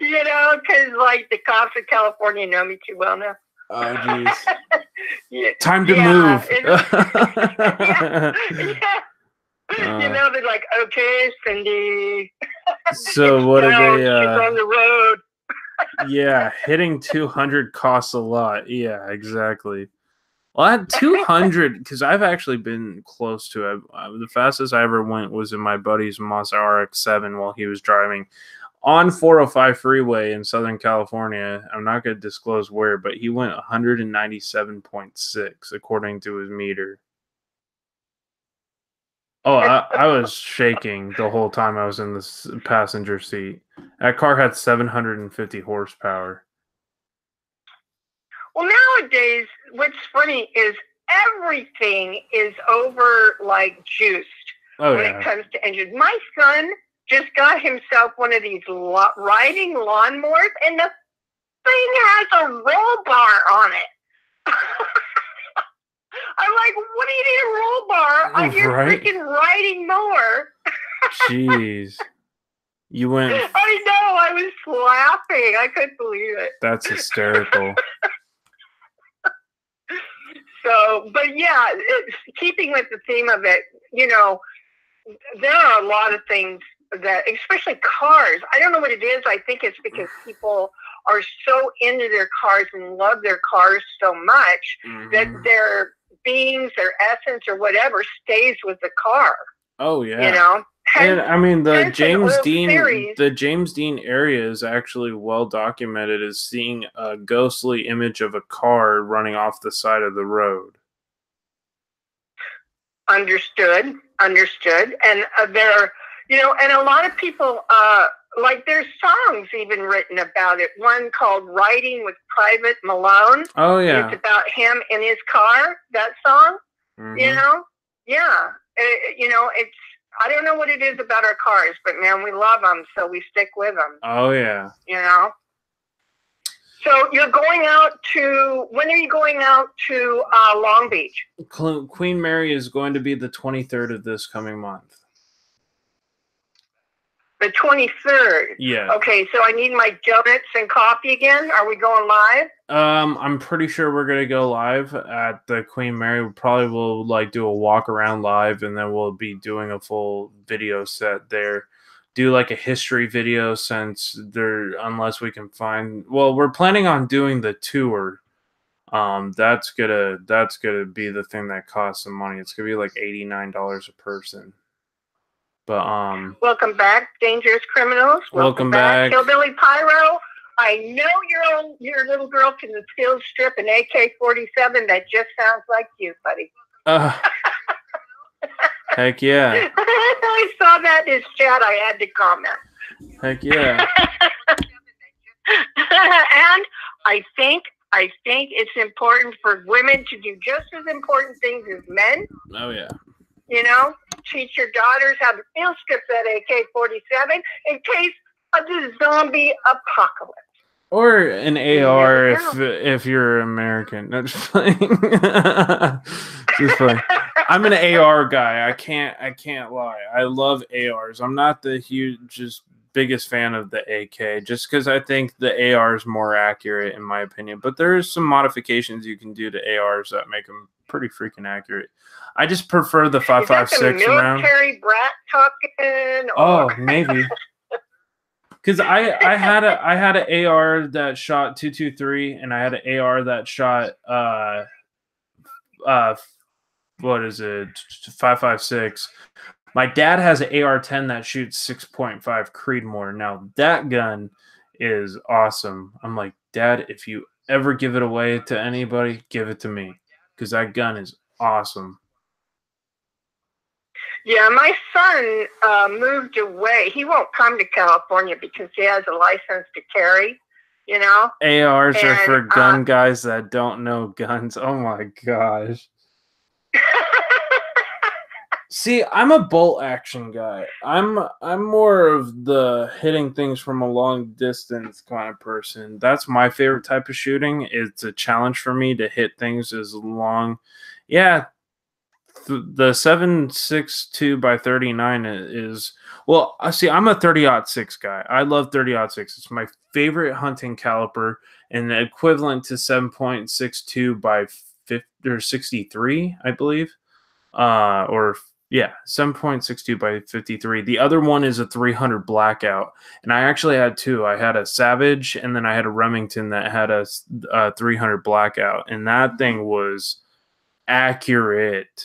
because the cops in California know me too well now. Oh, jeez. Time to move. They're like, okay, Cindy. So what are they? She's on the road. Yeah, hitting 200 costs a lot. Yeah, exactly. Well, at 200, because I've actually been close to it. The fastest I ever went was in my buddy's Mazda RX-7 while he was driving on 405 freeway in Southern California. I'm not going to disclose where, but he went 197.6 according to his meter. Oh, I was shaking the whole time I was in the passenger seat. That car had 750 horsepower. Well, nowadays, what's funny is everything is over juiced when it comes to engines. My son just got himself one of these riding lawnmowers, and the thing has a roll bar on it. I'm like, what do you need a roll bar on your freaking riding mower? Jeez. You went... I know, I was laughing. I couldn't believe it. That's hysterical. So, but yeah, keeping with the theme of it, there are a lot of things that, especially cars, I don't know what it is. I think it's because people are so into their cars and love their cars so much that their beings, their essence, or whatever stays with the car. Oh yeah. And I mean the James Dean area is actually well documented as seeing a ghostly image of a car running off the side of the road. Understood. And there, and a lot of people, there's songs even written about it. One called "Riding with Private Malone." Oh yeah, it's about him in his car. That song, yeah. It's. I don't know what it is about our cars, but man, we love them, so we stick with them. Oh yeah. So you're going out to, when are you going out to Long Beach? Queen Mary is going to be the 23rd of this coming month. The 23rd? Yeah. Okay, so I need my donuts and coffee again. Are we going live? I'm pretty sure we're going to go live at the Queen Mary. We probably will do a walk around live, and then we'll be doing a full video set there. Do a history video since unless we can find, we're planning on doing the tour. That's gonna be the thing that costs some money. It's gonna be $89 a person. But welcome back, Dangerous Criminals. Welcome back, Hillbilly Pyro. I know your little girl can still strip an AK-47. That just sounds like you, buddy. Heck yeah. I saw that in his chat. I had to comment. Heck yeah. And I think it's important for women to do just as important things as men. Oh yeah. Teach your daughters how to field strip that AK-47 in case the zombie apocalypse. Or an AR if you're American. No, just playing. Just playing. I'm an AR guy. I can't lie. I love ARs. I'm not the biggest fan of the AK, just because I think the AR is more accurate in my opinion. But there's some modifications you can do to ARs that make them pretty freaking accurate. I just prefer the 5.56 round. Military brat talking? Oh, maybe. Because I had an AR that shot 223, and I had an AR that shot what is it, 5.56. My dad has an AR-10 that shoots 6.5 Creedmoor. Now that gun is awesome. I'm like, Dad, if you ever give it away to anybody, give it to me, because that gun is awesome. Yeah, my son moved away. He won't come to California because he has a license to carry, you know. ARs are for gun guys that don't know guns. Oh my gosh. See, I'm a bolt action guy. I'm more of the hitting things from a long distance kind of person. That's my favorite type of shooting. It's a challenge for me to hit things as long. Yeah. The 7.62 by 39 is, well, see, I'm a 30-06 guy. I love 30-06. It's my favorite hunting caliber, and equivalent to 7.62 by 50 or 63, I believe. 7.62 by 53. The other one is a 300 blackout, and I actually had two. I had a Savage, and then I had a Remington that had a 300 blackout, and that thing was accurate.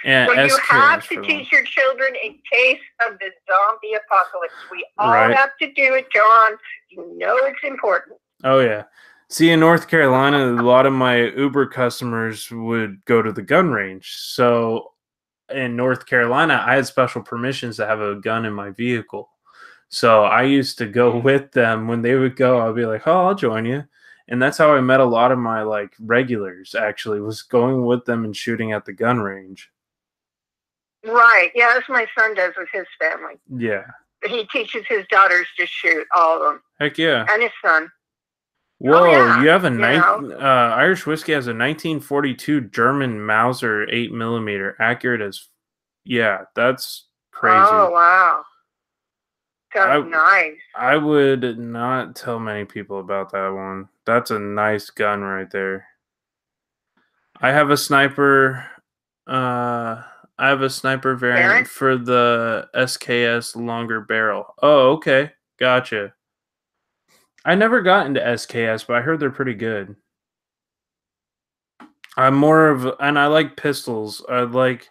And well, you have to teach your children in case of the zombie apocalypse. We all have to do it, John. You know it's important. Oh, yeah. See, in North Carolina, a lot of my Uber customers would go to the gun range. So in North Carolina, I had special permissions to have a gun in my vehicle. So I used to go with them. When they would go, I'd be like, oh, I'll join you. And that's how I met a lot of my like regulars, actually, was going with them and shooting at the gun range. Right. Yeah, that's what my son does with his family. Yeah. He teaches his daughters to shoot, all of them. Heck yeah. And his son. Whoa, you have a Irish whiskey has a 1942 German Mauser 8mm, accurate as, yeah, that's crazy. Oh, wow. Sounds nice. I would not tell many people about that one. That's a nice gun right there. I have a sniper. I have a sniper variant for the SKS longer barrel. Oh, okay, gotcha. I never got into SKS, but I heard they're pretty good. I'm more of, and I like pistols. I like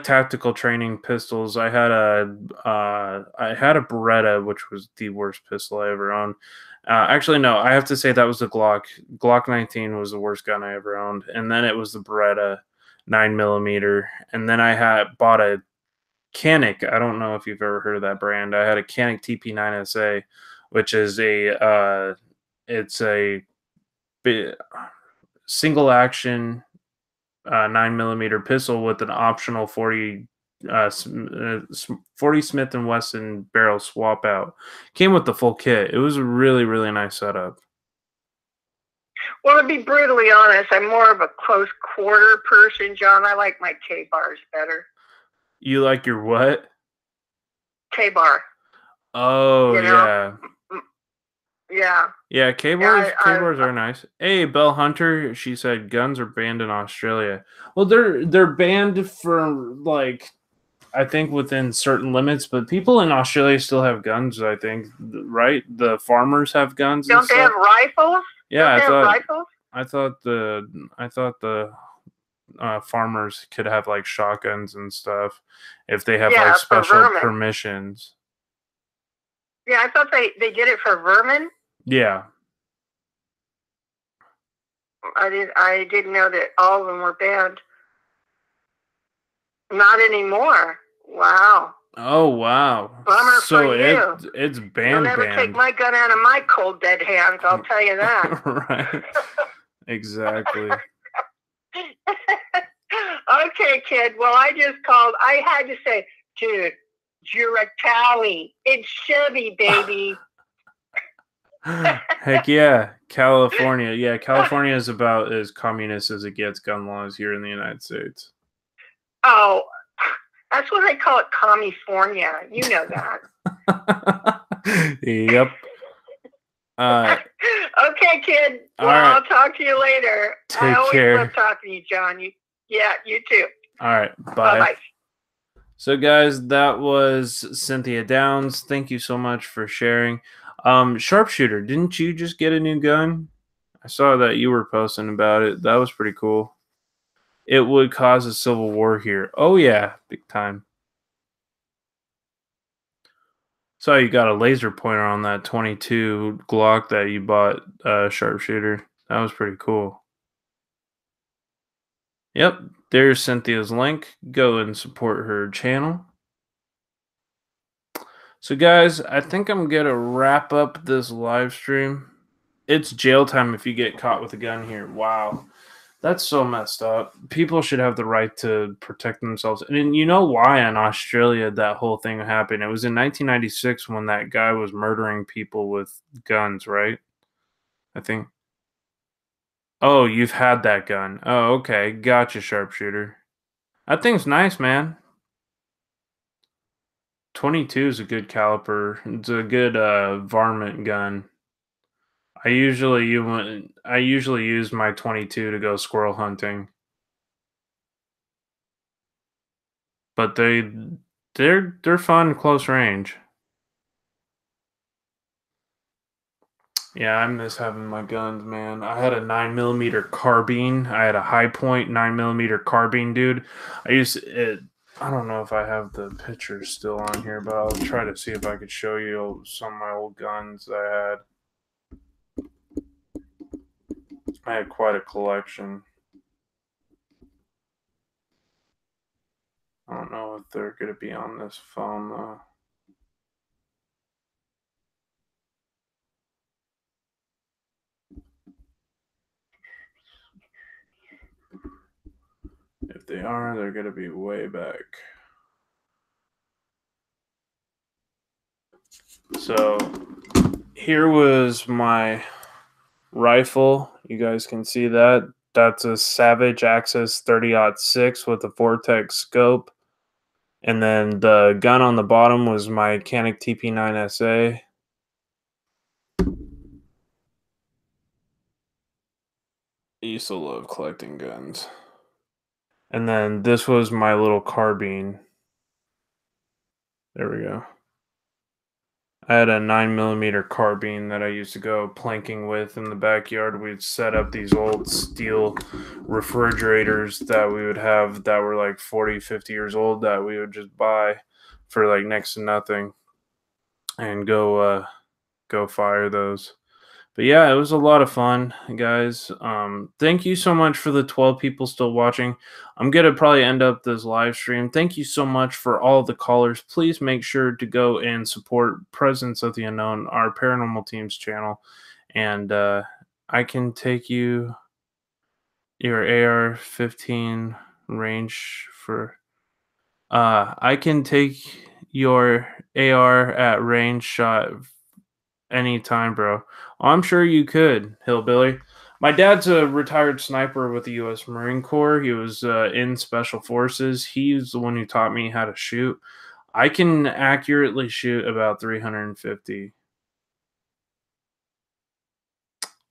tactical training pistols. I had a Beretta, which was the worst pistol I ever owned. Actually, no, I have to say that was the Glock. Glock 19 was the worst gun I ever owned, and then it was the Beretta 9mm, and then I bought a Canic. I don't know if you've ever heard of that brand. I had a Canic TP9SA, which is it's a single action 9mm pistol with an optional 40 Smith & Wesson barrel swap out. Came with the full kit. It was a really, really nice setup. Well, to be brutally honest, I'm more of a close quarter person, John. I like my K-bars better. You like your what? K-bar. Oh, yeah. Yeah. Yeah, K-bars are nice. Hey, Belle Hunter, she said guns are banned in Australia. Well, they're banned for, like, I think within certain limits, but people in Australia still have guns, I think, right? The farmers have guns. Don't they have rifles? Yeah, I thought the farmers could have like shotguns and stuff if they have like special permissions. Yeah, I thought they did it for vermin. Yeah. I didn't know that all of them were banned. Not anymore. Wow. Oh, wow. Bummer for you. It's banned. You'll never take my gun out of my cold, dead hands, I'll tell you that. Right. Exactly. Okay, kid. Well, I just called. I had to say, dude, Cali. It's Chevy, baby. Heck yeah. California. Yeah, California is about as communist as it gets gun laws here in the United States. Oh, that's what I call it, California. You know that. Yep. Okay, kid. Well, right. I'll talk to you later. Take care. Love talking to you, John. You too. All right. Bye. Bye-bye. So, guys, that was Cynthia Downs. Thank you so much for sharing. Sharpshooter, didn't you just get a new gun? I saw that you were posting about it. That was pretty cool. It would cause a civil war here. Oh, yeah. Big time. So you got a laser pointer on that 22 Glock that you bought, Sharpshooter. That was pretty cool. Yep, there's Cynthia's link. Go and support her channel. So guys, I think I'm going to wrap up this live stream. It's jail time if you get caught with a gun here. Wow. That's so messed up. People should have the right to protect themselves. And you know why in Australia that whole thing happened? It was in 1996 when that guy was murdering people with guns, right? I think. Oh, you've had that gun. Oh, okay. Gotcha, Sharpshooter. That thing's nice, man. 22 is a good caliper. It's a good varmint gun. I usually use my 22 to go squirrel hunting. But they're fun close range. Yeah, I miss having my guns, man. I had a 9mm carbine. I had a high point 9mm carbine, dude. I don't know if I have the pictures still on here, but I'll try to see if I could show you some of my old guns I had. I had quite a collection. I don't know if they're going to be on this phone, though. If they are, they're going to be way back. So, here was my rifle. You guys can see that. That's a Savage Access 30-06 with a Vortex scope. And then the gun on the bottom was my Canik TP9SA. I used to love collecting guns. And then this was my little carbine. There we go. I had a 9mm carbine that I used to go planking with in the backyard. We'd set up these old steel refrigerators that we would have that were like 40, 50 years old that we would just buy for like next to nothing and go fire those. But yeah, it was a lot of fun, guys. Thank you so much for the 12 people still watching. I'm going to probably end up this live stream. Thank you so much for all the callers. Please make sure to go and support Presence of the Unknown, our paranormal team's channel. And I can take your AR-15 range for... I can take your AR at range shot anytime, bro. I'm sure you could, Hillbilly. My dad's a retired sniper with the U.S. Marine Corps. He was in Special Forces. He's the one who taught me how to shoot. I can accurately shoot about 350.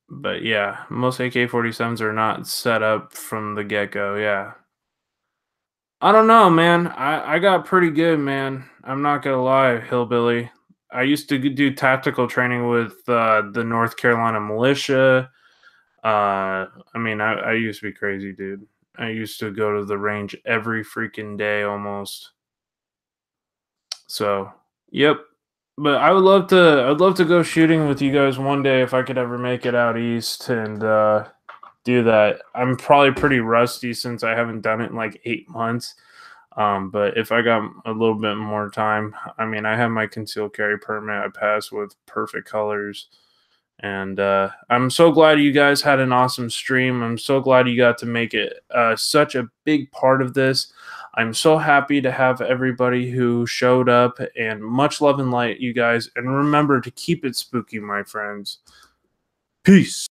But yeah, most AK-47s are not set up from the get-go, yeah. I don't know, man. I got pretty good, man. I'm not going to lie, Hillbilly. I used to do tactical training with the North Carolina militia. I mean, I used to be crazy, dude. I used to go to the range every freaking day almost. So, yep. But I'd love to go shooting with you guys one day if I could ever make it out east and do that. I'm probably pretty rusty since I haven't done it in like 8 months. But if I got a little bit more time, I mean, I have my concealed carry permit. I passed with perfect colors. And I'm so glad you guys had an awesome stream. I'm so glad you got to make it such a big part of this. I'm so happy to have everybody who showed up, and much love and light, you guys. And remember to keep it spooky, my friends. Peace.